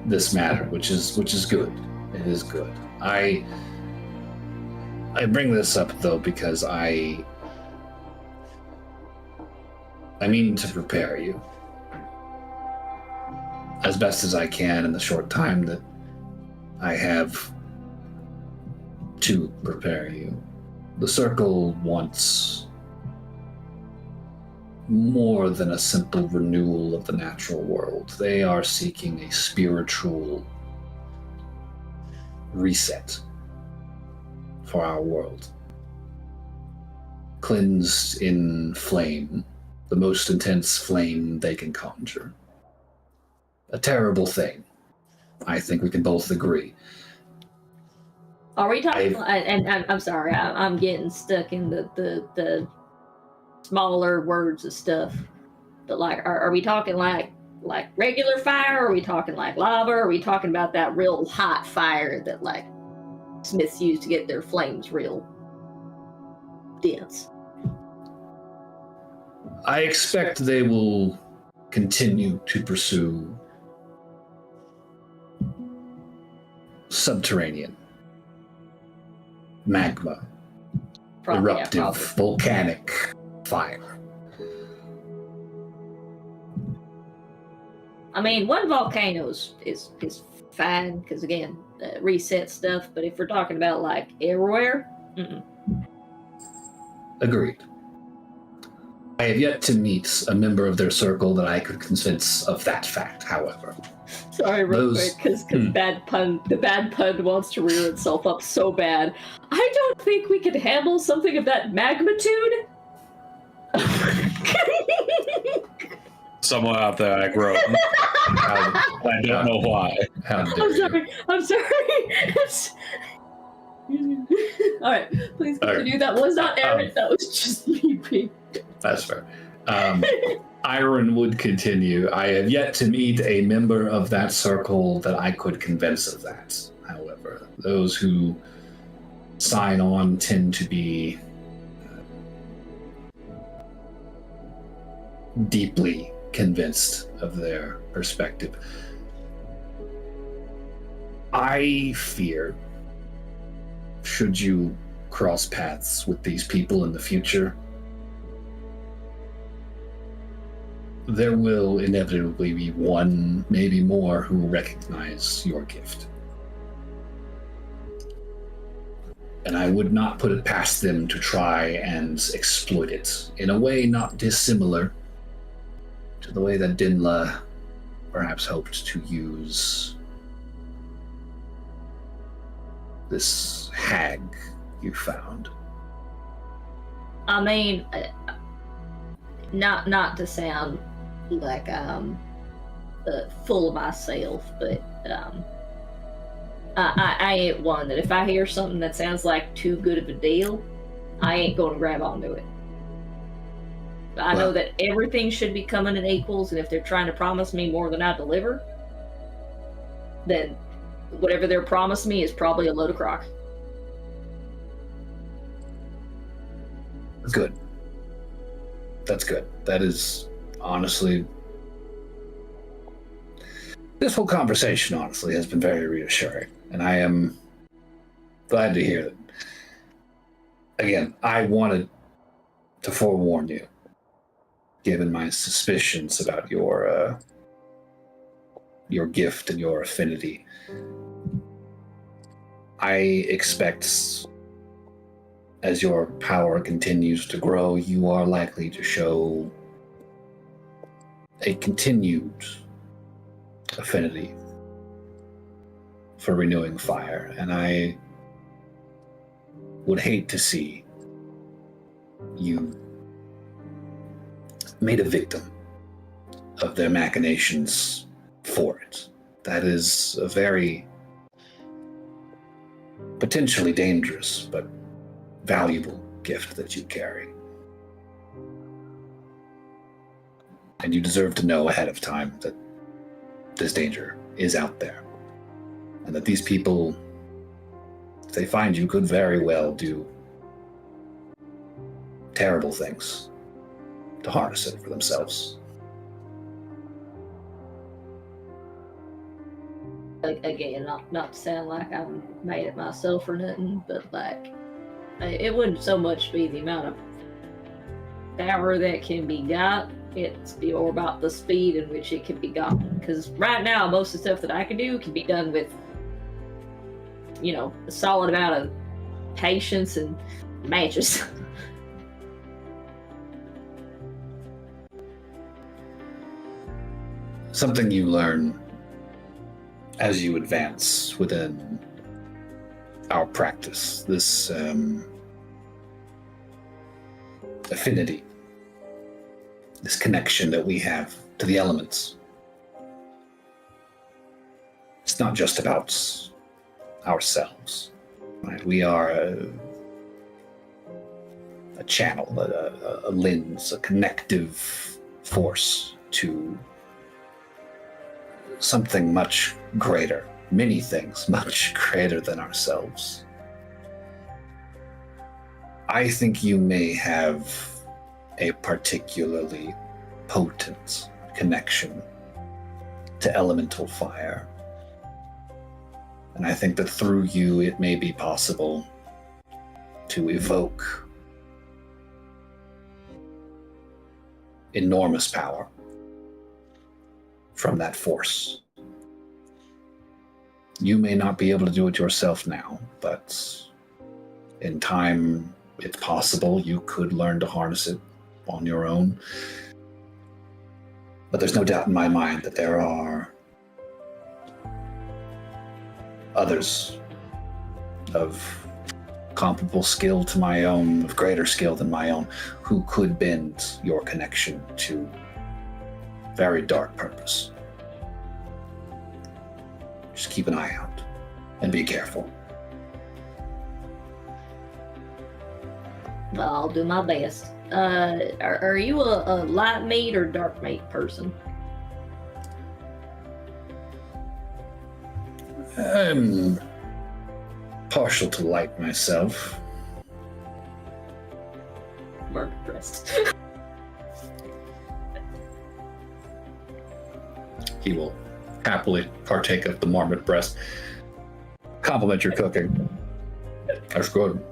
this matter, which is good. It is good. I bring this up though because I mean to prepare you as best as I can in the short time that I have to prepare you. The Circle wants more than a simple renewal of the natural world. They are seeking a spiritual reset for our world. Cleansed in flame, the most intense flame they can conjure. A terrible thing. I think we can both agree. Are we talking? And I'm sorry, I'm getting stuck in the smaller words of stuff. But like, are we talking like regular fire? Or are we talking like lava? Or are we talking about that real hot fire that like smiths use to get their flames real dense? I expect they will continue to pursue subterranean magma, eruptive, volcanic fire. I mean, one volcano is fine because again, reset stuff. But if we're talking about like everywhere, Agreed. I have yet to meet a member of their circle that I could convince of that fact, however. Sorry, real quick, because the bad pun wants to rear itself up so bad. I don't think we could handle something of that magnitude. Someone out there, I grow. I don't know why. How dare I'm sorry. All right, please continue. Right. That was not Aaron. That was just me being. That's fair. Iron would continue. I have yet to meet a member of that circle that I could convince of that. However, those who sign on tend to be deeply convinced of their perspective. I fear, should you cross paths with these people in the future, there will inevitably be one, maybe more, who recognize your gift. And I would not put it past them to try and exploit it in a way not dissimilar to the way that Dinla perhaps hoped to use this hag you found. I mean, not to sound like full of myself, but I ain't one that if I hear something that sounds like too good of a deal, I ain't going to grab onto it. I know that everything should be coming in equals, and if they're trying to promise me more than I deliver, then whatever they're promising me is probably a load of crock. Good. That's good. That is honestly... This whole conversation, honestly, has been very reassuring, and I am glad to hear that again, I wanted to forewarn you, given my suspicions about your gift and your affinity. I expect, as your power continues to grow, you are likely to show a continued affinity for renewing fire, and I would hate to see you made a victim of their machinations for it. That is a very potentially dangerous but valuable gift that you carry. And you deserve to know ahead of time that this danger is out there. And that these people, if they find you, could very well do terrible things to harness it for themselves. Again, not to sound like I'm made it myself or nothing, but like, it wouldn't so much be the amount of power that can be got, it's more about the speed in which it can be gotten. Because right now, most of the stuff that I can do can be done with, a solid amount of patience and matches. Something you learn as you advance within our practice, this affinity, this connection that we have to the elements. It's not just about ourselves, right? We are a channel, a lens, a connective force to something much greater, many things much greater than ourselves. I think you may have a particularly potent connection to elemental fire. And I think that through you, it may be possible to evoke enormous power from that force. You may not be able to do it yourself now, but in time, it's possible you could learn to harness it on your own. But there's no doubt in my mind that there are others of comparable skill to my own, of greater skill than my own, who could bend your connection to very dark purpose. Just keep an eye out and be careful. Well, I'll do my best. Are you a light meat or dark meat person? I'm partial to light myself. Market breast. He will happily partake of the marmot breast. Compliment your cooking. That's good.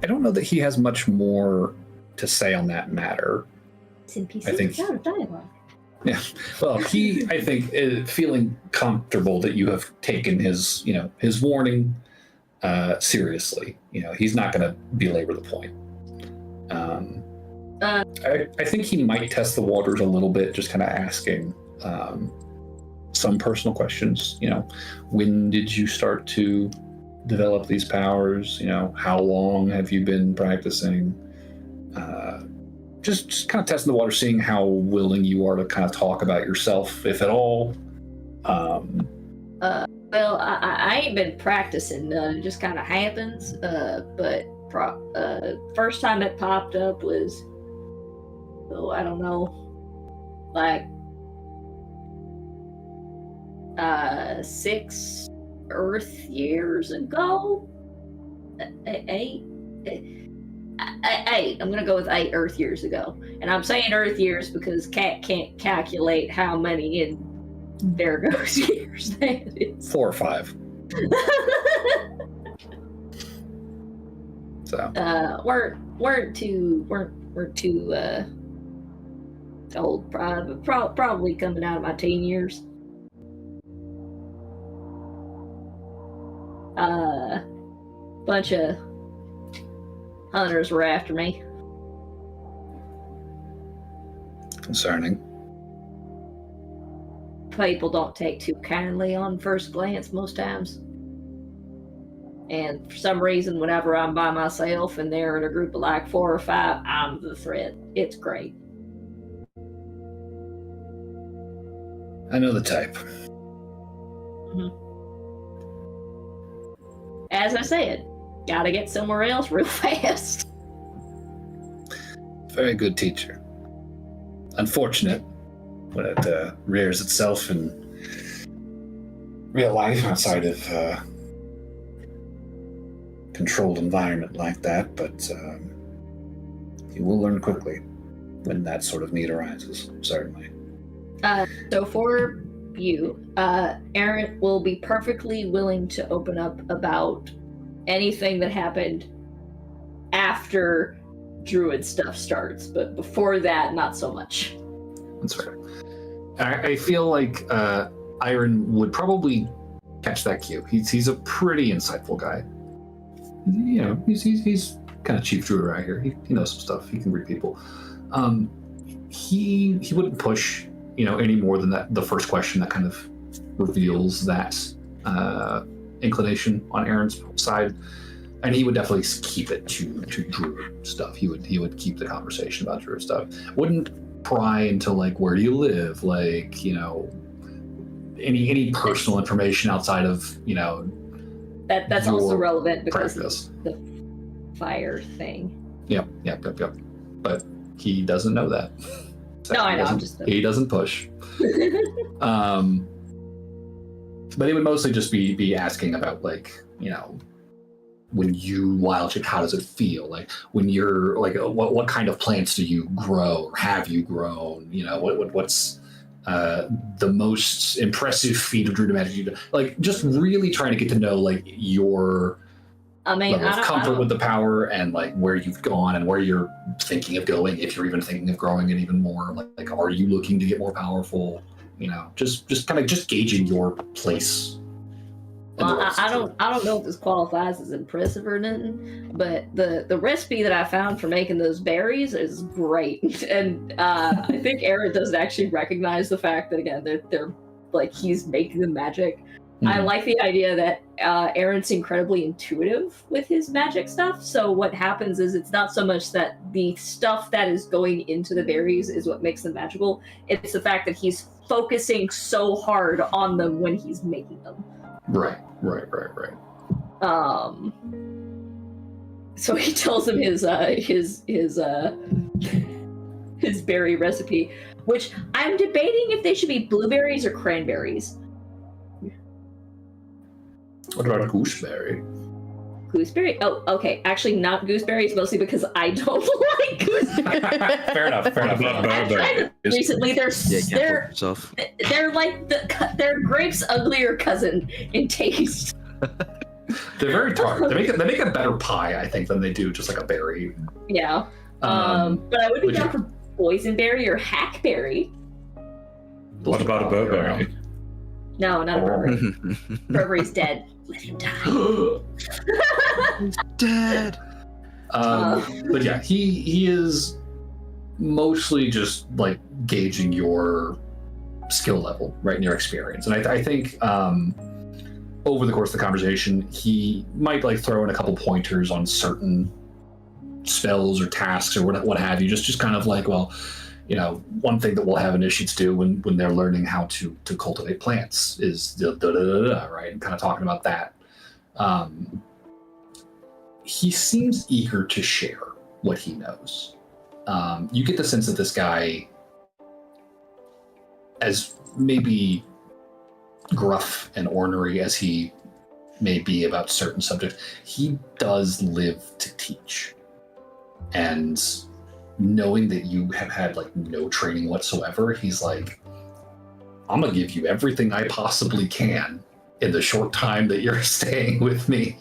I don't know that he has much more to say on that matter. I think. Dialogue. Yeah. Well, I think, is feeling comfortable that you have taken his warning seriously. He's not going to belabor the point. I think he might test the waters a little bit, just kind of asking some personal questions. When did you start to develop these powers? How long have you been practicing? Just kind of testing the water, seeing how willing you are to kind of talk about yourself, if at all. Well, I ain't been practicing. It just kind of happens. But first time it popped up was, I don't know, like 6 Earth years ago. 8. I'm gonna go with 8 Earth years ago, and I'm saying Earth years because Cat can't calculate how many in Vaergose years that is. 4 or 5. So weren't too old. Probably coming out of my teen years. Bunch of hunters were after me. concerning. People don't take too kindly on first glance most times. And for some reason, whenever I'm by myself and they're in a group of like 4 or 5, I'm the threat. It's great. I know the type. As I said, gotta get somewhere else real fast. Very good teacher. Unfortunate when it rears itself in real life outside of controlled environment like that, but you will learn quickly when that sort of need arises, certainly. So for you, Aaron will be perfectly willing to open up about anything that happened after Druid stuff starts, but before that, not so much. That's fair. I feel like Iron would probably catch that cue. He's a pretty insightful guy. You know, he's kind of chief druid around here. He knows some stuff. He can read people. He wouldn't push, any more than that. The first question that kind of reveals that inclination on Aaron's side, and he would definitely keep it to druid stuff. He would keep the conversation about druid stuff. Wouldn't pry into like, where do you live, like, any personal information outside of that's also relevant because practice. of the fire thing. Yep. But he doesn't know that. So No, I know. He doesn't push. But he would mostly just be asking about, like, when you wild chick, how does it feel? Like when you're like, what kind of plants do you grow or have you grown? What's the most impressive feat of druid magic you do? Like, just really trying to get to know like your level of comfort with the power and like where you've gone and where you're thinking of going, if you're even thinking of growing it even more. Like are you looking to get more powerful? Just kind of gauging your place. Well, I don't know if this qualifies as impressive or nothing, but the recipe that I found for making those berries is great, and I think Aaron doesn't actually recognize the fact that again they're like he's making the magic. Mm-hmm. I like the idea that Aaron's incredibly intuitive with his magic stuff. So what happens is it's not so much that the stuff that is going into the berries is what makes them magical. It's the fact that he's focusing so hard on them when he's making them. Right. So he tells him his berry recipe, which I'm debating if they should be blueberries or cranberries. What about gooseberry? Gooseberry? Oh, okay. Actually, not gooseberries, mostly because I don't like gooseberries. Fair enough. Recently, they're like their grape's uglier cousin in taste. They're very tart. They make a better pie, I think, than they do just like a berry. Yeah. But I would be down for boysenberry or hackberry. What about a bowberry? No, not a Burberry. Burberry's dead. Let him die. He's dead. But yeah, he is mostly just like gauging your skill level, right, and your experience. And I think over the course of the conversation, he might like throw in a couple pointers on certain spells or tasks or what have you. Just kind of like, well, one thing that we'll have initiates do when they're learning how to cultivate plants is right, and kind of talking about that. He seems eager to share what he knows. You get the sense that this guy, as maybe gruff and ornery as he may be about certain subjects, he does live to teach. And knowing that you have had like no training whatsoever, he's like, I'm gonna give you everything I possibly can in the short time that you're staying with me.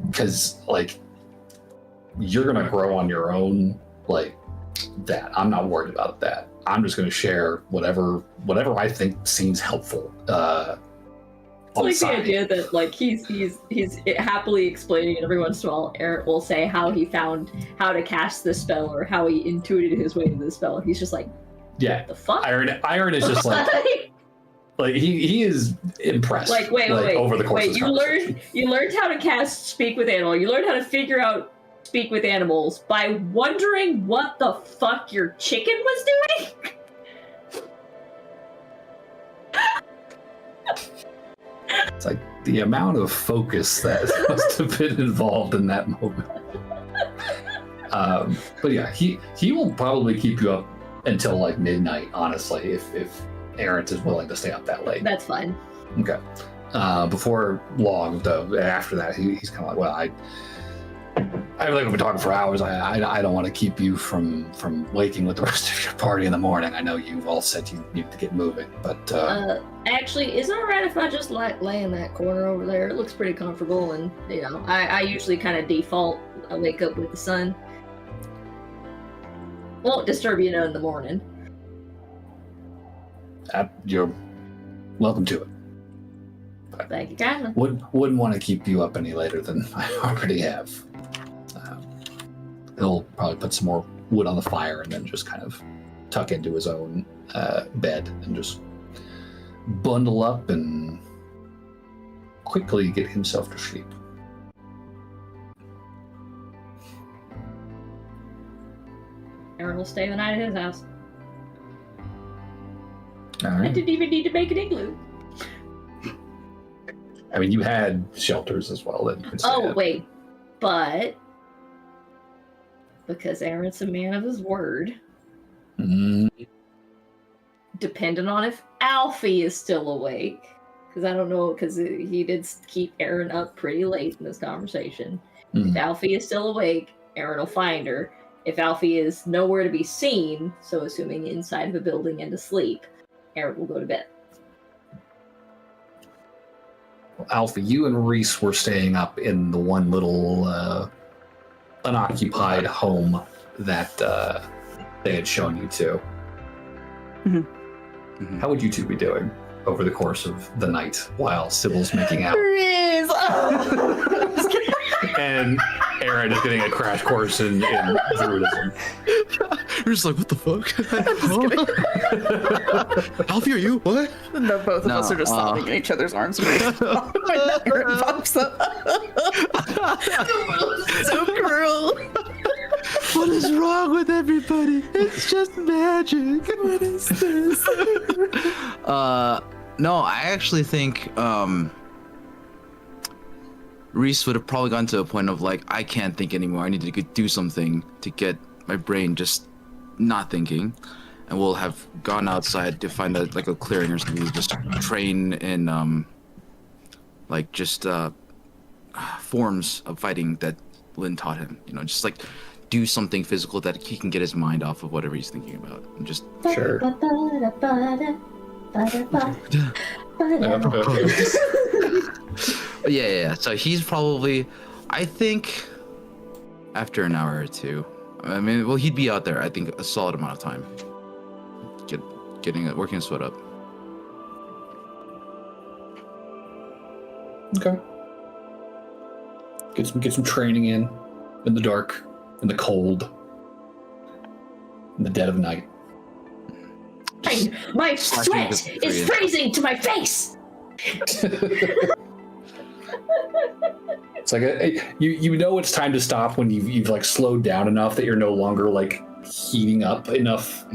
Because, like, you're going to grow on your own, like, that. I'm not worried about that. I'm just going to share whatever I think seems helpful. It's like the idea that, like, he's happily explaining it every once in a while. Eric will say how he found how to cast this spell or how he intuited his way to the spell. He's just like, yeah, the fuck? Iron is just like, like he is impressed. Like, wait. Over the course of you learned how to cast Speak with Animal. You learned how to figure out Speak with Animals by wondering what the fuck your chicken was doing? It's like the amount of focus that must have been involved in that moment. But yeah, he will probably keep you up until like midnight, honestly, if Aaron is willing to stay up that late. That's fine. Okay. Before long, though, after that, he's kind of like, well, I feel like we've been talking for hours. I don't want to keep you from waking with the rest of your party in the morning. I know you all said you need to get moving, but actually, is it alright if I just lay in that corner over there? It looks pretty comfortable, and you know, I usually kind of default. I wake up with the sun. Won't disturb you in the morning. You're welcome to it. Thank you kindly. Wouldn't want to keep you up any later than I already have. He'll probably put some more wood on the fire and then just kind of tuck into his own bed and just bundle up and quickly get himself to sleep. Aaron will stay the night at his house. All I right. didn't even need to make an igloo. I mean, you had shelters as well that you could stay Oh, at. wait. But because Aaron's a man of his word, depending on if Alfie is still awake, because I don't know, because he did keep Aaron up pretty late in this conversation. If Alfie is still awake, Aaron will find her. If Alfie is nowhere to be seen, so assuming inside of a building and asleep, Aaron will go to bed. Alfie, you and Reese were staying up in the one little unoccupied home that they had shown you to. How would you two be doing over the course of the night while Sybil's making out? And Aaron is getting a crash course in druidism. You're just like, what the fuck? Alfie, are you? What? No, both of us are just sobbing in each other's arms. Aaron pops up. So cruel. What is wrong with everybody? It's just magic. What is this? No, I actually think Reese would have probably gotten to a point of like, I can't think anymore. I need to do something to get my brain just not thinking, and we'll have gone outside to find a clearing or something to just train in forms of fighting that Lynn taught him. You know, just like do something physical that he can get his mind off of whatever he's thinking about, and just Sure. yeah. So he's probably, I think, after an hour or two. I mean, well, he'd be out there, I think, a solid amount of time. Working his sweat up. Okay. Get some training in the dark, in the cold, in the dead of night. My sweat is freezing to my face. It's like you know it's time to stop when you've like slowed down enough that you're no longer like heating up enough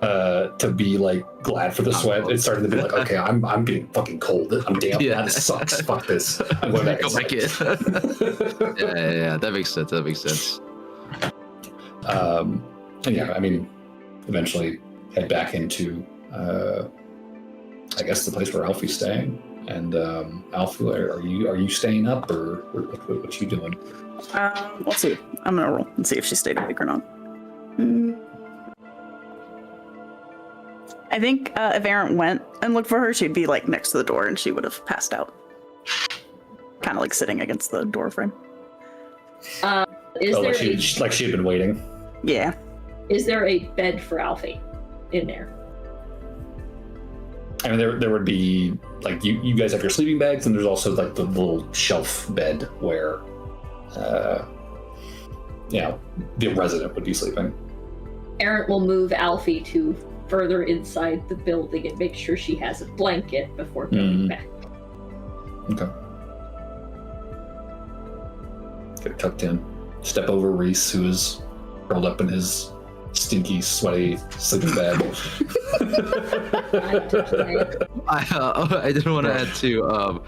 to be like glad for the sweat. It's starting to be like, okay, I'm getting fucking cold. I'm damp. Yeah. That sucks. Fuck this. I'm going back inside. Yeah, that makes sense. And yeah, I mean, eventually head back into I guess the place where Alfie's staying. And Alfie, are you staying up or what you doing? Let's see. I'm gonna roll and see if she stayed awake or not. I think if Aaron went and looked for her, she'd be like next to the door and she would have passed out. Kind of like sitting against the door frame. Is there like she had been waiting. Yeah. is there a bed for Alfie in there? I mean, there would be, like, you guys have your sleeping bags, and there's also, like, the little shelf bed where, the resident would be sleeping. Aaron will move Alfie to further inside the building and make sure she has a blanket before going back. Okay. Get it tucked in. Step over Reese, who is curled up in his stinky, sweaty sleeping bag. I didn't want to add to.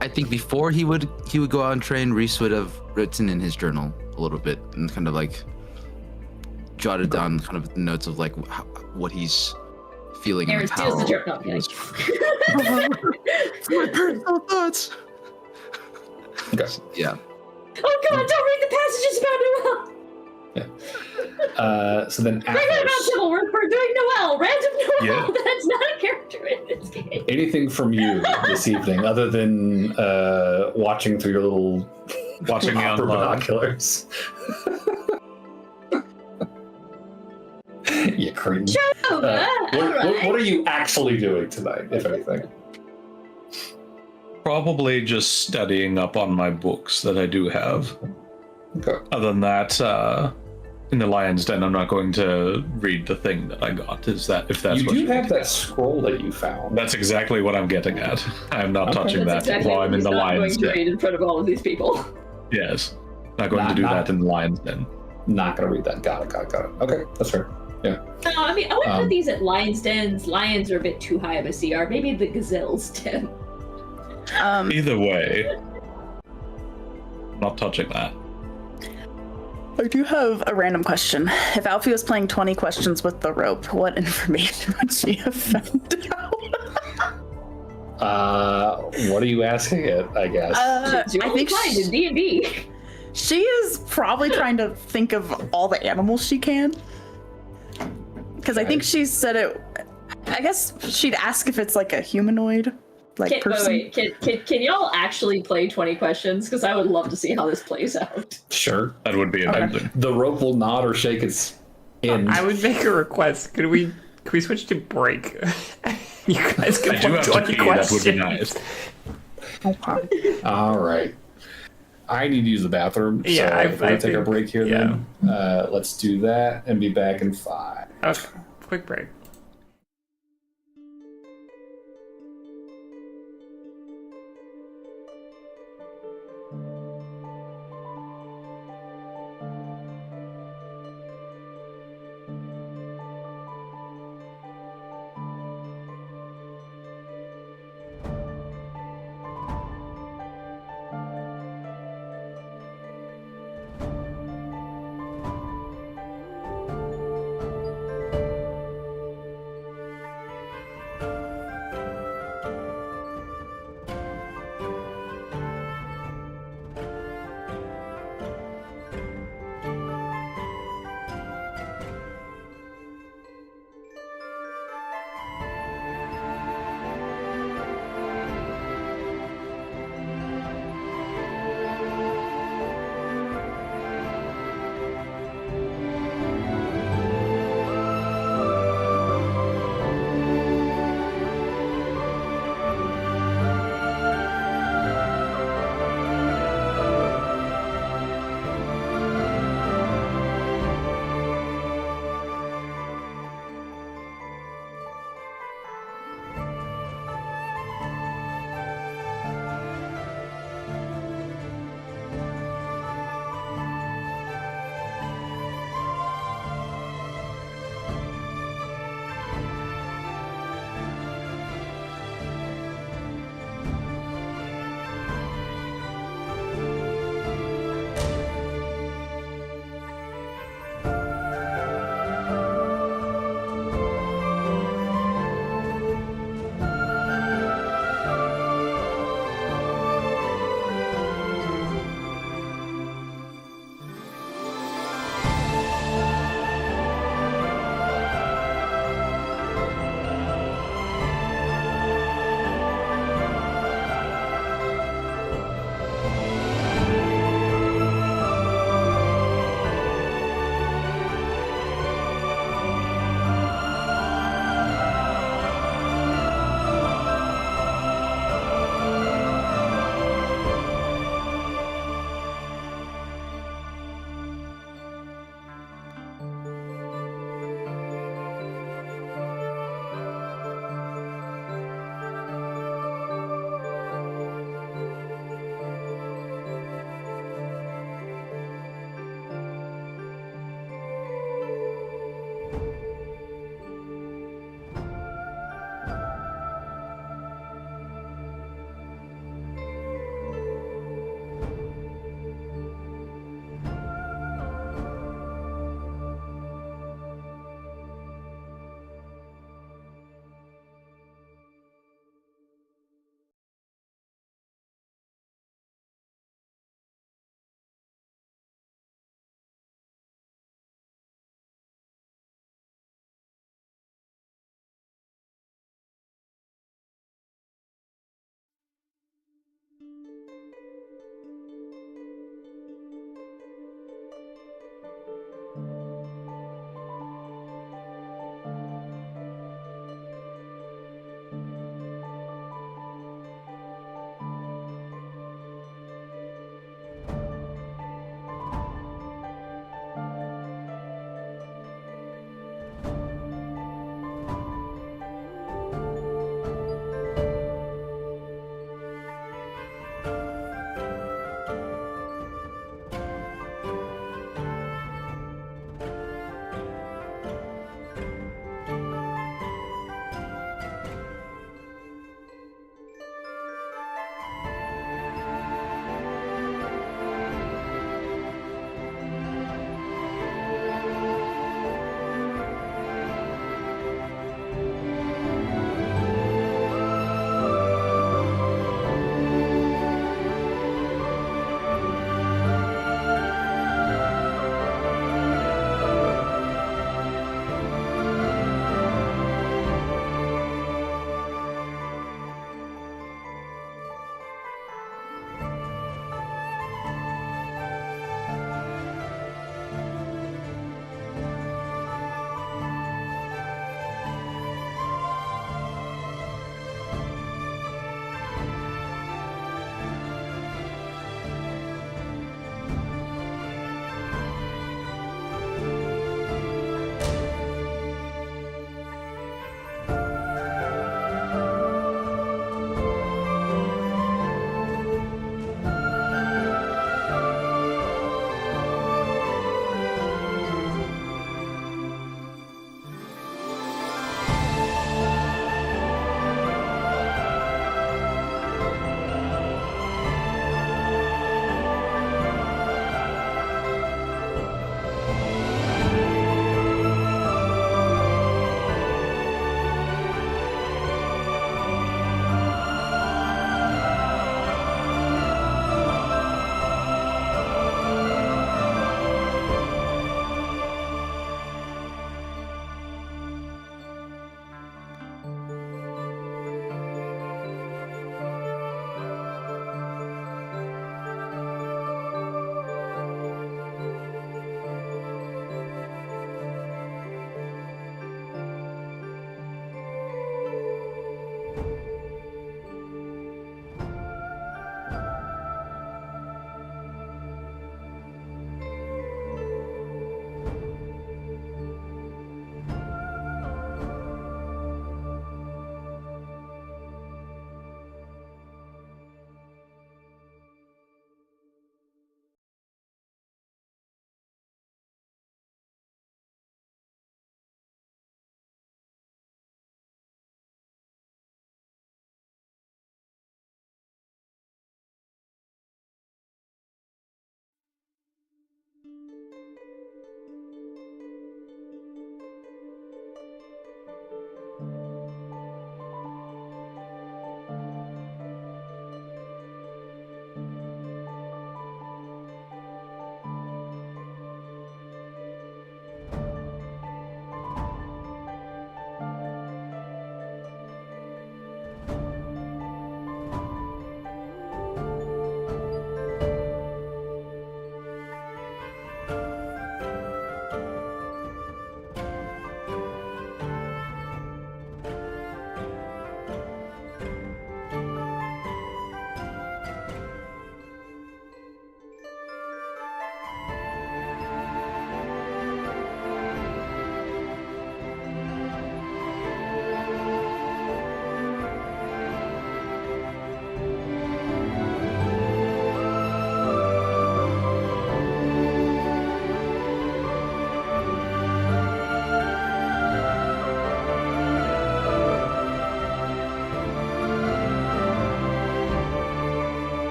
I think before he would go out and train, Reese would have written in his journal a little bit and kind of like jotted down kind of notes of like what he's feeling. Aaron and like steals the how journal. he was- My personal thoughts. Okay. Yeah. Oh God! Don't read the passages about Noel. So then Bring it about Athos, Sybil. We're doing Noel. Random Noel. Yeah. That's not a character in this game. anything from you this evening other than watching through your little Watching me opera on log. binoculars? You cretin. Oh, What are you actually doing tonight, if anything? Probably just studying up on my books that I do have. Okay. Other than that, in the Lion's Den, I'm not going to read the thing that I got. If that's You what do you're have getting that scroll that you found. That's exactly what I'm getting at. I'm not Okay. touching That's that exactly while what I'm in he's the not Lion's going to Den. read in front of all of these people. Yes. Not going to do Not- that in the Lion's Den. Not gonna read that. Got it. Okay, that's fair. Yeah. No, I mean, I wouldn't put these at Lions' dens. Lions are a bit too high of a CR. Maybe the Gazelle's den. Either way, not touching that. I do have a random question. If Alfie was playing 20 questions with the rope, what information would she have found out? What are you asking it? I guess. I think fine in D&D. she is probably trying to think of all the animals she can. Because I think she said it. I guess she'd ask if it's like a humanoid, like person. Wait. Can y'all actually play 20 questions? Because I would love to see how this plays out. Sure. That would be amazing. The rope will nod or shake its end. I would make a request. Could we switch to break? You guys can I do play have to 20 pee, questions. that would be nice. Okay. All right. I need to use the bathroom. So Yeah, if we're gonna I take a think- break here, then let's do that and be back in 5. Okay, quick break.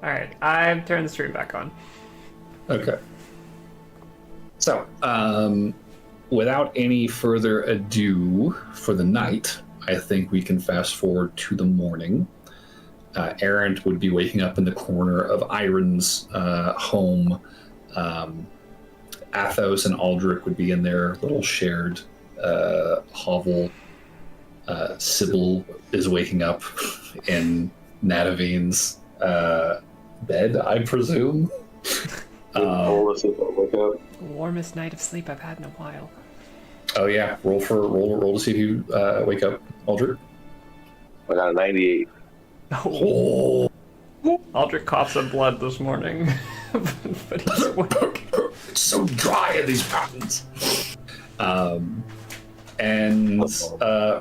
All right, I've turned the stream back on. Okay. So, without any further ado for the night, I think we can fast forward to the morning. Errant would be waking up in the corner of Iron's home. Athos and Aldrich would be in their little shared hovel. Sybil is waking up in Nadavine's bed, I presume. Warmest night of sleep I've had in a while. Oh yeah, roll to see if you wake up, Aldrich. I got a 98. Oh. Aldrich coughs up blood this morning, but he's awake. It's so dry in these mountains. And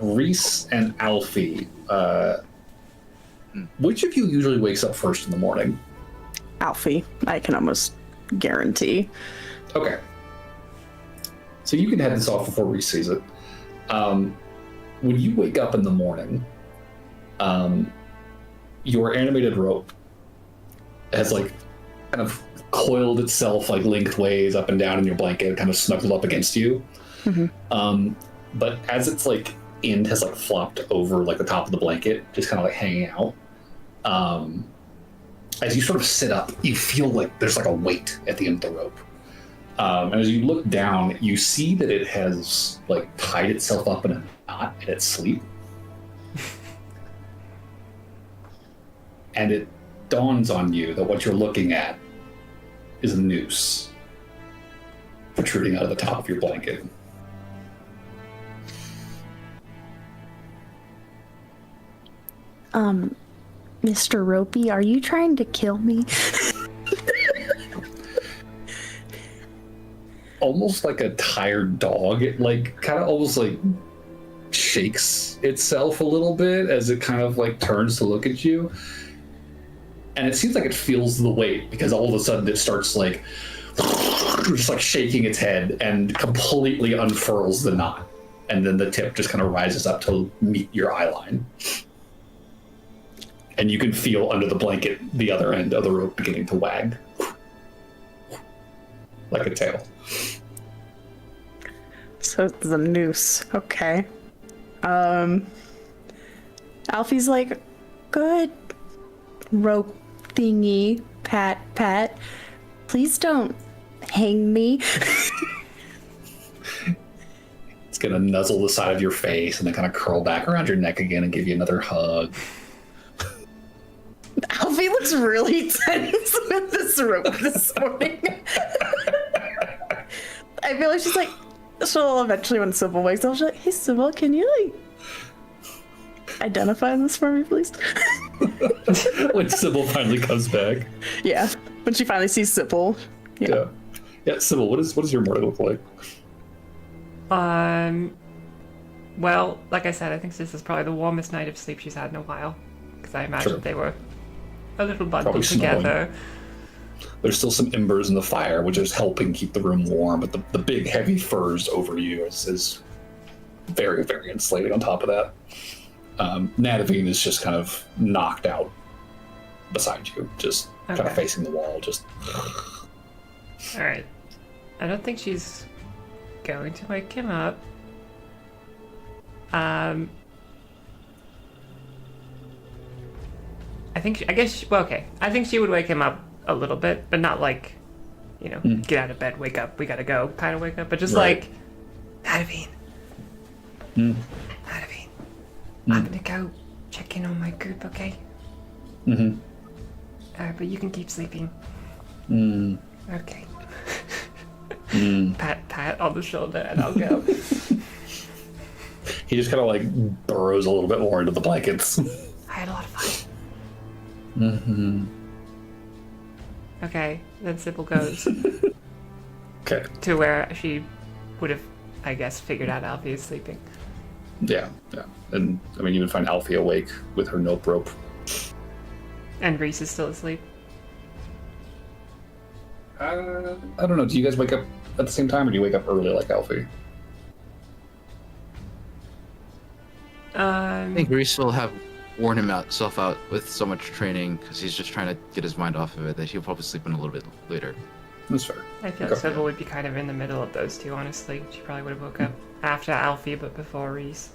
Reese and Alfie, which of you usually wakes up first in the morning? Alfie, I can almost guarantee. Okay. So you can head this off before Reese sees it. When you wake up in the morning, your animated rope has like kind of coiled itself like lengthways up and down in your blanket, kind of snuggled up against you. Mm-hmm. But as its like end has like flopped over like the top of the blanket, just kind of like hanging out. As you sort of sit up, you feel like there's like a weight at the end of the rope. And as you look down, you see that it has like tied itself up in a knot in its sleep. And it dawns on you that what you're looking at is a noose protruding out of the top of your blanket. Mr. Ropey, are you trying to kill me? Almost like a tired dog, it like kind of almost like shakes itself a little bit as it kind of like turns to look at you. And it seems like it feels the weight because all of a sudden it starts like just like shaking its head and completely unfurls the knot. And then the tip just kind of rises up to meet your eye line. And you can feel under the blanket the other end of the rope beginning to wag. Like a tail. So it's the noose. Okay. Alfie's like, good rope thingy, pat. Please don't hang me. It's gonna nuzzle the side of your face and then kind of curl back around your neck again and give you another hug. Alfie looks really tense with this rope this morning. I feel like she's like, she'll eventually, when Sybil wakes up, she'll be like, hey Sybil, can you like identify this for me, please? When Sybil finally comes back. Yeah, when she finally sees Sybil. Yeah, Sybil, what does your morning look like? Well, like I said, I think this is probably the warmest night of sleep she's had in a while. Because I imagine they were a little bundled together. There's still some embers in the fire, which is helping keep the room warm, but the big heavy furs over you is very, very insulating on top of that. Nadavine is just kind of knocked out beside you, just kind of facing the wall, just... Alright. I don't think she's going to wake him up. I think she would wake him up a little bit, but not like, get out of bed, wake up, we gotta go, kind of wake up, but just like, Nadavine. Nadavine. I'm gonna go check in on my group, okay? Mm-hmm. But you can keep sleeping. Okay. Pat on the shoulder, and I'll go. He just kind of like burrows a little bit more into the blankets. I had a lot of fun. Mm-hmm. Okay, then Sybil goes. Okay. To where she would have, I guess, figured out Alfie is sleeping. Yeah. And, I mean, you would find Alfie awake with her nope rope. And Reese is still asleep. I don't know. Do you guys wake up at the same time, or do you wake up early like Alfie? I think Reese will have worn himself out with so much training because he's just trying to get his mind off of it that he'll probably sleep in a little bit later. That's fair. I feel like Sybil would be kind of in the middle of those two, honestly. She probably would have woke up after Alfie, but before Reese.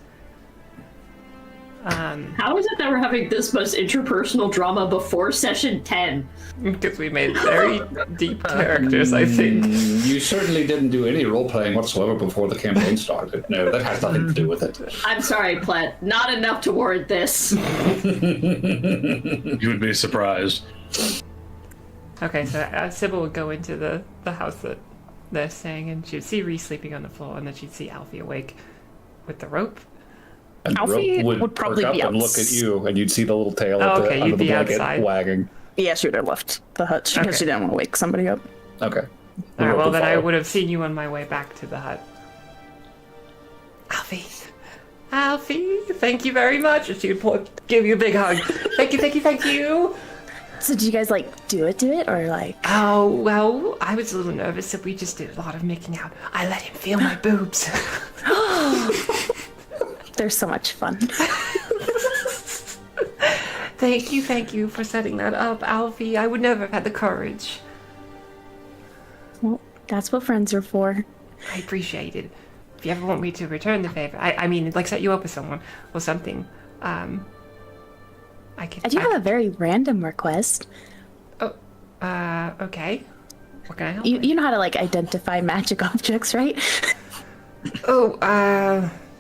How is it that we're having this much interpersonal drama before session 10? Because we made very deep characters, I think. You certainly didn't do any role playing whatsoever before the campaign started. No, that has nothing to do with it. I'm sorry, Platt. Not enough to warrant this. You would be surprised. Okay, so Sybil would go into the house that they're staying in. She'd see Reese sleeping on the floor, and then she'd see Alfie awake with the rope. And Alfie Rope would probably perk be up and look at you, and you'd see the little tail of the, you'd under the be blanket outside. wagging. Yeah, she would have left the hut because Okay. she didn't want to wake somebody up. Okay. Alright, Rope well then I follow. would have seen you on my way back to the hut. Alfie! Alfie! Thank you very much! And she would give you a big hug. Thank you, thank you, thank you! So did you guys like do it, or like? Oh, well, I was a little nervous that we just did a lot of making out. I let him feel my boobs. They're so much fun. Thank you for setting that up, Alfie. I would never have had the courage. Well, that's what friends are for. I appreciate it. If you ever want me to return the favor, I mean, like set you up with someone or something, I could. I do have a very random request. Okay. What can I help You with? you know how to like identify magic objects, right?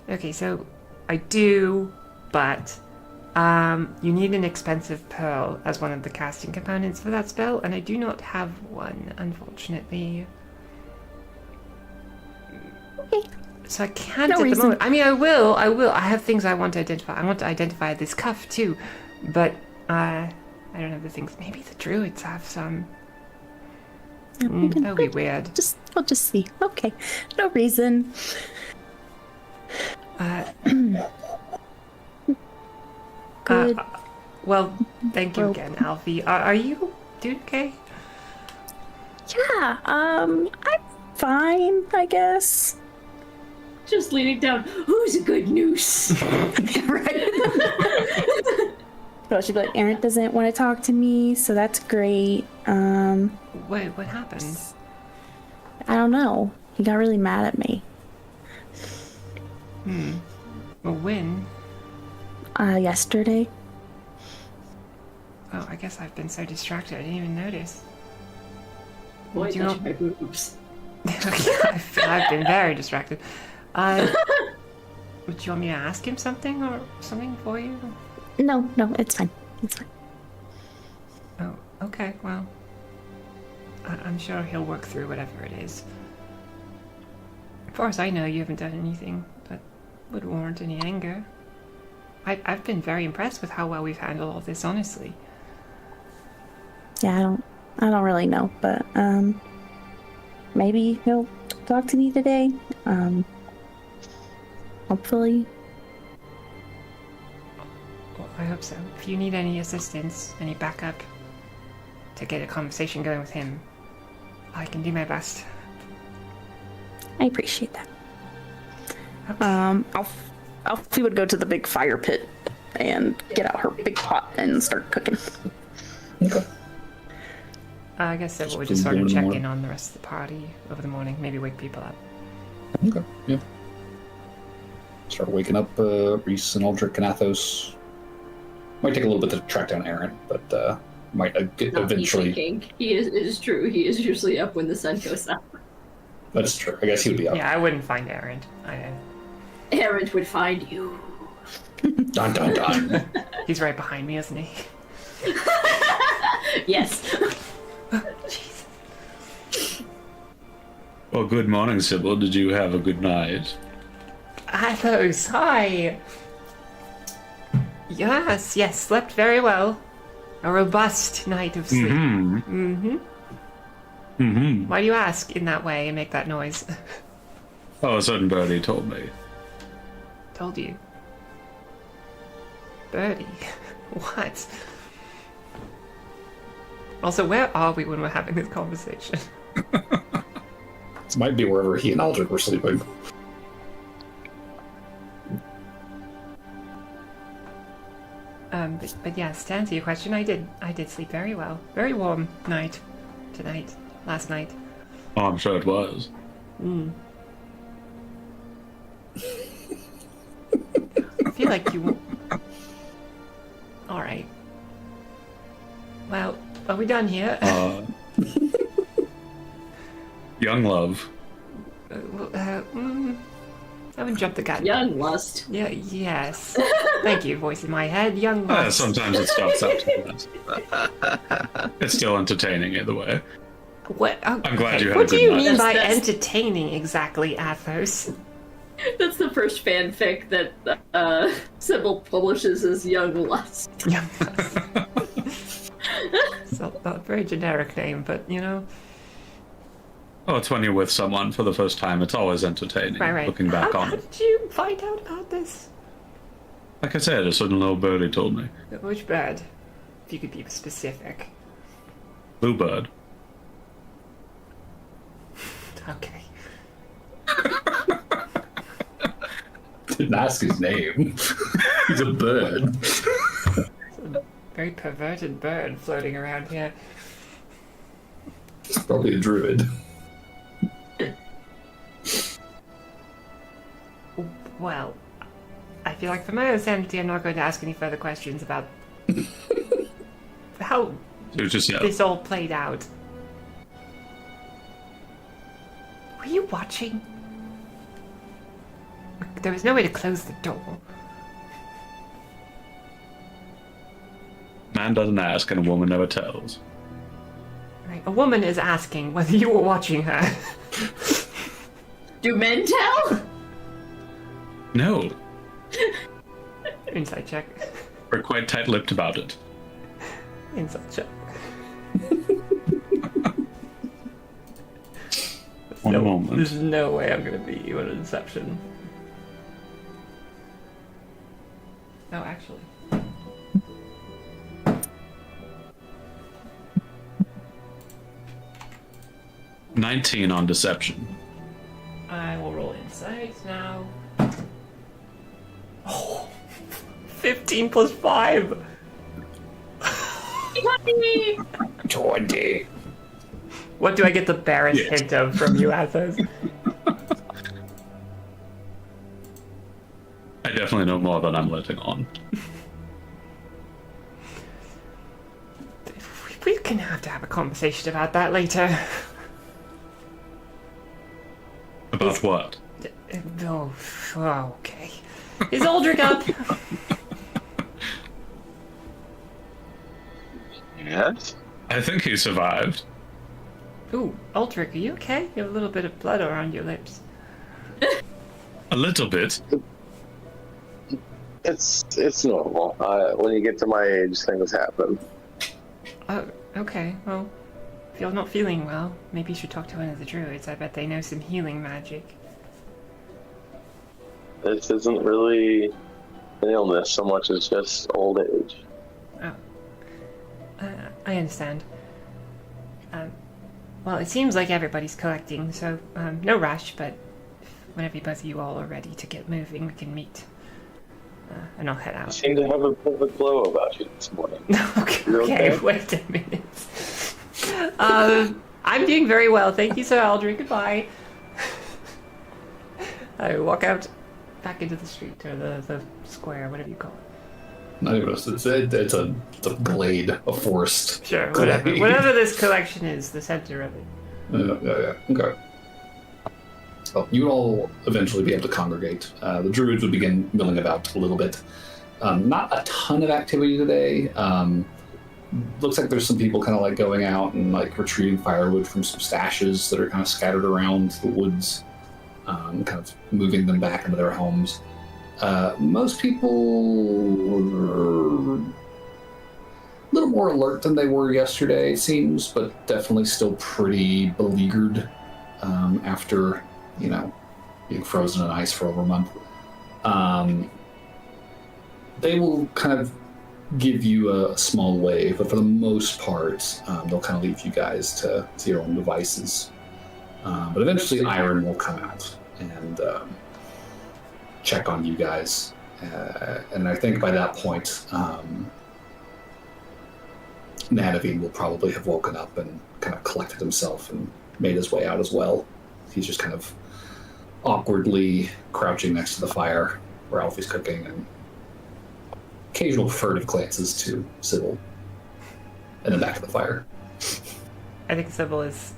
Okay, so I do, but you need an expensive pearl as one of the casting components for that spell, and I do not have one, unfortunately. Okay. So I can't No at the reason. moment. I mean, I will. I have things I want to identify. I want to identify this cuff too, but I don't have the things. Maybe the druids have some. That would be weird. We'll just see. Okay. No reason. Good. Well, thank you Rope. again, Alfie. Are you doing okay? Yeah. I'm fine, I guess. Just leaning down. Who's a good noose? Right. So she'd be like, Aaron doesn't want to talk to me, so that's great. Wait, what happened? I don't know. He got really mad at me. Well, when? Yesterday. Oh, I guess I've been so distracted I didn't even notice. Boy, Do you touch know- my boobs. I've been very distracted. Would you want me to ask him something or something for you? No, it's fine. It's fine. Oh, okay, well. I'm sure he'll work through whatever it is. As far as I know, you haven't done anything that would warrant any anger. I've been very impressed with how well we've handled all this, honestly. Yeah, I don't really know, but maybe he'll talk to me today. Hopefully. Well, I hope so. If you need any assistance, any backup to get a conversation going with him, I can do my best. I appreciate that. Okay. Alfie would go to the big fire pit and get out her big pot and start cooking. Okay. I guess that we'll Just just sort do it of in the check morning. in on the rest of the party over the morning, maybe wake people up. Okay. Yeah. Start waking up Reese and Aldrich and Athos. Might take a little bit to track down Aaron, but might get Not me eventually. thinking. It is true. He is usually up when the sun goes up. That's true. I guess he would be up. Yeah, I wouldn't find Aaron. Aaron would find you. Dun dun dun. He's right behind me, isn't he? Yes. Jeez. Well, good morning, Sybil. Did you have a good night? Athos, hi! Yes, slept very well. A robust night of sleep. Why do you ask in that way and make that noise? Oh, a certain birdie told me. Told you. Birdie. What? Also, where are we when we're having this conversation? This might be wherever he and Aldrich were sleeping. But yes, to answer your question, I did sleep very well. Very warm night tonight, last night. Oh, I'm sure it was. I feel like you. All right. Well, are we done here? Young love. I haven't jumped the gun. Young lust. Yeah. Yes. Thank you, voice in my head. Young lust. Sometimes it starts out to that. It's still entertaining either way. What? Oh, I'm glad okay. you had What a do good you night. mean by That's- entertaining exactly, Athos? That's the first fanfic that Sybil publishes as Young Lust. Young lust. So, a very generic name, but you know. Oh, it's when you're with someone for the first time. It's always entertaining. Right. Looking back how on it. did you find out about this? Like I said, a certain little birdie told me. Which bird? If you could be specific. Bluebird. Okay. Didn't ask his name. He's a bird. Very perverted bird floating around here. He's probably a druid. Well, I feel like for my own sanity, I'm not going to ask any further questions about how It was just, yeah. this all played out. Were you watching? There was no way to close the door. Man doesn't ask and a woman never tells. Right. A woman is asking whether you were watching her. Do men tell? No, Insight check. we're quite tight-lipped about it. Insight check. One moment. There's no way I'm gonna beat you at a deception. No, actually. $19 on deception. I will roll insight now. Oh, 15 plus 5. 20. What do I get the barest Yes. hint of from you, Athos? I definitely know more than I'm letting on. We can have to have a conversation about that later. About what? Oh, okay. Is Aldrich up? Yes. I think he survived. Ooh, Aldrich, are you okay? You have a little bit of blood around your lips. A little bit. It's normal. When you get to my age, things happen. Oh, okay. Well, if you're not feeling well, maybe you should talk to one of the druids. I bet they know some healing magic. This isn't really an illness so much as just old age. Oh. I understand. Well, it seems like everybody's collecting, so no rush, but whenever both of you all are ready to get moving, we can meet. And I'll head You out. seem to have a bit of a glow about you this morning. Okay, You okay? wait a minute. I'm doing very well, thank you, Sir Aldrich. Goodbye. I walk out back into the street, or the square, whatever you call it. Not even it's a blade, a forest. Sure, whatever. glade. Whatever this collection is, the center of it. Yeah. Okay. So you would all eventually be able to congregate. The druids would begin milling about a little bit. Not a ton of activity today. Looks like there's some people kind of like going out and like retrieving firewood from some stashes that are kind of scattered around the woods, kind of moving them back into their homes. Most people were a little more alert than they were yesterday, it seems, but definitely still pretty beleaguered after, being frozen in ice for over a month. They will kind of give you a small wave, but for the most part, they'll kind of leave you guys to your own devices. But eventually, Iron will come out and check on you guys And I think by that point, Nadavine will probably have woken up and kind of collected himself and made his way out as well. He's just kind of awkwardly crouching next to the fire where Alfie's cooking, and occasional furtive glances to Sybil and then back to the fire. I think Sybil is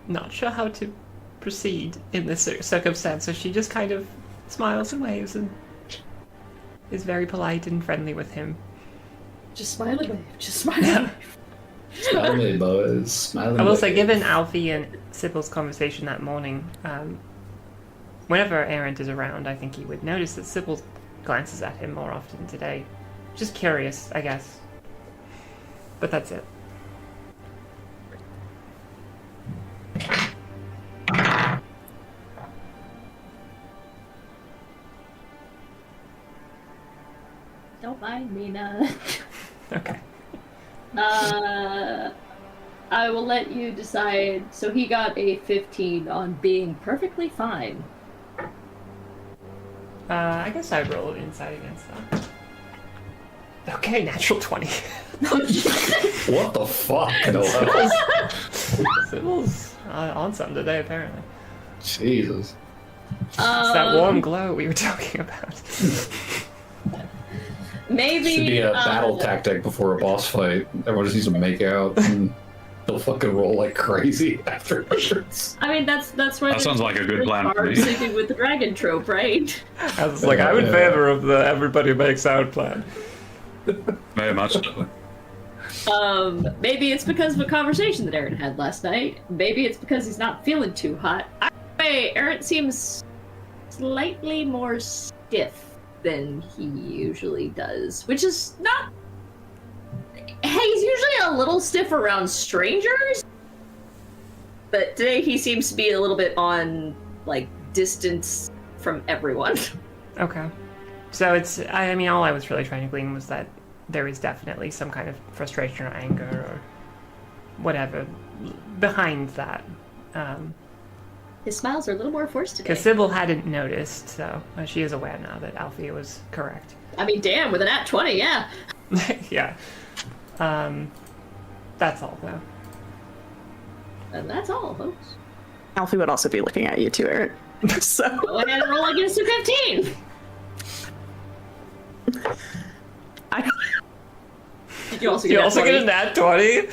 not sure how to proceed in this circumstance, so she just kind of smiles and waves and is very polite and friendly with him. Just smile and wave. Just smile and wave. Smile me, boys. Smile I will me. say, given Alfie and Sybil's conversation that morning, whenever Errant is around, I think he would notice that Sybil glances at him more often today. Just curious, I guess. But that's it. Don't mind me, nah. Okay. I will let you decide. So he got a 15 on being perfectly fine. I guess I'd roll insight against that. Okay, natural 20. What the fuck? No, Sybil's on something today, apparently. Jesus. It's that warm glow we were talking about. Maybe Should be a battle tactic before a boss fight. Everyone just needs to make out and they'll fucking roll like crazy afterwards. I mean, that's where That sounds like a good plan for me. Sticking with the dragon trope, right? I was like, I'm in favor of the everybody makes out plan. Very much so. Maybe it's because of a conversation that Aaron had last night. Maybe it's because he's not feeling too hot. Either way, Aaron seems slightly more stiff than he usually does, which is not... He's usually a little stiff around strangers, but today he seems to be a little bit on, like, distance from everyone. Okay. So it's, I mean, all I was really trying to glean was that there is definitely some kind of frustration or anger or whatever behind that. His smiles are a little more forced today. Because Sybil hadn't noticed, so she is aware now that Alfie was correct. I mean, damn, with an at 20, yeah. Yeah. That's all, though. And that's all, folks. Alfie would also be looking at you too, Eric. So Go ahead and roll against a 15. You also You get also get a nat 20?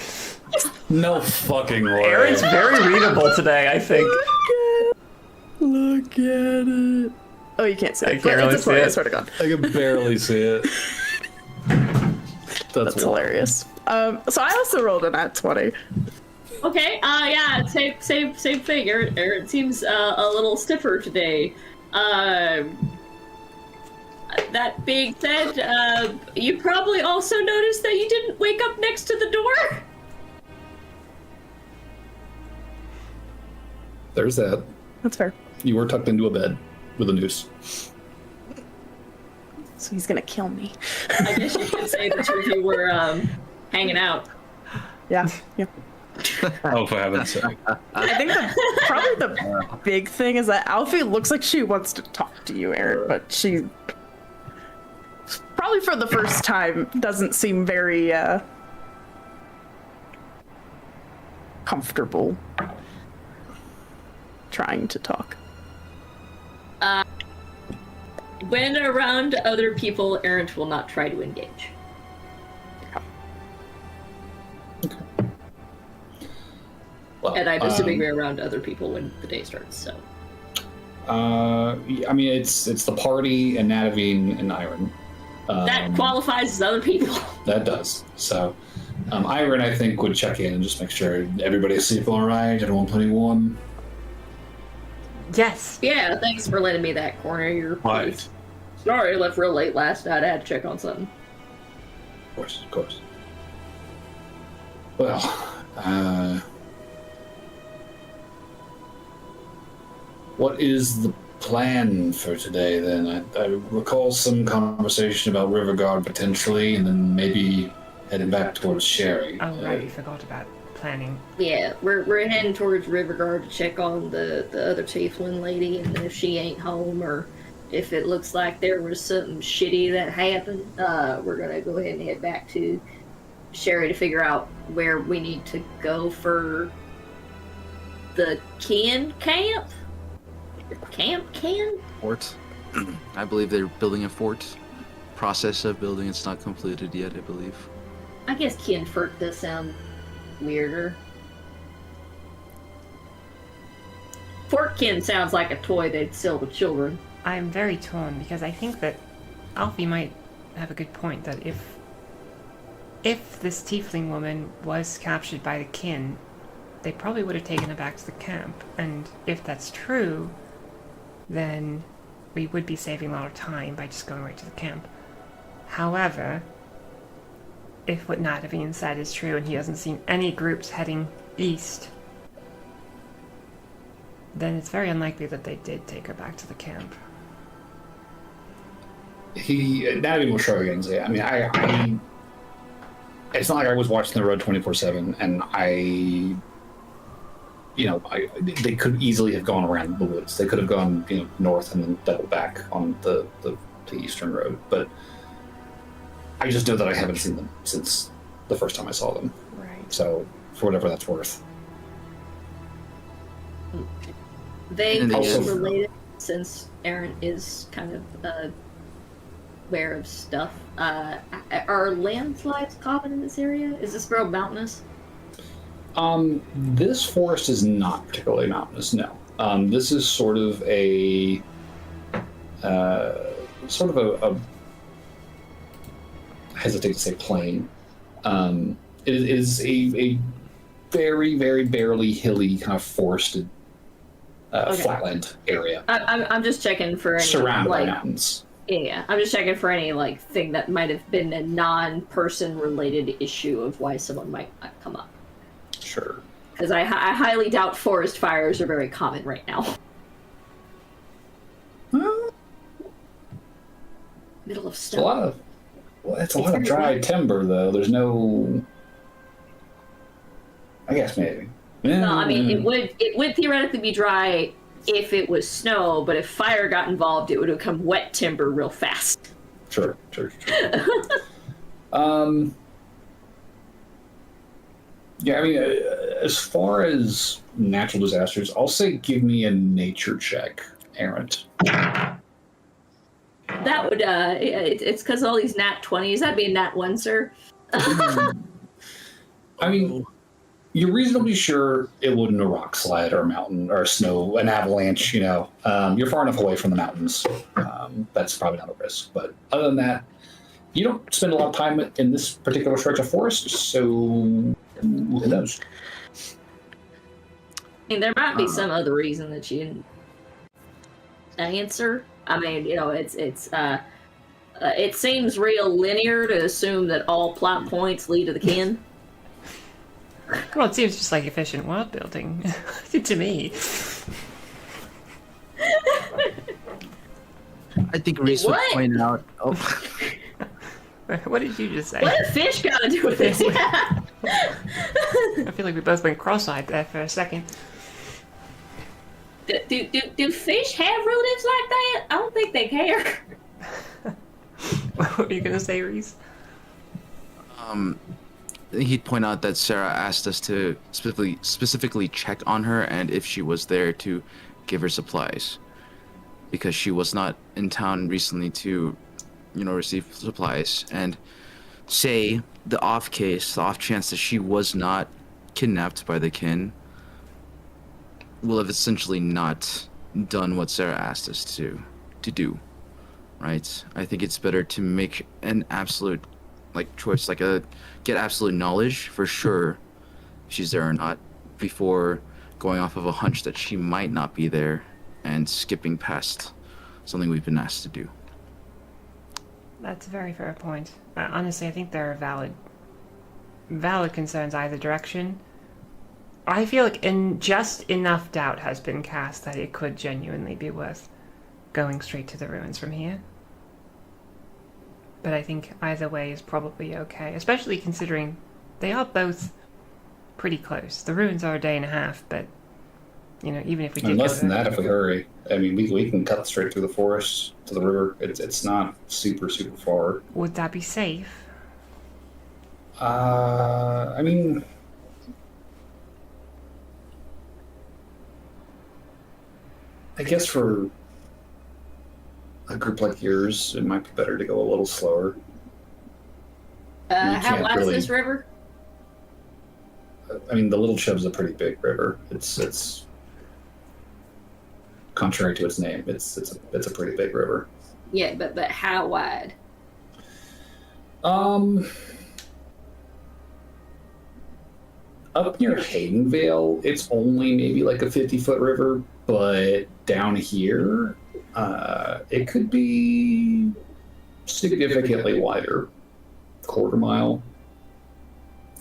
No fucking way. Aaron's very readable today, I think. look at it. Oh, you can't see it. I can't really It's a 20, see it. I swear to God. I can barely see it. That's wild. hilarious. So I also rolled a nat 20. Okay, yeah, same thing. Aaron seems a little stiffer today. That being said, you probably also noticed that you didn't wake up next to the door. There's that. That's fair. You were tucked into a bed with a noose. So he's gonna kill me. I guess you could say the two of you were hanging out. Yeah. Oh, for heaven's sake. I think probably the big thing is that Alfie looks like she wants to talk to you, Aaron, but she probably for the first time doesn't seem very comfortable trying to talk. When around other people, Errant will not try to engage. Well, And I'm assuming we're around other people when the day starts, so. I mean, it's the party and Nadavine and Iron. That qualifies as other people. That does. So, Iron, I think, would check in and just make sure everybody's sleeping all right. Everyone plenty warm. Yes. Yeah, thanks for letting me that corner of your Right. place. Sorry, I left real late last night. I had to check on something. Of course, of course. Well, what is the plan for today then? I recall some conversation about Riverguard potentially, and then maybe heading back towards Sherry. Oh, right, we forgot about planning. Yeah, we're heading towards Riverguard to check on the other Tiefling lady, and then if she ain't home or if it looks like there was something shitty that happened, we're gonna go ahead and head back to Sherry to figure out where we need to go for the kin camp? Can? Fort. I believe they're building a fort. Process of building, it's not completed yet, I believe. I guess Kinfort does sound weirder. Fortkin sounds like a toy they'd sell to children. I'm very torn because I think that Alfie might have a good point that if this tiefling woman was captured by the kin, they probably would have taken her back to the camp. And if that's true, then we would be saving a lot of time by just going right to the camp. However, if what Natavian said is true and he hasn't seen any groups heading east, then it's very unlikely that they did take her back to the camp. Natavian will shrug and say, I mean, I it's not like I was watching the road 24/7, and they could easily have gone around the woods. They could have gone, north and then doubled back on the eastern road. But I just know that I haven't seen them since the first time I saw them. Right. So, for whatever that's worth. They And also also- related, since Aaron is kind of aware of stuff. Are landslides common in this area? Is this road mountainous? This forest is not particularly mountainous, no. This is sort of a I hesitate to say plain. It is a very, very barely hilly, kind of forested Okay. flatland area I'm just checking for any surrounded by like mountains. yeah. I'm just checking for any like thing that might have been a non-person related issue of why someone might not come up. Sure. Because I highly doubt forest fires are very common right now. Well, Middle of it's a lot snow. it's a lot of dry timber, though. There's no. I guess maybe. No, I mean it would theoretically be dry if it was snow, but if fire got involved, it would become wet timber real fast. Sure. Yeah, I mean, as far as natural disasters, I'll say give me a nature check, Errant. That would it's because all these nat 20s. That'd be a nat 1, sir. I mean, you're reasonably sure it wouldn't a rock slide or a mountain or snow, an avalanche, You're far enough away from the mountains. That's probably not a risk. But other than that, you don't spend a lot of time in this particular stretch of forest, so who knows? I mean, there might be some other reason that you didn't answer. I mean, it seems real linear to assume that all plot points lead to the kin. Well, it seems just like efficient world building to me. I think Reese would What? point out. Oh, What did you just say? What does fish got to do with this? I feel like we both went cross-eyed there for a second. Do fish have relatives like that? I don't think they care. What were you gonna say, Reese? he'd point out that Sarah asked us to specifically check on her and if she was there to give her supplies, because she was not in town recently to, receive supplies. And say the off chance that she was not kidnapped by the kin, will have essentially not done what Sarah asked us to do, right? I think it's better to make an absolute choice, get absolute knowledge for sure if she's there or not, before going off of a hunch that she might not be there and skipping past something we've been asked to do. That's a very fair point. Honestly, I think there are valid concerns either direction. I feel like just enough doubt has been cast that it could genuinely be worth going straight to the ruins from here. But I think either way is probably okay, especially considering they are both pretty close. The ruins are a day and a half, but even if we did And go less to than that if we hurry. I mean, we can cut straight through the forest to the river. It's not super far. Would that be safe? I mean, I guess for a group like yours, it might be better to go a little slower. How can't wide really- is this river? I mean, the Little Chub's a pretty big river. It's contrary to its name. It's a pretty big river. Yeah, but how wide? Up near Haydenvale, it's only maybe like a 50-foot river, but down here, it could be significantly wider. Quarter mile,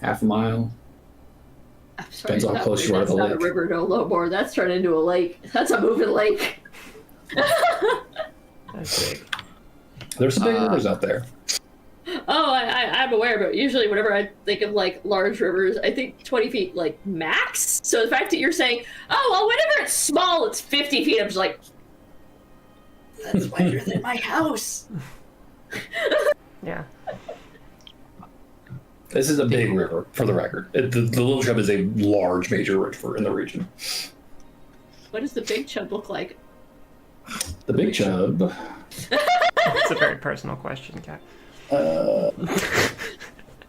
half a mile. I'm sorry, Depends on how close you are to that's the not lake. a river no more. That's turned into a lake. That's a moving lake. That's big. There's some big rivers out there. Oh, I'm aware, but usually whenever I think of like large rivers, I think 20 feet like max. So the fact that you're saying, oh, well, whenever it's small, it's 50 feet, I'm just like, that's wider than my house. Yeah. This is a big river, for the record. The Little Chub is a large major river in the region. What does the big chub look like? The Big Chub. It's a very personal question, Kat.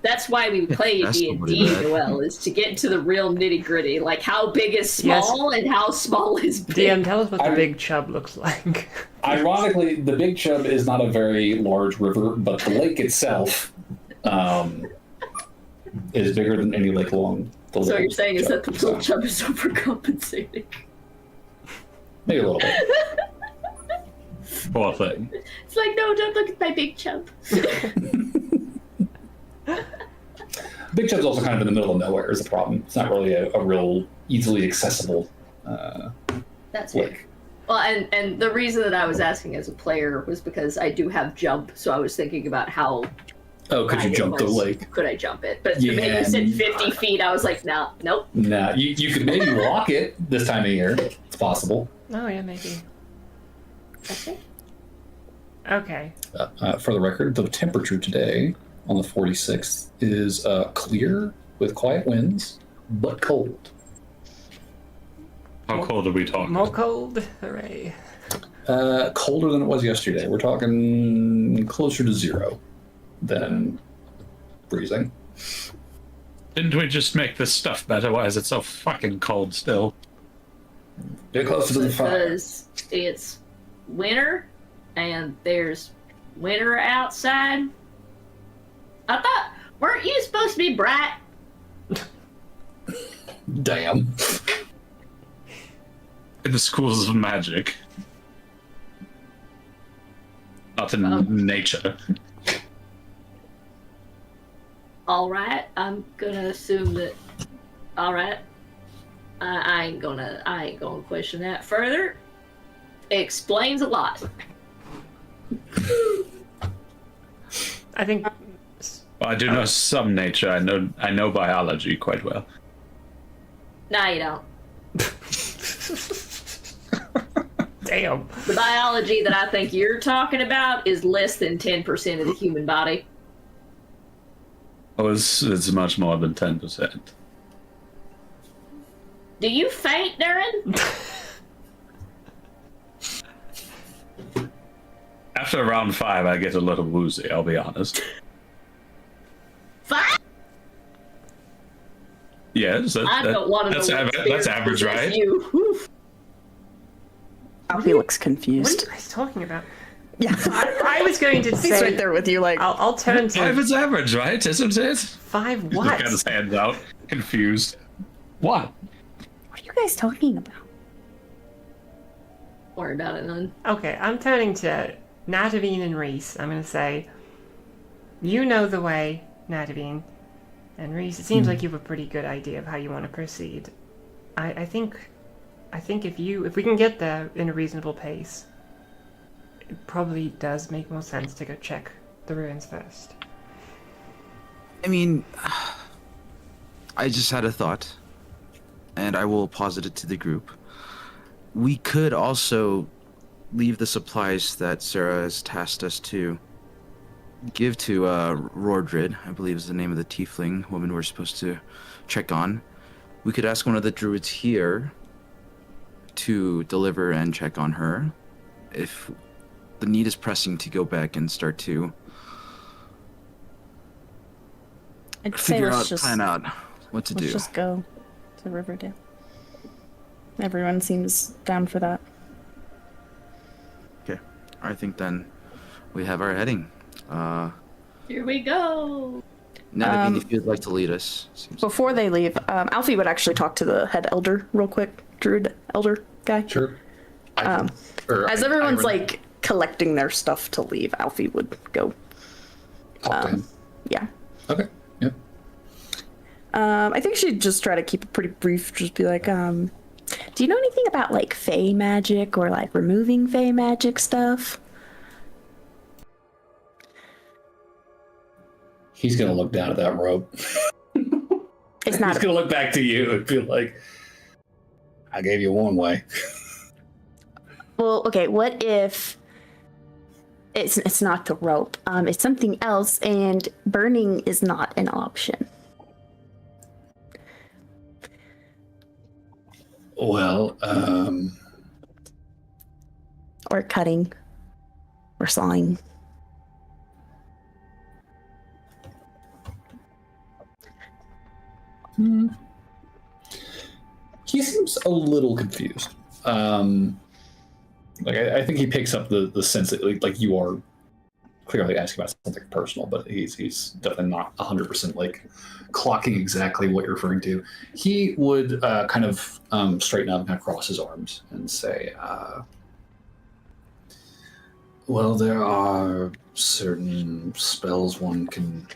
That's why we play That's D&D, nobody bad. Noel, is to get to the real nitty gritty. Like, how big is small and how small is big. DM, tell us what the big chub looks like. Ironically, the Big Chub is not a very large river, but the lake itself is bigger than any lake along the So Little what you're saying is Chub, that the little so chub is overcompensating. maybe a little bit. Poor thing. It's like, no, don't look at my big chub. Big Chub's also kind of in the middle of nowhere is the problem. It's not really a real easily accessible That's it. lake. Well, and the reason that I was asking as a player was because I do have jump, so I was thinking about how Oh, could you high it jump the was. lake? Could I jump it? But the minute you said 50 feet, I was like, no, nope. Nah, you could maybe walk it this time of year. It's possible. Oh, yeah, maybe. Okay. Okay. For the record, the temperature today on the 46th is clear with quiet winds, but cold. How cold are we talking? More cold? Hooray. Colder than it was yesterday. We're talking closer to 0 than freezing. Didn't we just make this stuff better? Why is it so fucking cold still? Get closer to the fire. Because it's winter and there's winter outside. I thought, weren't you supposed to be bright? Damn. In the schools of magic. Not in nature. All right, I'm gonna assume that. All right, I ain't gonna question that further. Explains a lot. I think. I do know some nature. I know biology quite well. No, you don't. Damn. The biology that I think you're talking about is less than 10% of the human body. Oh, it's much more than 10%. Do you faint, Darren? After round 5, I get a little woozy, I'll be honest. 5? Yes, I don't want to know. that's average, right? You. Whew. He looks What are confused. you guys talking about? Yeah. I was going to He's say. right there with you, like, I'll turn to 5 is average, right? Isn't it? 5 He's what? got his hands out, confused. What? what are you guys talking about? Don't worry about it, none. Okay, I'm turning to Natavine and Reese. I'm going to say, you know the way, Natavine. And Reese, it seems like you have a pretty good idea of how you want to proceed. I think if we can get there in a reasonable pace, it probably does make more sense to go check the ruins first. I mean, I just had a thought, and I will posit it to the group. We could also leave the supplies that Sarah has tasked us to give to Rordred, I believe is the name of the tiefling woman we're supposed to check on. We could ask one of the druids here to deliver and check on her if the need is pressing to go back and start to I'd say figure let's out, just plan out what to do. let's just go to Riverdale. Everyone seems down for that. Okay, I think then we have our heading. Here we go. Nadine, if you'd like to lead us. Before they leave, Alfie would actually talk to the head elder real quick. Druid elder guy. Sure. As everyone's like collecting their stuff to leave, Alfie would go. Talk to him. Yeah. Okay. Yep. I think she'd just try to keep it pretty brief. Just be like, do you know anything about like fey magic or like removing fey magic stuff? He's gonna look down at that rope. It's not. He's gonna look back to you and be like, "I gave you one way." Well, okay. What if it's not the rope? It's something else, and burning is not an option. Well, Or cutting, or sawing. he seems a little confused. I think he picks up the sense that like you are clearly asking about something personal, but he's definitely not 100% like clocking exactly what you're referring to. He would kind of straighten up and kind of cross his arms and say, well, there are certain spells one can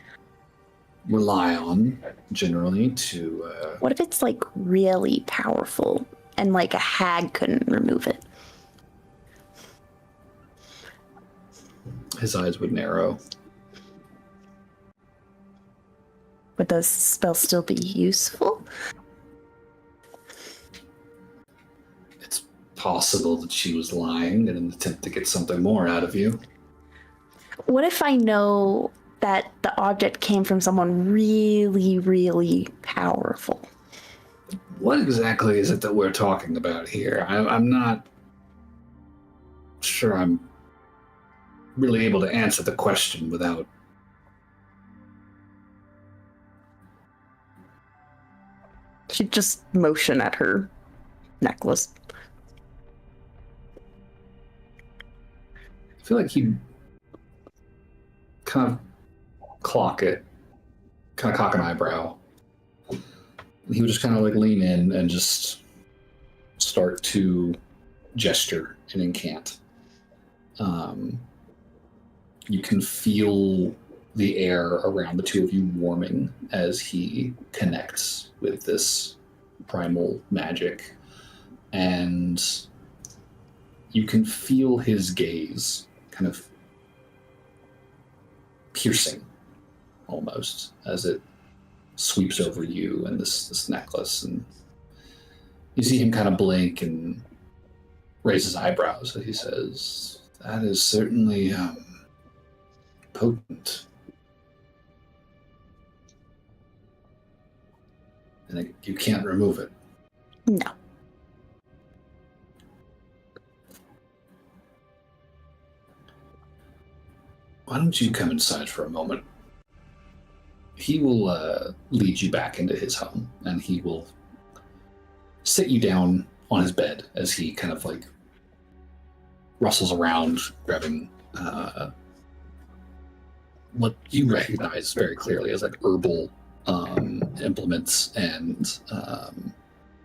rely on generally to... What if it's like really powerful and like a hag couldn't remove it? His eyes would narrow. Would those spells still be useful? It's possible that she was lying in an attempt to get something more out of you. What if I know that the object came from someone really, really powerful? What exactly is it that we're talking about here? I'm not sure I'm really able to answer the question without... She'd just motion at her necklace. I feel like he'd kind of clock it, kind of cock an eyebrow. He would just kind of like lean in and just start to gesture and incant. You can feel the air around the two of you warming as he connects with this primal magic. And you can feel his gaze kind of piercing almost as it sweeps over you and this necklace. And you see him kind of blink and raise his eyebrows as he says, that is certainly potent. And you can't remove it. No. Why don't you come inside for a moment? He will lead you back into his home, and he will sit you down on his bed as he kind of like rustles around, grabbing what you recognize very clearly as like herbal implements and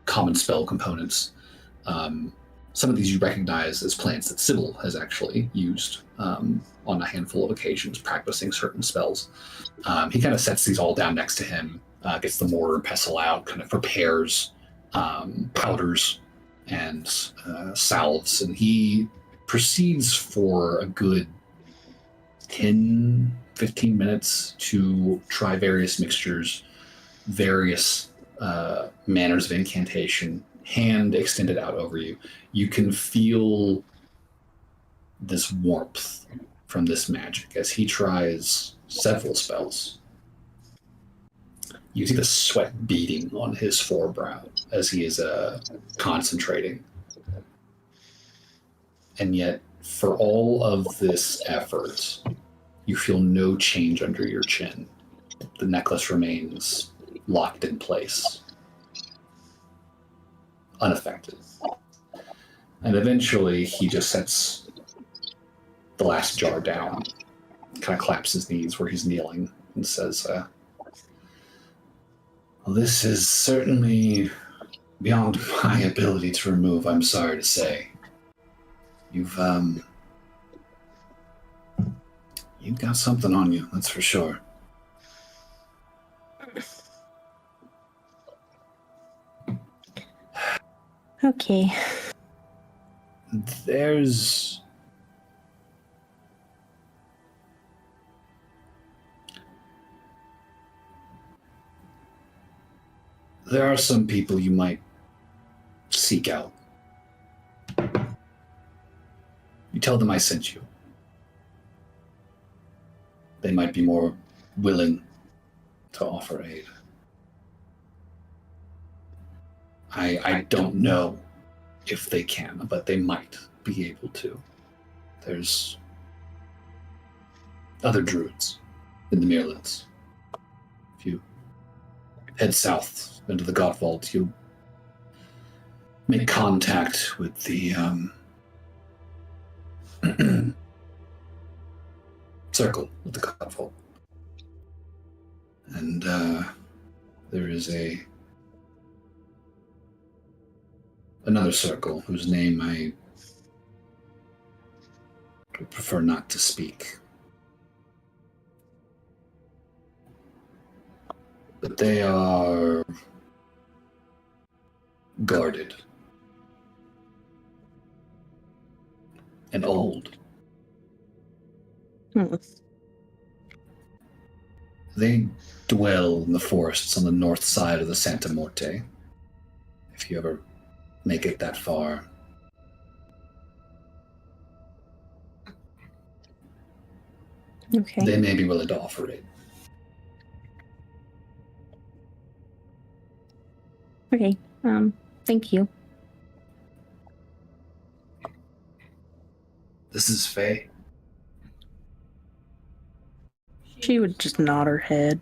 common spell components. Some of these you recognize as plants that Sybil has actually used on a handful of occasions, practicing certain spells. He kind of sets these all down next to him, gets the mortar and pestle out, kind of prepares powders and salves, and he proceeds for a good 10, 15 minutes to try various mixtures, various manners of incantation. hand extended out over you, you can feel this warmth from this magic as he tries several spells. You see the sweat beading on his forebrow as he is concentrating. And yet, for all of this effort, you feel no change under your chin. The necklace remains locked in place, unaffected. And eventually, he just sets the last jar down, kind of claps his knees where he's kneeling, and says, well, this is certainly beyond my ability to remove, I'm sorry to say. You've got something on you, that's for sure. Okay. There are some people you might seek out. You tell them I sent you. They might be more willing to offer aid. I don't know if they can, but they might be able to. There's other druids in the Meirlands. If you head south into the God Vault, you make contact with the circle of the God Vault. And there is another circle whose name I would prefer not to speak. But they are guarded and old. They dwell in the forests on the north side of the Santa Morte. If you ever make it that far. Okay. They may be willing to offer it. Okay. Thank you. This is Faye. She would just nod her head.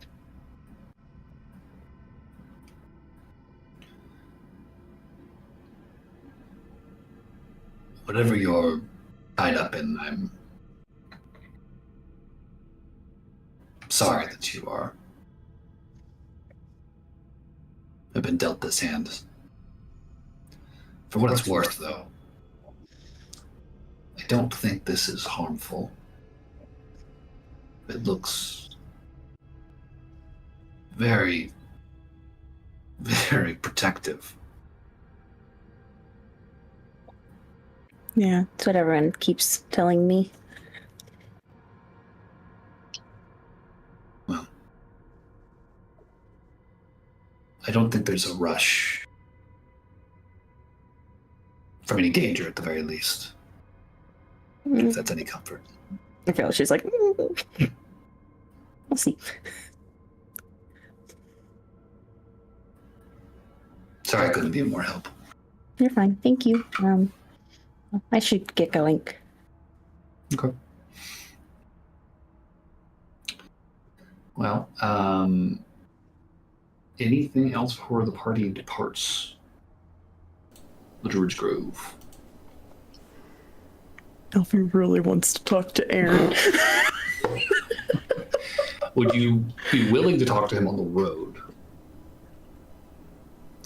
Whatever you're tied up in, I'm sorry that you have been dealt this hand. For what it's worth, though, I don't think this is harmful. It looks very, very protective. Yeah, that's what everyone keeps telling me. Well, I don't think there's a rush from any danger, at the very least. If that's any comfort. I feel she's like, we'll see. Sorry I couldn't be of more help. You're fine. Thank you. I should get going. Okay. Well, anything else before the party departs the Druid's Grove? Alfie really wants to talk to Aaron. Would you be willing to talk to him on the road?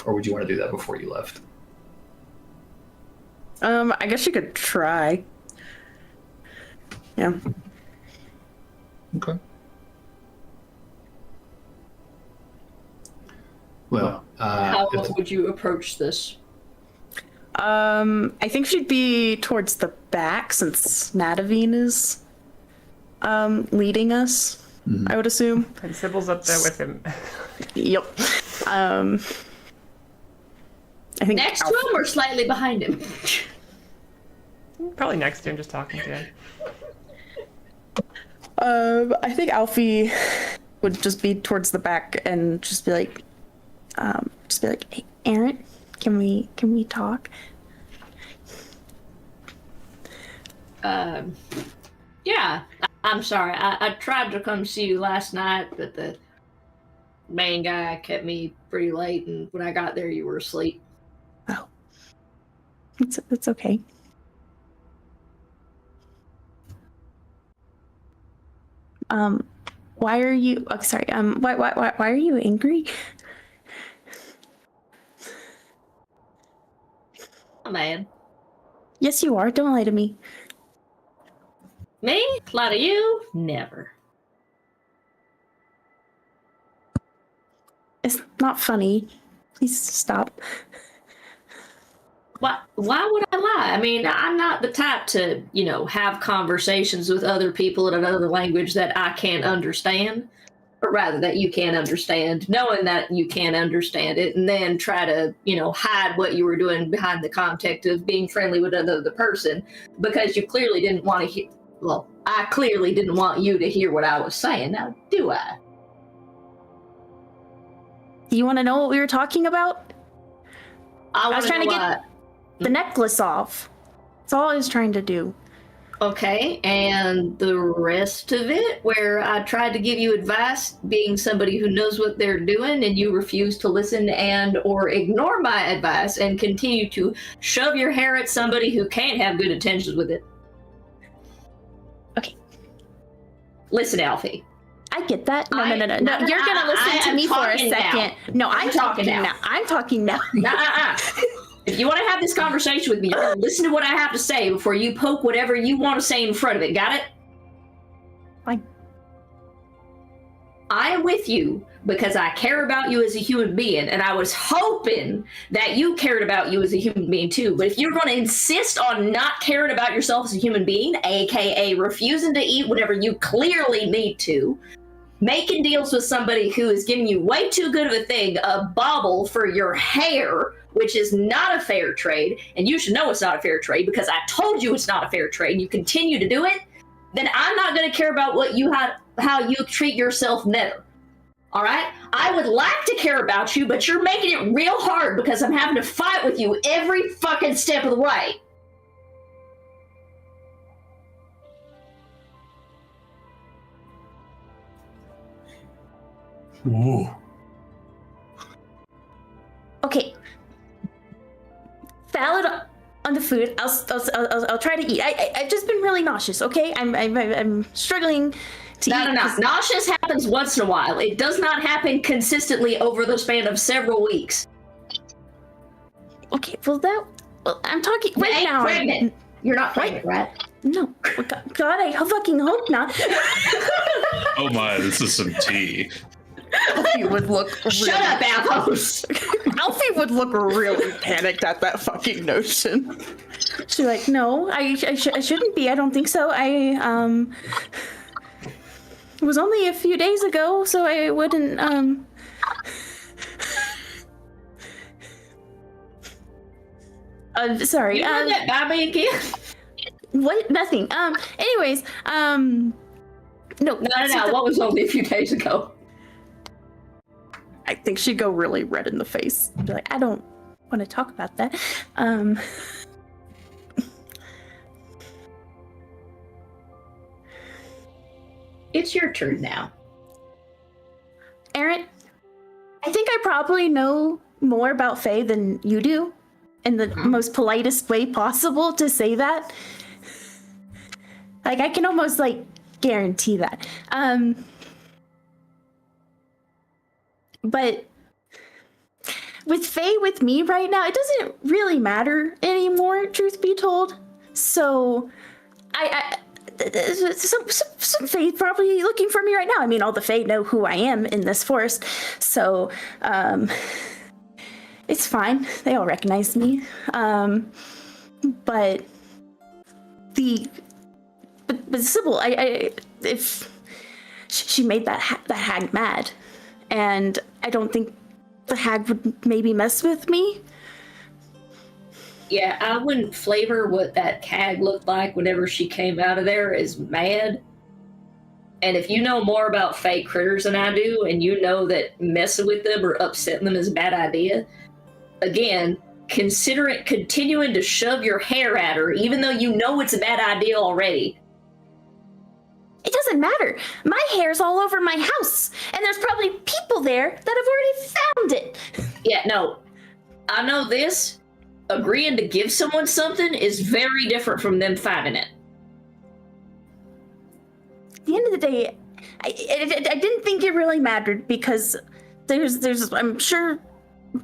Or would you want to do that before you left? I guess you could try. Yeah. Okay. Well, How would you approach this? I think she'd be towards the back since Nadavine is leading us, I would assume. And Sybil's up there with him. Yep. I think Next to him or slightly behind him? Probably next to him, just talking to him. I think Alfie would just be towards the back and just be like, hey, Aaron, can we talk? Yeah. I'm sorry. I tried to come see you last night, but the main guy kept me pretty late, and when I got there, you were asleep. Oh, it's okay. Why are you? Oh, sorry. Why are you angry? Oh, man. Yes, you are. Don't lie to me. Me? Lie to you? Never. It's not funny. Please stop. Why would I lie? I mean, I'm not the type to, have conversations with other people in another language that I can't understand, or rather that you can't understand, knowing that you can't understand it, and then try to, hide what you were doing behind the context of being friendly with another person, because you clearly didn't want to hear, well, I clearly didn't want you to hear what I was saying. Now, do I? Do you want to know what we were talking about? I was trying to get the necklace off. That's all I was trying to do. Okay, and the rest of it, where I tried to give you advice, being somebody who knows what they're doing, and you refuse to listen and or ignore my advice and continue to shove your hair at somebody who can't have good intentions with it. Okay. Listen, Alfie. I get that. No. You're gonna listen to me for a second. No, I'm talking now. I'm talking now. If you want to have this conversation with me, you're gonna listen to what I have to say before you poke whatever you want to say in front of it. Got it? Fine. I am with you because I care about you as a human being, and I was hoping that you cared about you as a human being too. But if you're going to insist on not caring about yourself as a human being, aka refusing to eat whatever you clearly need to, making deals with somebody who is giving you way too good of a thing, a bauble for your hair, which is not a fair trade, and you should know it's not a fair trade because I told you it's not a fair trade, and you continue to do it, then I'm not going to care about how you treat yourself never. All right? I would like to care about you, but you're making it real hard because I'm having to fight with you every fucking step of the way. Ooh. Okay. Salad on the food. I'll try to eat. I've just been really nauseous. Okay, I'm struggling to eat. No. Nauseous happens once in a while. It does not happen consistently over the span of several weeks. Okay, I'm talking You right ain't now. pregnant. You're not pregnant, right? No, God, I fucking hope not. Oh my, this is some tea. Alfie would look. Shut up, Alphonse. Alfie would look really panicked at that fucking notion. She's like, no, I shouldn't be. I don't think so. It was only a few days ago, so I wouldn't. Sorry. You run that by me again? What? Nothing. Anyways. No. No. What was only a few days ago? I think she'd go really red in the face. Be like, I don't want to talk about that. It's your turn now. Aaron, I think I probably know more about Faye than you do, in the most politest way possible to say that. Like, I can almost, guarantee that. But with Faye with me right now, it doesn't really matter anymore, truth be told. So, some Fae probably looking for me right now. I mean, all the Fae know who I am in this forest, so it's fine. They all recognize me. But Sybil, if she made that hag mad, and I don't think the hag would maybe mess with me, Yeah, I wouldn't flavor what that CAG looked like whenever she came out of there as mad. And if you know more about fake critters than I do, and you know that messing with them or upsetting them is a bad idea, again, consider it continuing to shove your hair at her, even though you know it's a bad idea already. It doesn't matter. My hair's all over my house, and there's probably people there that have already found it. Yeah, no. I know this. Agreeing to give someone something is very different from them finding it. At the end of the day, I didn't think it really mattered because there's I'm sure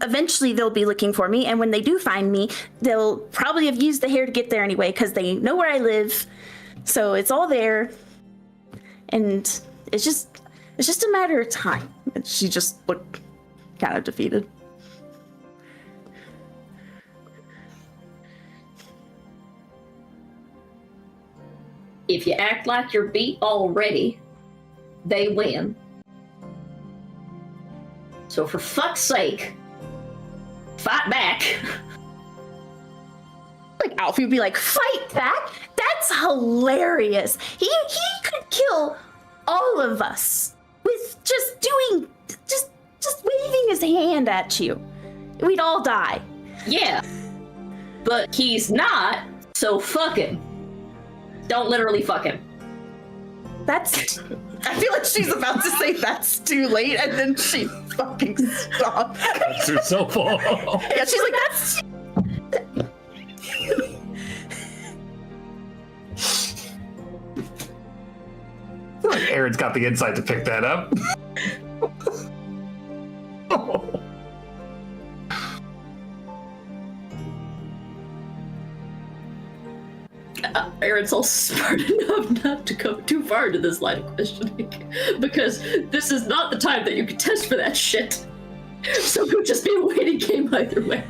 eventually they'll be looking for me, and when they do find me, they'll probably have used the hair to get there anyway because they know where I live. So it's all there, and it's just a matter of time. And she just looked kind of defeated. If you act like you're beat already, they win. So for fuck's sake, fight back. Like Alfie would be like, fight back? That's hilarious. He could kill all of us with just waving his hand at you. We'd all die. Yeah, but he's not, so fuck him. Don't literally fuck him. That's... I feel like she's about to say that's too late, and then she fucking stopped. That's her so far. Yeah, she's like, that's... I feel like Aaron's got the insight to pick that up. Aaron's also smart enough not to go too far into this line of questioning, because this is not the time that you can test for that shit. So it would just be a waiting game either way.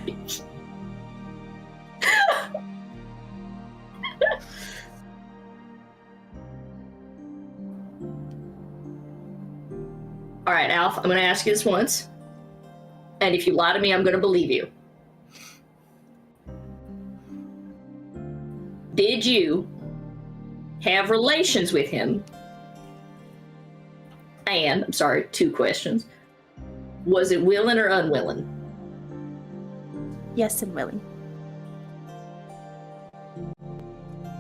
All right, Alf, I'm going to ask you this once. And if you lie to me, I'm going to believe you. Did you have relations with him? And, I'm sorry, 2 questions. Was it willing or unwilling? Yes, and willing.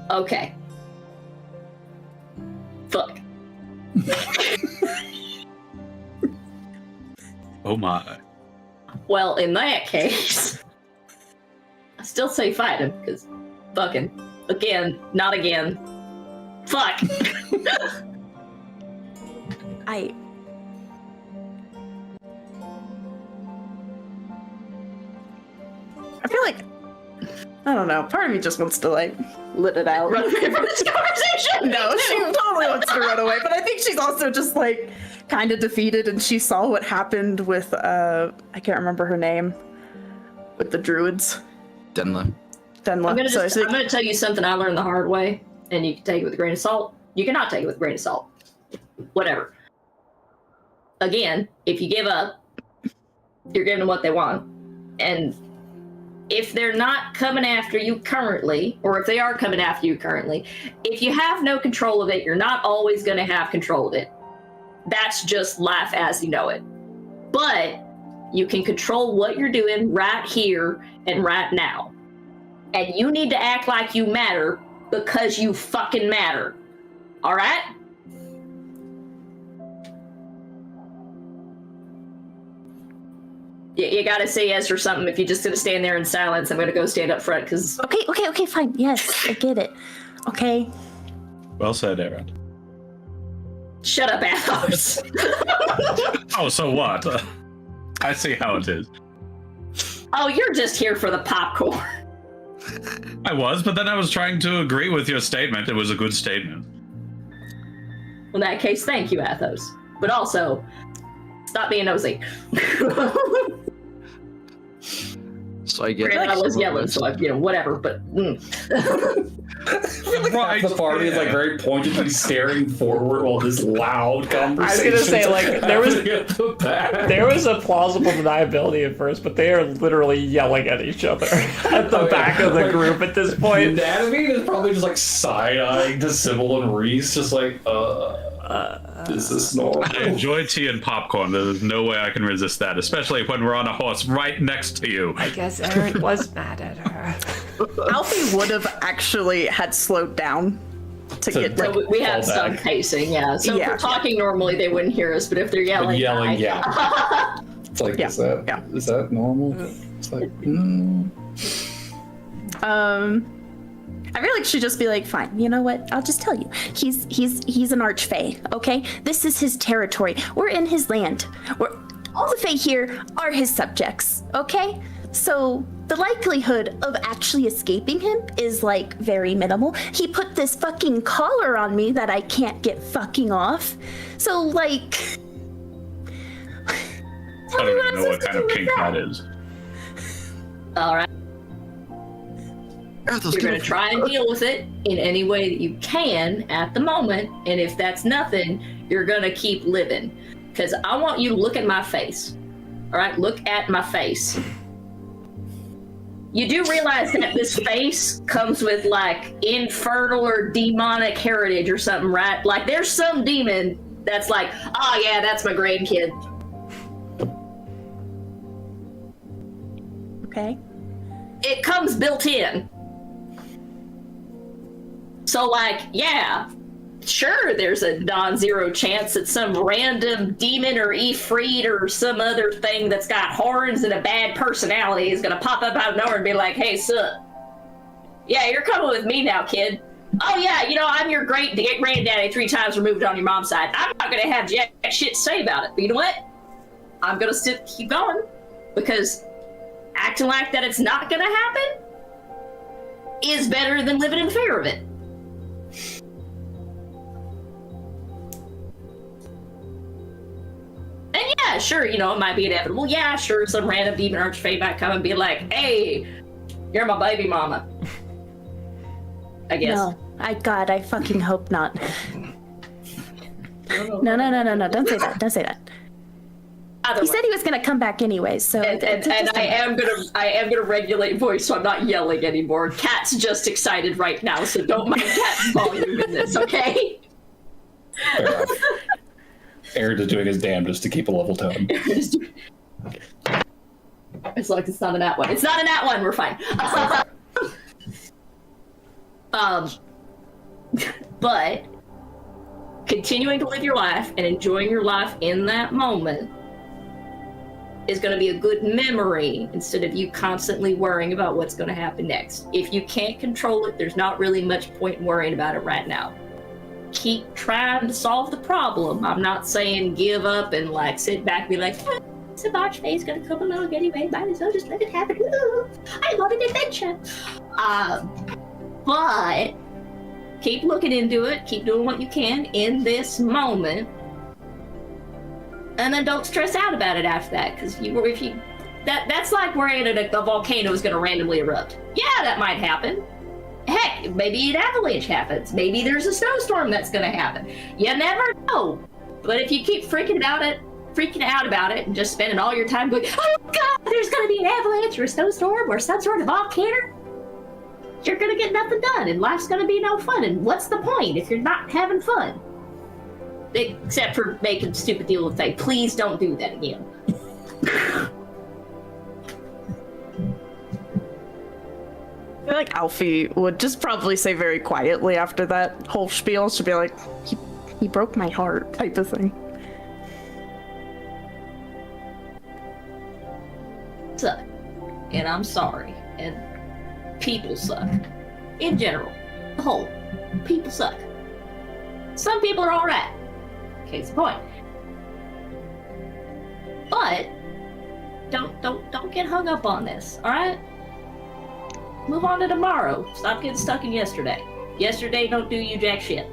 Okay. Fuck. Oh my. Well, in that case, I still say fight him, because fucking. Again, not again. Fuck. I feel like... I don't know. Part of me just wants to, like, let it out. Run away from this conversation! No, she totally wants to run away, but I think she's also just, like, kind of defeated, and she saw what happened with, I can't remember her name, with the druids. Denla. I'm gonna tell you something I learned the hard way, and you can take it with a grain of salt. You cannot take it with a grain of salt. Whatever. Again, if you give up, you're giving them what they want. And if they're not coming after you currently, or if they are coming after you currently, if you have no control of it, you're not always going to have control of it. That's just life as you know it. But you can control what you're doing right here and right now. And you need to act like you matter because you fucking matter. All right? You gotta say yes or something. If you're just gonna stand there in silence, I'm gonna go stand up front because... Okay, fine. Yes, I get it. Okay. Well said, Aaron. Shut up, assholes. Oh, so what? I see how it is. Oh, you're just here for the popcorn. I was, but then I was trying to agree with your statement. It was a good statement. In that case, thank you, Athos. But also, stop being nosy. So I get... Granted, I was yelling, so I, whatever, but... Half the party is like very pointedly staring forward while this loud conversation. I was gonna say, like, there was at the back. there was a plausible deniability at first, but they are literally yelling at each other at the back of the group at this point. Anatomy is probably just like side-eyeing to Sybil and Reese, just like, is this normal? I enjoy tea and popcorn. There's no way I can resist that, especially when we're on a horse right next to you. I guess Aaron was mad at her. Alfie would have actually had slowed down to get So like. we have fall some back. pacing, yeah. So if Yeah. we're talking normally, they wouldn't hear us, but if they're yelling, Yelling, yeah. It's like, Yeah, is that normal? It's like, I feel like she'd just be like, fine, you know what? I'll just tell you. He's an archfey, okay? This is his territory. We're in his land. All the Fae here are his subjects, okay? So the likelihood of actually escaping him is like very minimal. He put this fucking collar on me that I can't get fucking off. So like, I don't even know what kind of kink that is. all right. Are those You're going to try and deal with it in any way that you can at the moment, and if that's nothing, you're going to keep living. Because I want you to look at my face. All right, look at my face. You do realize that this face comes with like infernal or demonic heritage or something, right? Like there's some demon that's like, oh yeah, that's my grandkid. okay? It comes built in. So, like, yeah, sure, there's a non-zero chance that some random demon or Ifrit or some other thing that's got horns and a bad personality is gonna pop up out of nowhere and be like, hey, sup? Yeah, you're coming with me now, kid. Oh, yeah, you know, I'm your great-granddaddy 3 times removed on your mom's side. I'm not gonna have jack shit to say about it, but you know what? I'm gonna keep going, because acting like that it's not gonna happen is better than living in fear of it. And yeah, sure, you know, it might be inevitable. Yeah, sure, some random demon archfey might come and be like, hey, you're my baby mama. I guess. No, I fucking hope not. No, don't say that, don't say that. Either He way. said he was gonna come back anyway, so... And I am gonna regulate voice, so I'm not yelling anymore. Cat's just excited right now, so don't mind Cat's volume in this, okay? fair enough. Aaron is doing his damnedest to keep a level tone. As long as it's not a nat one. It's not a nat one, we're fine. But continuing to live your life and enjoying your life in that moment is going to be a good memory instead of you constantly worrying about what's going to happen next. If you can't control it, there's not really much point in worrying about it right now. Keep trying to solve the problem. I'm not saying give up and like sit back and be like, some archfey's gonna come along anyway, might as well just let it happen. Ooh, I want an adventure. But keep looking into it, keep doing what you can in this moment, and then don't stress out about it after that, because that's like worrying that a volcano is gonna randomly erupt. Yeah, that might happen. Heck, maybe an avalanche happens. Maybe there's a snowstorm that's gonna happen. You never know. But if you keep freaking out about it and just spending all your time going, oh god, there's gonna be an avalanche or a snowstorm or some sort of volcano, you're gonna get nothing done and life's gonna be no fun. And what's the point if you're not having fun? Except for making a stupid deal with fate. Please don't do that again. I feel like Alfie would just probably say very quietly after that whole spiel, she'd be like, he broke my heart, type of thing. Suck. And I'm sorry. And people suck. In general. The whole. People suck. Some people are alright. Case in point. But don't get hung up on this, alright? Move on to tomorrow. Stop getting stuck in yesterday. Yesterday don't do you jack shit.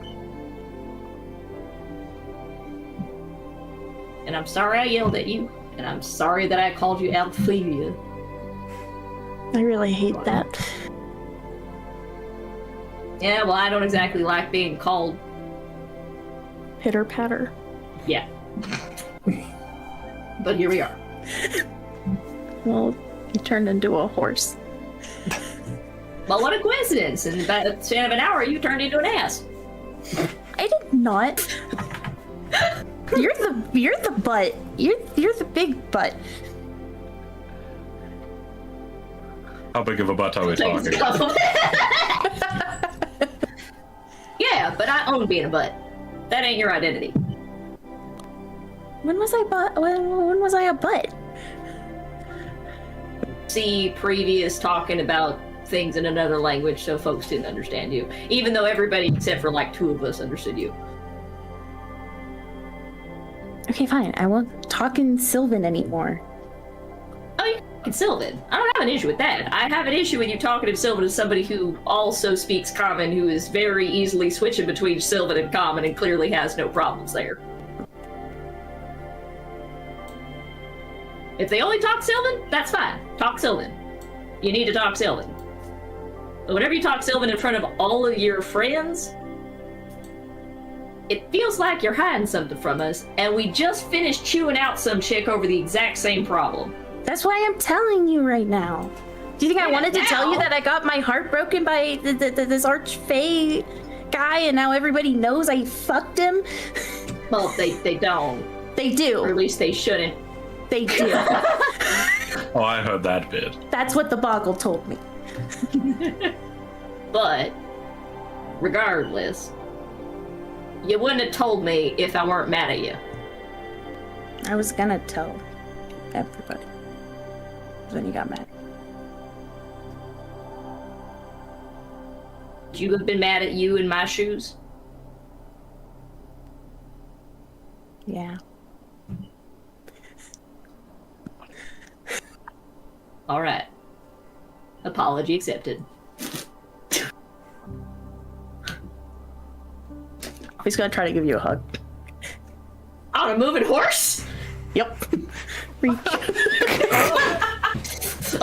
And I'm sorry I yelled at you. And I'm sorry that I called you Alfia. I really hate that. Yeah, well, I don't exactly like being called. Pitter patter. Yeah. But here we are. Well, you turned into a horse. Well, what a coincidence! In about the span of an hour, you turned into an ass. I did not. You're the butt. You're the big butt. How big of a butt are we talking? Yeah, but I own being a butt. That ain't your identity. When was I butt? When was I a butt? See previous talking about things in another language, so folks didn't understand you. Even though everybody except for like 2 of us understood you. Okay, fine. I won't talk in Sylvan anymore. Oh, you can Sylvan. I don't have an issue with that. I have an issue with you talking in Sylvan as somebody who also speaks Common, who is very easily switching between Sylvan and Common and clearly has no problems there. If they only talk Sylvan, that's fine. Talk Sylvan. You need to talk Sylvan. But whenever you talk Sylvan in front of all of your friends, it feels like you're hiding something from us, and we just finished chewing out some chick over the exact same problem. That's why I'm telling you right now. Do you think I wanted to tell you that I got my heart broken by this archfey guy, and now everybody knows I fucked him? Well, they don't. They do. Or at least they shouldn't. They do. Oh, I heard that bit. That's what the Boggle told me. But, regardless, you wouldn't have told me if I weren't mad at you. I was gonna tell everybody. Then you got mad. Would you have been mad at you in my shoes? Yeah. Alright. Apology accepted. He's gonna try to give you a hug. On a moving horse? Yep.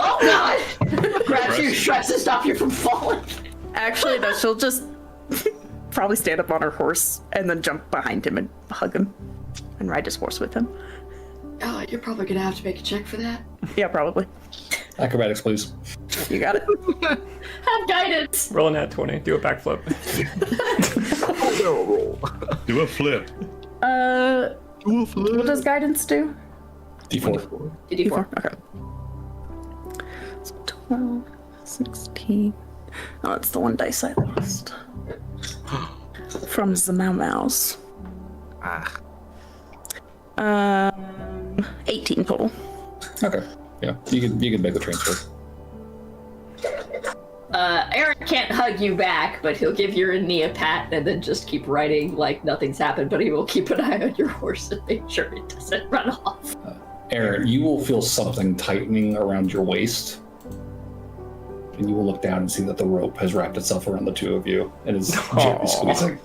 Oh god! Grabs you, tries to stop you from falling. Actually, no, she'll just probably stand up on her horse and then jump behind him and hug him and ride his horse with him. Oh, you're probably gonna have to make a check for that. Yeah, probably. Acrobatics, please. You got it. Have guidance! Roll a nat 20. Do a backflip. Do a flip. What does guidance do? D4. D4. Okay. So 12, 16. Oh, that's the one dice I lost. From the mouse. 18 total. Okay. Yeah, you can make the transfer. Aaron can't hug you back, but he'll give your knee a pat and then just keep riding like nothing's happened, but he will keep an eye on your horse and make sure it doesn't run off. Aaron, you will feel something tightening around your waist. And you will look down and see that the rope has wrapped itself around the 2 of you and is gently squeezing.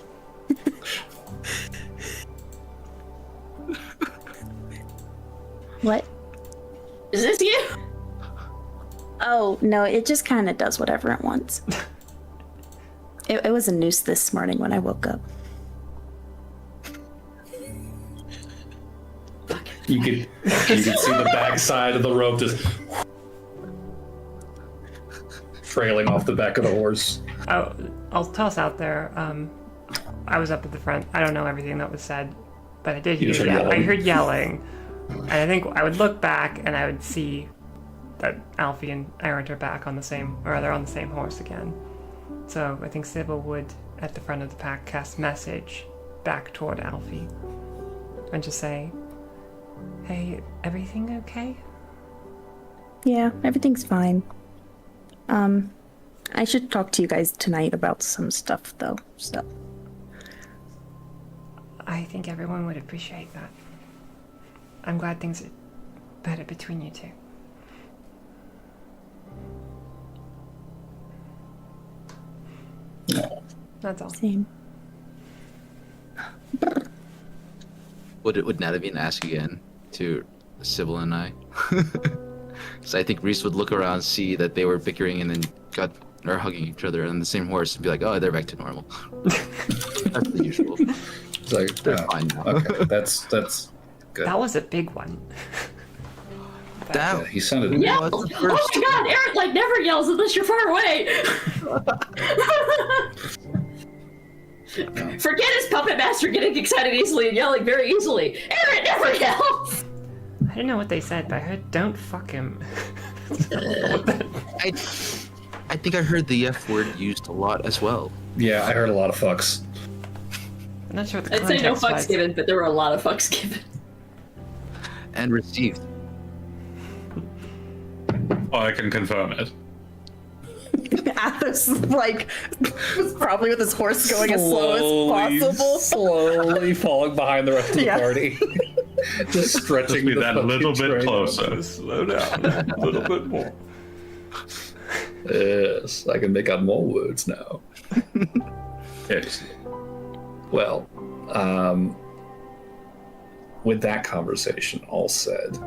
What? Is this you? Oh, no, it just kind of does whatever it wants. It was a noose this morning when I woke up. You can see the backside of the rope just trailing off the back of the horse. I'll toss out there. I was up at the front. I don't know everything that was said, but I did hear yelling. I heard yelling. And I think I would look back and I would see that Alfie and Aaron are back on the same, or they're on the same horse again. So I think Sybil would, at the front of the pack, cast message back toward Alfie and just say, "Hey, everything okay?" Yeah, everything's fine. I should talk to you guys tonight about some stuff, though, so. I think everyone would appreciate that. I'm glad things are better between you two. No. That's all. Same. Would Nadavine ask again to Sybil and I? Because I think Reese would look around, see that they were bickering, and then got are hugging each other on the same horse and be like, oh, they're back to normal. That's the usual. It's like, They're fine now. okay, that's good. That was a big one. That, Yeah, he sounded. Yeah. Well, Oh it's the my first- god, Eric like never yells unless you're far away. Forget his puppet master getting excited easily and yelling very easily. Eric never yells. I don't know what they said, but I heard "don't fuck him." I think I heard the F word used a lot as well. Yeah, I heard a lot of fucks. I'm not sure what the I'd say no context fucks was. given, but there were a lot of fucks given. And received. Oh, I can confirm it. Athos, like, was probably with his horse going as slow as possible. Slowly falling behind the rest of the Yeah. party. Just stretching Just be the that a little fucking bit train. closer. Slow down a little bit more. Yes, I can make out more words now. Yes. Well, with that conversation all said,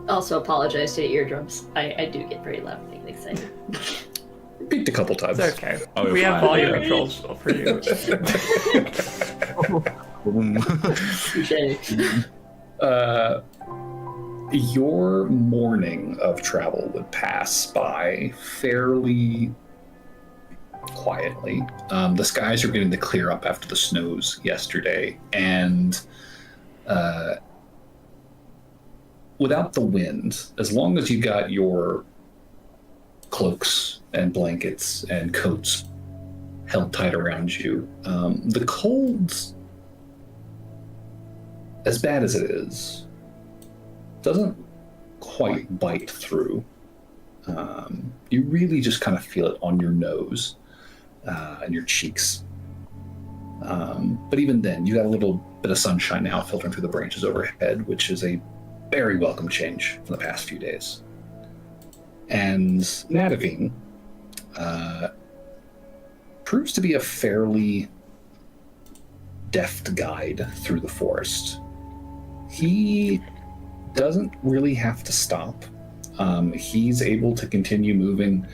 Also apologize to your eardrums. I do get very loud and excited. peeked a couple times. It's okay. Oh, We have fine. volume Yeah. controls for you. Boom. Touche. Your morning of travel would pass by fairly quietly. The skies are beginning to clear up after the snows yesterday, and without the wind, as long as you got your cloaks and blankets and coats held tight around you, the cold, as bad as it is, doesn't quite bite through. You really just kind of feel it on your nose and your cheeks. But even then, you got a little bit of sunshine now filtering through the branches overhead, which is a very welcome change from the past few days. And Nadavine proves to be a fairly deft guide through the forest. He doesn't really have to stop. He's able to continue moving,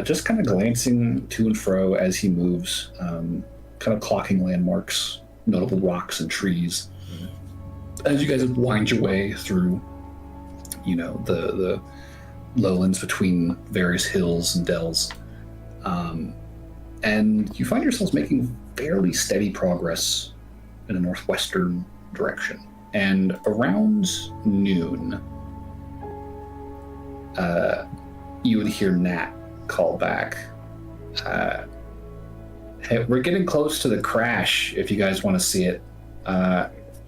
just kind of glancing to and fro as he moves, kind of clocking landmarks, notable rocks and trees. As you guys wind your way through, the lowlands between various hills and dells, and you find yourselves making fairly steady progress in a northwestern direction. And around noon, you would hear Nat call back, hey, we're getting close to the crash if you guys want to see it.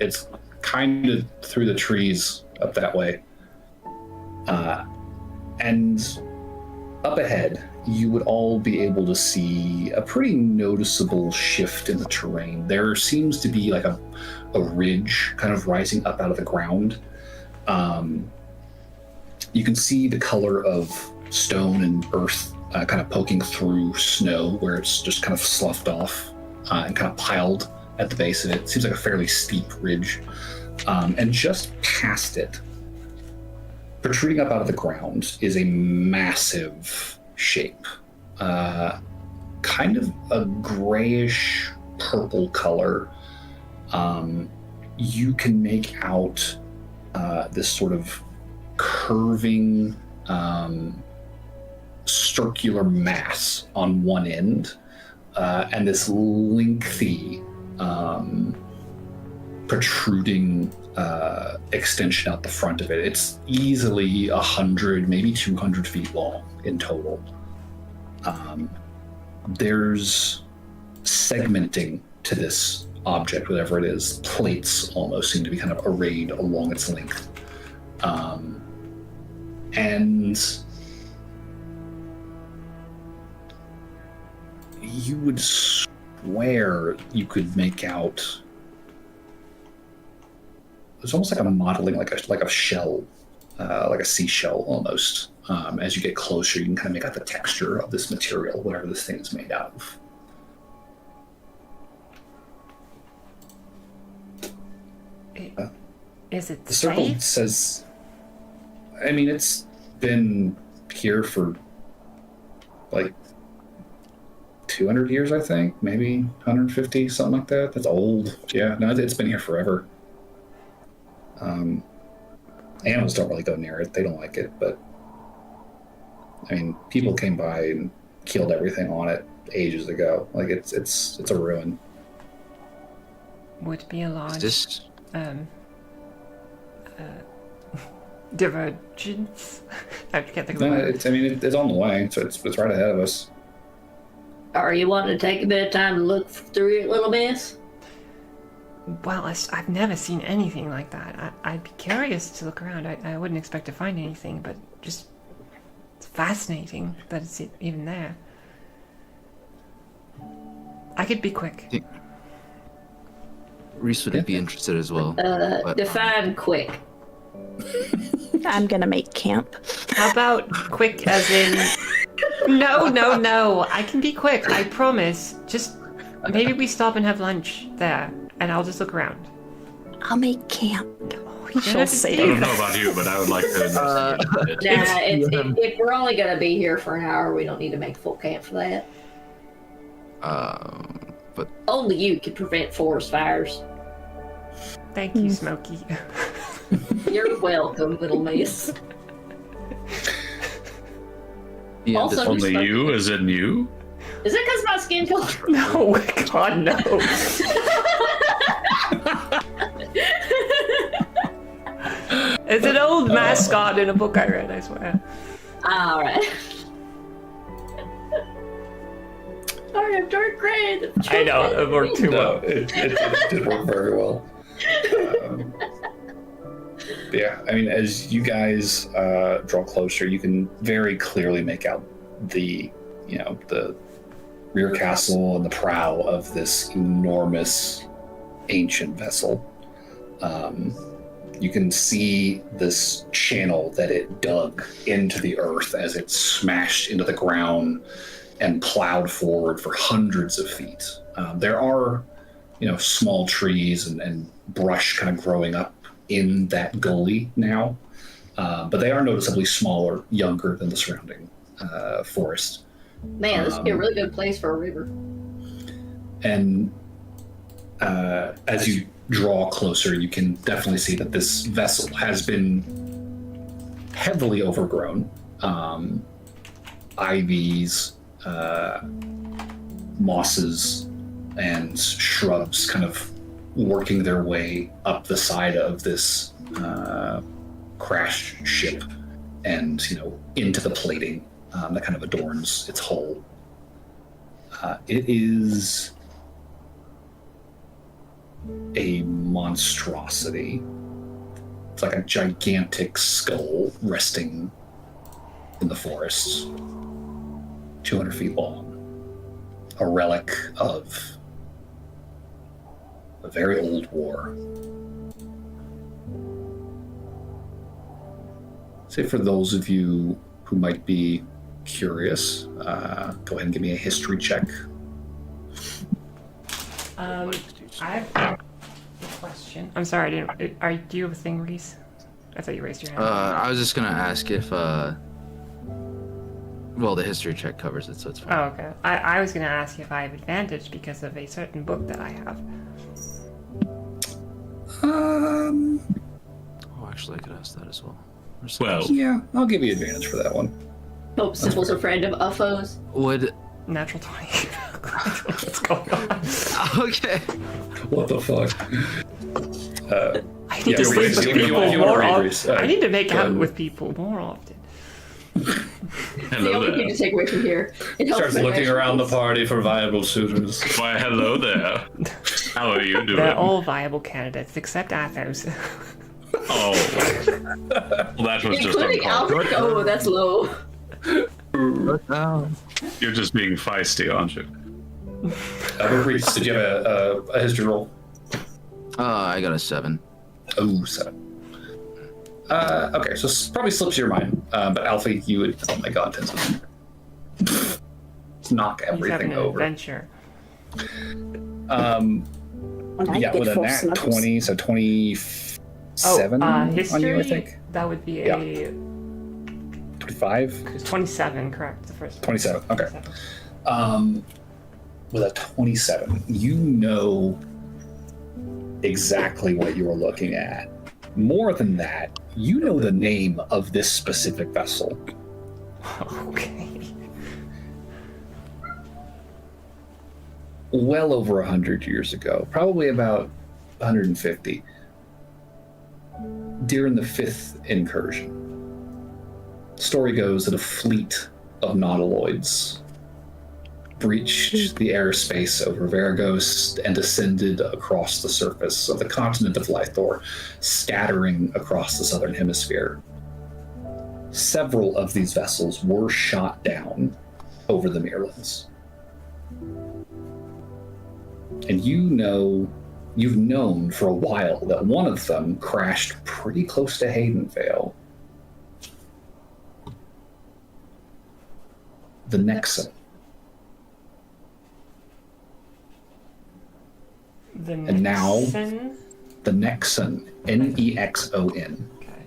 It's kind of through the trees up that way. And up ahead, you would all be able to see a pretty noticeable shift in the terrain. There seems to be like a ridge kind of rising up out of the ground. You can see the color of stone and earth kind of poking through snow where it's just kind of sloughed off and kind of piled at the base of it. It seems like a fairly steep ridge. And just past it, protruding up out of the ground, is a massive shape. Kind of a grayish purple color. You can make out this sort of curving circular mass on one end, and this lengthy protruding extension out the front of it. It's easily 100, maybe 200 feet long in total. There's segmenting to this object, whatever it is. Plates almost seem to be kind of arrayed along its length. And you would swear you could make out, it's almost like a modeling, like a shell, like a seashell almost. As you get closer, you can kind of make out the texture of this material, whatever this thing is made out of. Is it The circle safe? says, I mean, it's been here for like 200 years, I think, maybe 150, something like that. That's old. Yeah, no, it's been here forever. Animals don't really go near it. They don't like it, but I mean, people came by and killed everything on it ages ago. Like it's a ruin. Would be a large This divergence. I can't think of the No, word. it's on the way, so it's right ahead of us. Are you wanting to take a bit of time to look through it, little miss? Well, I've never seen anything like that. I'd be curious to look around. I wouldn't expect to find anything, but just it's fascinating that it's even there. I could be quick. Reese would be interested as well. but- Define quick. I'm gonna make camp. How about quick as in... No. I can be quick, I promise. Just maybe we stop and have lunch there, and I'll just look around. I'll make camp. Oh, you don't She'll have to say do I don't that. know about you, but I would like to investigate it. If we're only gonna be here for an hour, we don't need to make full camp for that. But Only you can prevent forest fires. Thank you, Smokey. You're welcome, little miss. yeah, Also, this- just- Only you, as in you? Is it because my skin color? No, God, no. It's an old mascot in a book I read, I swear. Alright. Sorry, I'm dark gray. I know, it worked too well. It did work very well. Yeah, I mean, as you guys draw closer, you can very clearly make out the rear castle and the prow of this enormous ancient vessel. You can see this channel that it dug into the earth as it smashed into the ground and plowed forward for hundreds of feet. There are, small trees and brush kind of growing up in that gully now, but they are noticeably smaller, younger than the surrounding forest. Man, this would be a really good place for a river. And as you draw closer, you can definitely see that this vessel has been heavily overgrown. Ivies, mosses, and shrubs kind of working their way up the side of this crashed ship and, into the plating that kind of adorns its hull. It is a monstrosity. It's like a gigantic skull resting in the forest, 200 feet long. A relic of a very old war. Say for those of you who might be curious, go ahead and give me a history check. I have a question. I'm sorry, do you have a thing, Reese? I thought you raised your hand. I was just gonna ask if the history check covers it, so it's fine. Oh, okay. I was going to ask if I have advantage because of a certain book that I have. Oh, actually, I could ask that as well. Well, Yeah, I'll give you advantage for that one. Hope Symbol's a friend of UFOs. Would Natural 20. What's going on? okay. What the fuck? I need Yeah, to sleep Reese, with you people wanna more read, often. Reese? I need to make go out ahead. with people more often. The hello only thing there. to take away from here. It helps Starts my looking around the vegetables. party for viable suitors. Why, hello there. How are you doing? They're all viable candidates except Athos. Oh. Well, that was just Including uncalled. Alfred. Oh, that's low. You're just being feisty, aren't you? Reese, did you have a history roll? I got a 7. Oh, 7. Okay, so probably slips your mind. But Alfie, you would. Oh my god, Tenzin. Knock He's having everything an over. adventure. Yeah, with a nat 20, so 27 on history? you, I think. That would be Yeah. a 25? It's 27, correct? The first one. 27, okay. with a 27. You know exactly what you're looking at. More than that, you know the name of this specific vessel. Okay. Well over 100 years ago, probably about 150, during the 5th incursion. Story goes that a fleet of nautiloids breached the airspace over Vaergose and descended across the surface of the continent of Lythor, scattering across the southern hemisphere. Several of these vessels were shot down over the Meirlands. And you've known for a while that one of them crashed pretty close to Haydenvale. The Nexon. And now, the Nexon, Nexon. Okay.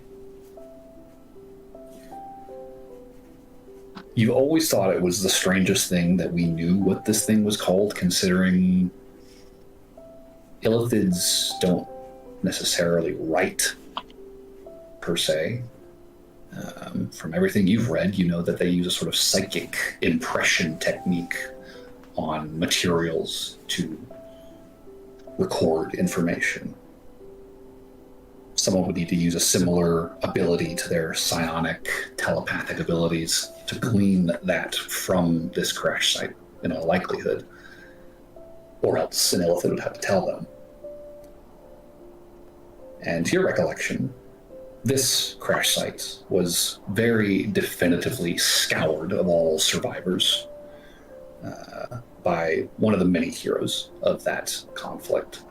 You always thought it was the strangest thing that we knew what this thing was called, considering Illithids don't necessarily write, per se. From everything you've read, you know that they use a sort of psychic impression technique on materials to record information. Someone would need to use a similar ability to their psionic telepathic abilities to glean that from this crash site, in all likelihood. Or else an Illithid would have to tell them. And to your recollection, this crash site was very definitively scoured of all survivors by one of the many heroes of that conflict.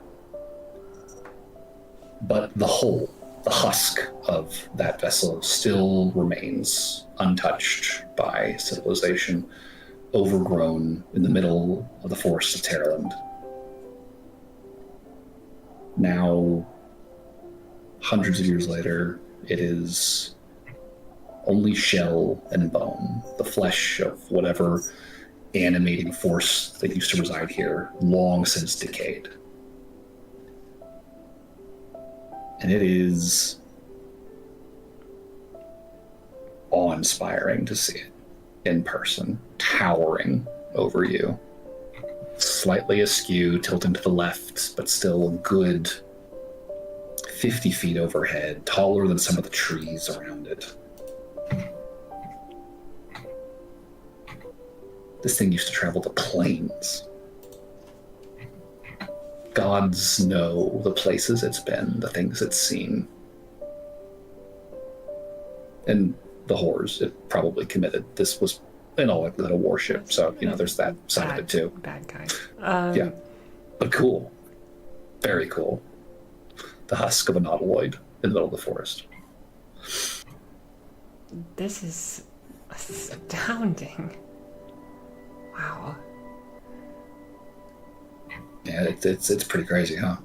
But the hull, the husk of that vessel still remains untouched by civilization, overgrown in the middle of the forests of Terraland. Now, hundreds of years later, it is only shell and bone, the flesh of whatever animating force that used to reside here, long since decayed. And it is awe-inspiring to see it in person, towering over you. Slightly askew, tilting to the left, but still a good 50 feet overhead, taller than some of the trees around it. This thing used to travel the plains. Gods know the places it's been, the things it's seen. And the horrors it probably committed. This was in all likelihood a warship, so, there's that side of it too. Bad guy. Yeah, but cool. Very cool. The husk of a nautiloid in the middle of the forest. This is astounding. Wow. Yeah, it's pretty crazy, huh?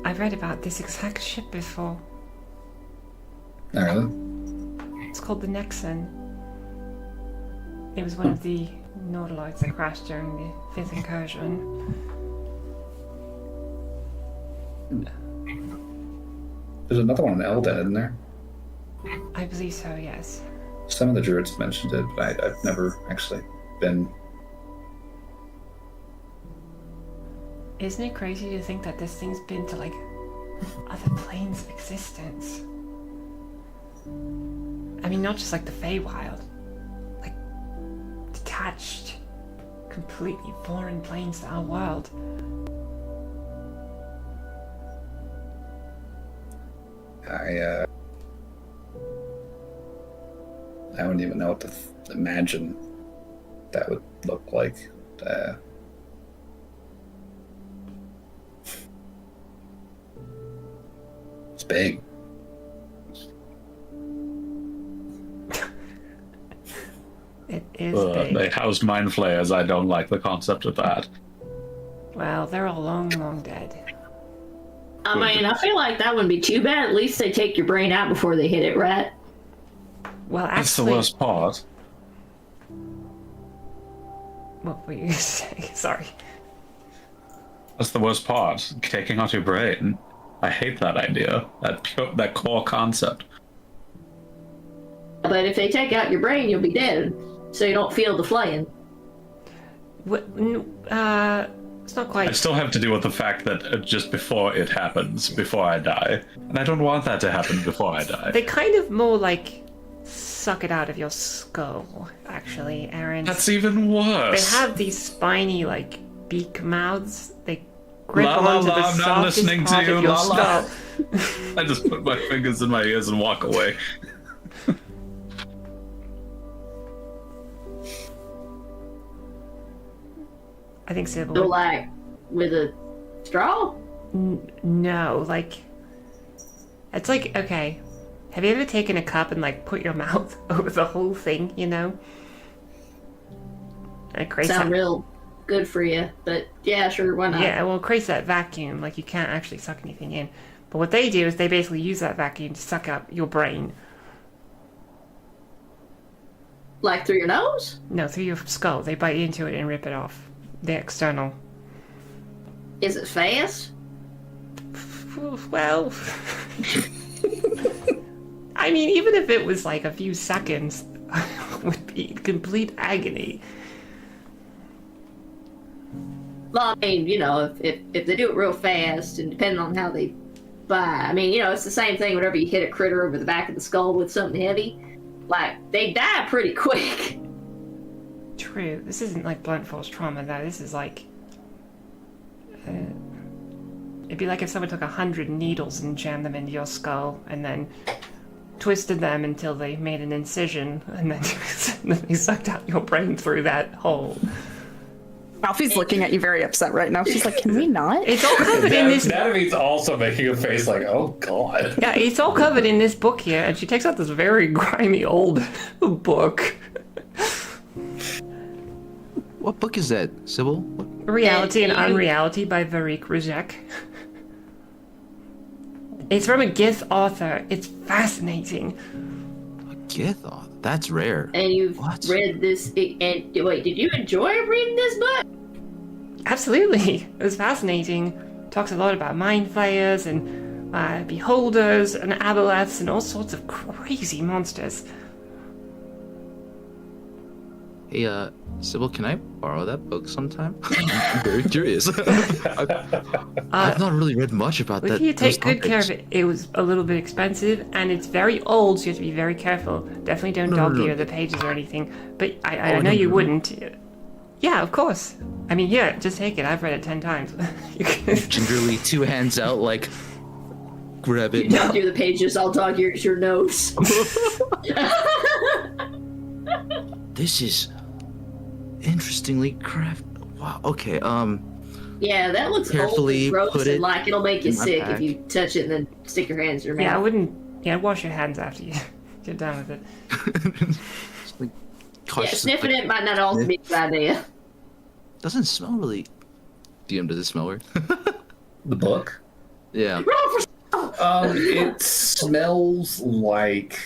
I've read about this exact ship before. Oh, really? It's called the Nexon. It was one of the nautiloids that crashed during the 5th incursion. There's another one in Elden, isn't there? I believe so, yes. Some of the druids mentioned it, but I've never actually been. Isn't it crazy to think that this thing's been to, other planes of existence? I mean, not just the Feywild. Detached, completely foreign planes to our world. I wouldn't even know what to imagine that would look like. It's big. It is big. They house mind flayers. I don't like the concept of that. Well, they're all long, long dead. I mean, I feel like that wouldn't be too bad. At least they take your brain out before they hit it, right? Well, That's the actually, worst part. What were you gonna say? Sorry. That's the worst part. Taking out your brain. I hate that idea. That core concept. But if they take out your brain, you'll be dead, so you don't feel the flaying. What? It's not quite. I still have to deal with the fact that just before it happens, before I die. And I don't want that to happen before I die. They kind of more like suck it out of your skull, actually, Aaron. That's even worse. They have these spiny, like, beak mouths. They grip La, la, onto la, the I'm not softest listening to part you, of your la, la. skull. I just put my fingers in my ears and walk away. I think Sybil. So, like, with a straw? No, like, it's like, okay, have you ever taken a cup and like put your mouth over the whole thing, you know? And it creates Sound that, real good for you, but yeah, sure, why not? yeah, well, it creates that vacuum, like you can't actually suck anything in. But what they do is they basically use that vacuum to suck up your brain. Like through your nose? No, through your skull. They bite into it and rip it off. The external. Is it fast? Well, I mean, even if it was like a few seconds, would be complete agony. Well, I mean, you know, if they do it real fast, and depending on how they bite, I mean, you know, it's the same thing whenever you hit a critter over the back of the skull with something heavy. Like, they die pretty quick. True. This isn't like blunt force trauma, though. This is like... it'd be like if someone took 100 needles and jammed them into your skull, and then twisted them until they made an incision, and then they sucked out your brain through that hole. Alfie's looking at you very upset right now. She's like, can we not? It's all covered in this... Natalie's also making a face like, oh god. Yeah, it's all covered in this book here, and she takes out this very grimy old book. What book is that, Sybil? Reality and Unreality by Vaergose. It's from a Gith author. It's fascinating. Gith? Oh, that's rare. And you've What? read this, and wait, did you enjoy reading this book? Absolutely. It was fascinating. Talks a lot about mind flayers and beholders and aboleths and all sorts of crazy monsters. Hey, Sybil, can I borrow that book sometime? I'm very curious. I've not really read much about If that. you take those good care of topics. it, it was a little bit expensive, and it's very old, so you have to be very careful. Definitely don't dog-ear the pages or anything. But I know you wouldn't. Yeah, of course. I mean, yeah, just take it. I've read it 10 times. You can- Gingerly, two hands out, like, grab You it. dog ear the pages, I'll dog ear your nose. This is interestingly crafted. Wow. Okay. Yeah, that looks Carefully old and gross put and it like it'll make you in my sick pack. if you touch it and then stick your hands in your mouth. Yeah, I wouldn't... Yeah, wash your hands after you get done with it. Just, like, Yeah, cautious, sniffing like, it might not always be a good idea. Doesn't smell really. DM, does it smell weird? The book? Yeah. It smells like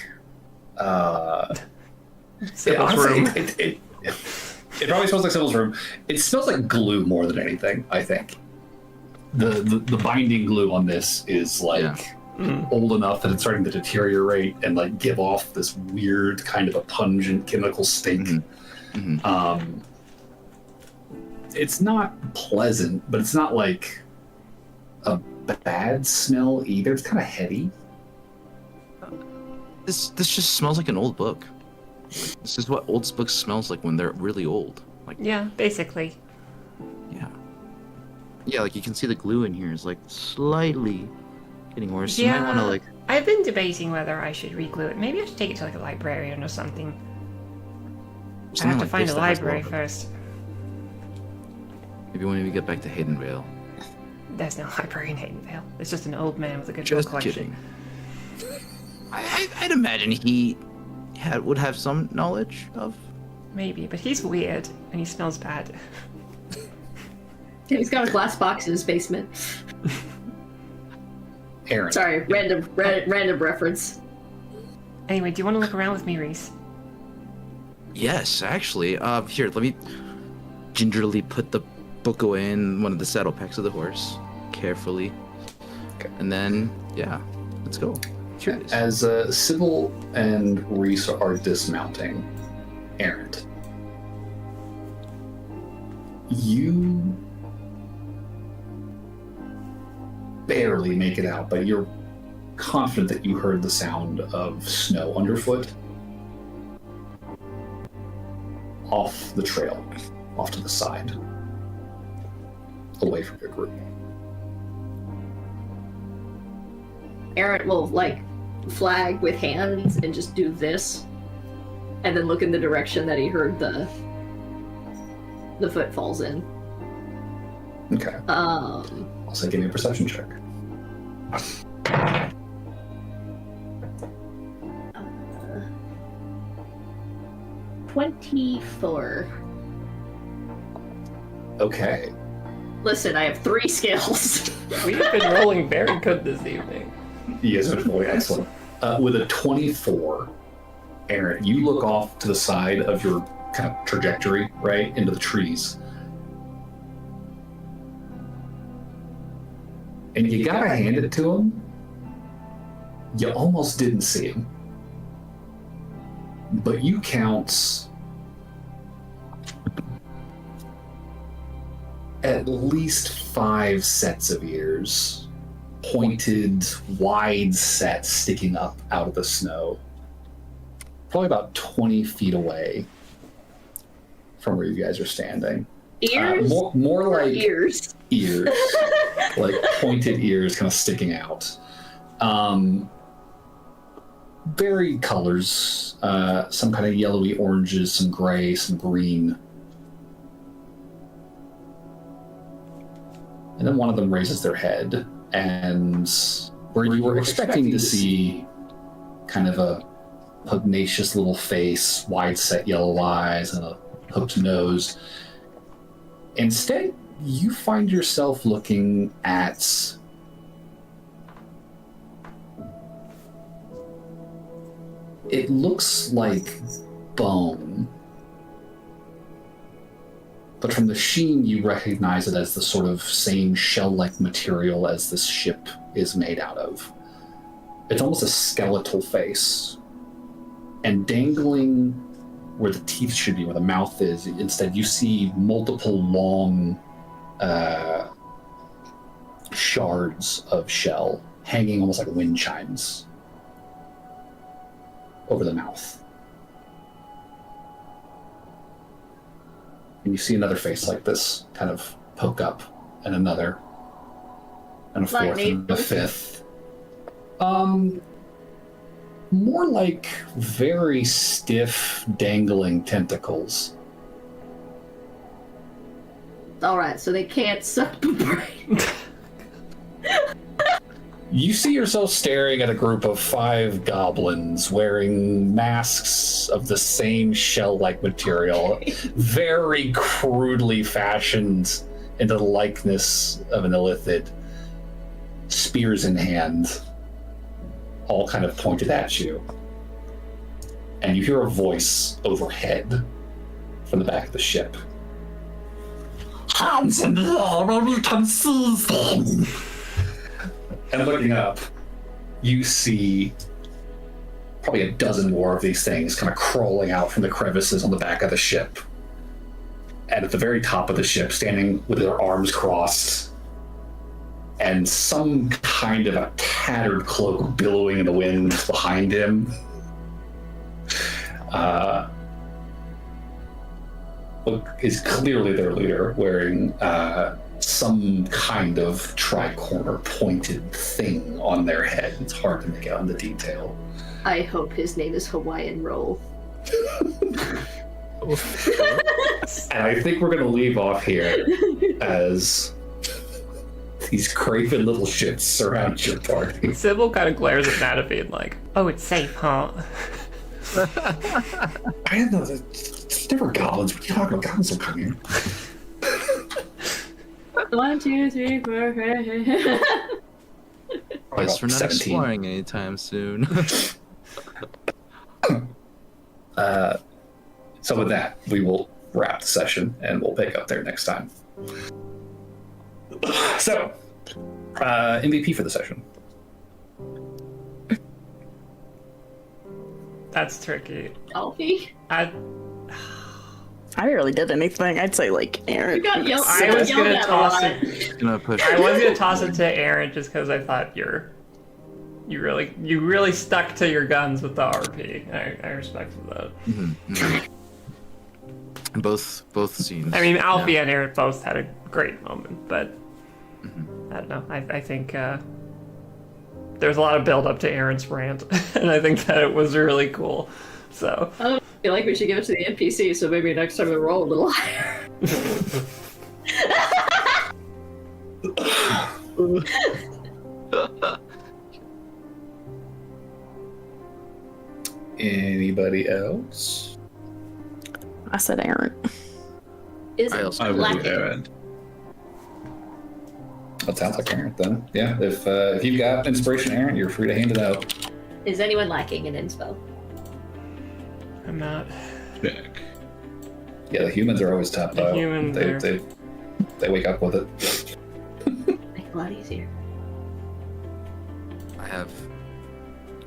honestly, it probably smells like Sybil's room. It smells like glue more than anything, I think. The binding glue on this is like old enough that it's starting to deteriorate and like give off this weird kind of a pungent chemical stink. It's not pleasant, but it's not like a bad smell either. It's kind of heady. This just smells like an old book. This is what old books smells like when they're really old. Like, Yeah, basically. yeah. Yeah, like you can see the glue in here is like slightly getting worse. Yeah. You might want to like. I've been debating whether I should re-glue it. Maybe I should take it to like a librarian or something. I have something to like find this a that has library of- first. Maybe when we get back to Haydenvale. There's no library in Haydenvale. It's just an old man with a good Just book collection. kidding. I'd imagine he would have some knowledge of. Maybe, but he's weird and he smells bad. He's got a glass box in his basement. Aaron. Sorry, random reference. Anyway, do you want to look around with me, Reese? Yes, actually. Here, let me. gingerly put the book away in one of the saddle packs of the horse, carefully. Okay. And then, yeah, let's go. Curious. As Sybil and Reese are dismounting, Errant, you barely make it out, but you're confident that you heard the sound of snow underfoot off the trail, off to the side, away from your group. Aaron will like flag with hands and just do this, and then look in the direction that he heard the footfalls in. Okay. Also, give me a perception check. 24. Okay. Listen, I have 3 skills. We've been rolling very good this evening. You guys are really excellent. With a 24, Aaron, you look off to the side of your kind of trajectory, right, into the trees. And you gotta hand it to him. You almost didn't see him. But you count at least 5 sets of ears, pointed, wide sets sticking up out of the snow, probably about 20 feet away from where you guys are standing. Ears? More like ears. Ears, like pointed ears kind of sticking out. Varied colors, some kind of yellowy oranges, some gray, some green. And then one of them raises their head, and where you were expecting to see kind of a pugnacious little face, wide set yellow eyes, and a hooked nose, instead you find yourself looking at it looks like bone, but from the sheen you recognize it as the sort of same shell-like material as this ship is made out of. It's almost a skeletal face, and dangling where the teeth should be, where the mouth is, instead you see multiple long shards of shell hanging almost like wind chimes over the mouth. And you see another face like this kind of poke up, and another, and a fourth, and a fifth. More like very stiff, dangling tentacles. Alright, so they can't suck the brain. You see yourself staring at a group of 5 goblins wearing masks of the same shell-like material, very crudely fashioned into the likeness of an illithid, spears in hand, all kind of pointed at you. And you hear a voice overhead from the back of the ship. Hands in the air, we can see them. And looking up, you see probably a dozen more of these things kind of crawling out from the crevices on the back of the ship. And at the very top of the ship, standing with their arms crossed, and some kind of a tattered cloak billowing in the wind behind him, is clearly their leader, wearing some kind of tricorner pointed thing on their head. It's hard to make out in the detail. I hope his name is Hawaiian Roll. And I think we're going to leave off here as these craven little shits surround your party. Sybil kind of glares at Matafine like, oh, it's safe, huh? I didn't know that. It's never goblins. What are you talking about? Goblins will come here. 1, 2, 3, 4, 5. Guess we're not 17. exploring anytime soon. So with that, we will wrap the session, and we'll pick up there next time. So, MVP for the session. That's tricky. Alfie? I barely did anything. I'd say like Aaron. You got yelled, I was yelled gonna at a toss lot. it. Gonna push. I was gonna toss it to Aaron just because I thought you really stuck to your guns with the RP. I respected that. Both scenes. I mean, Alfie and Aaron both had a great moment, but I don't know. I think there's a lot of build up to Aaron's rant, and I think that it was really cool. So I don't feel like we should give it to the NPC, so maybe next time we roll a little higher. Anybody else? I said Aaron. Is I it also- I would lacking? do Aaron. That sounds like Aaron then. Yeah, if you've got inspiration, Aaron, you're free to hand it out. Is anyone lacking in inspo? I'm not. Check. Yeah, the humans are always top. The humans are- They wake up with it. Make it a lot easier.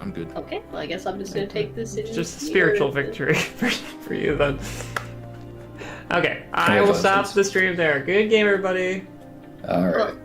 I'm good. Okay, well I guess I'm just gonna take this in. It's just a here. spiritual victory for you then. Okay, I will Congratulations. stop the stream there. Good game, everybody. All right. Well,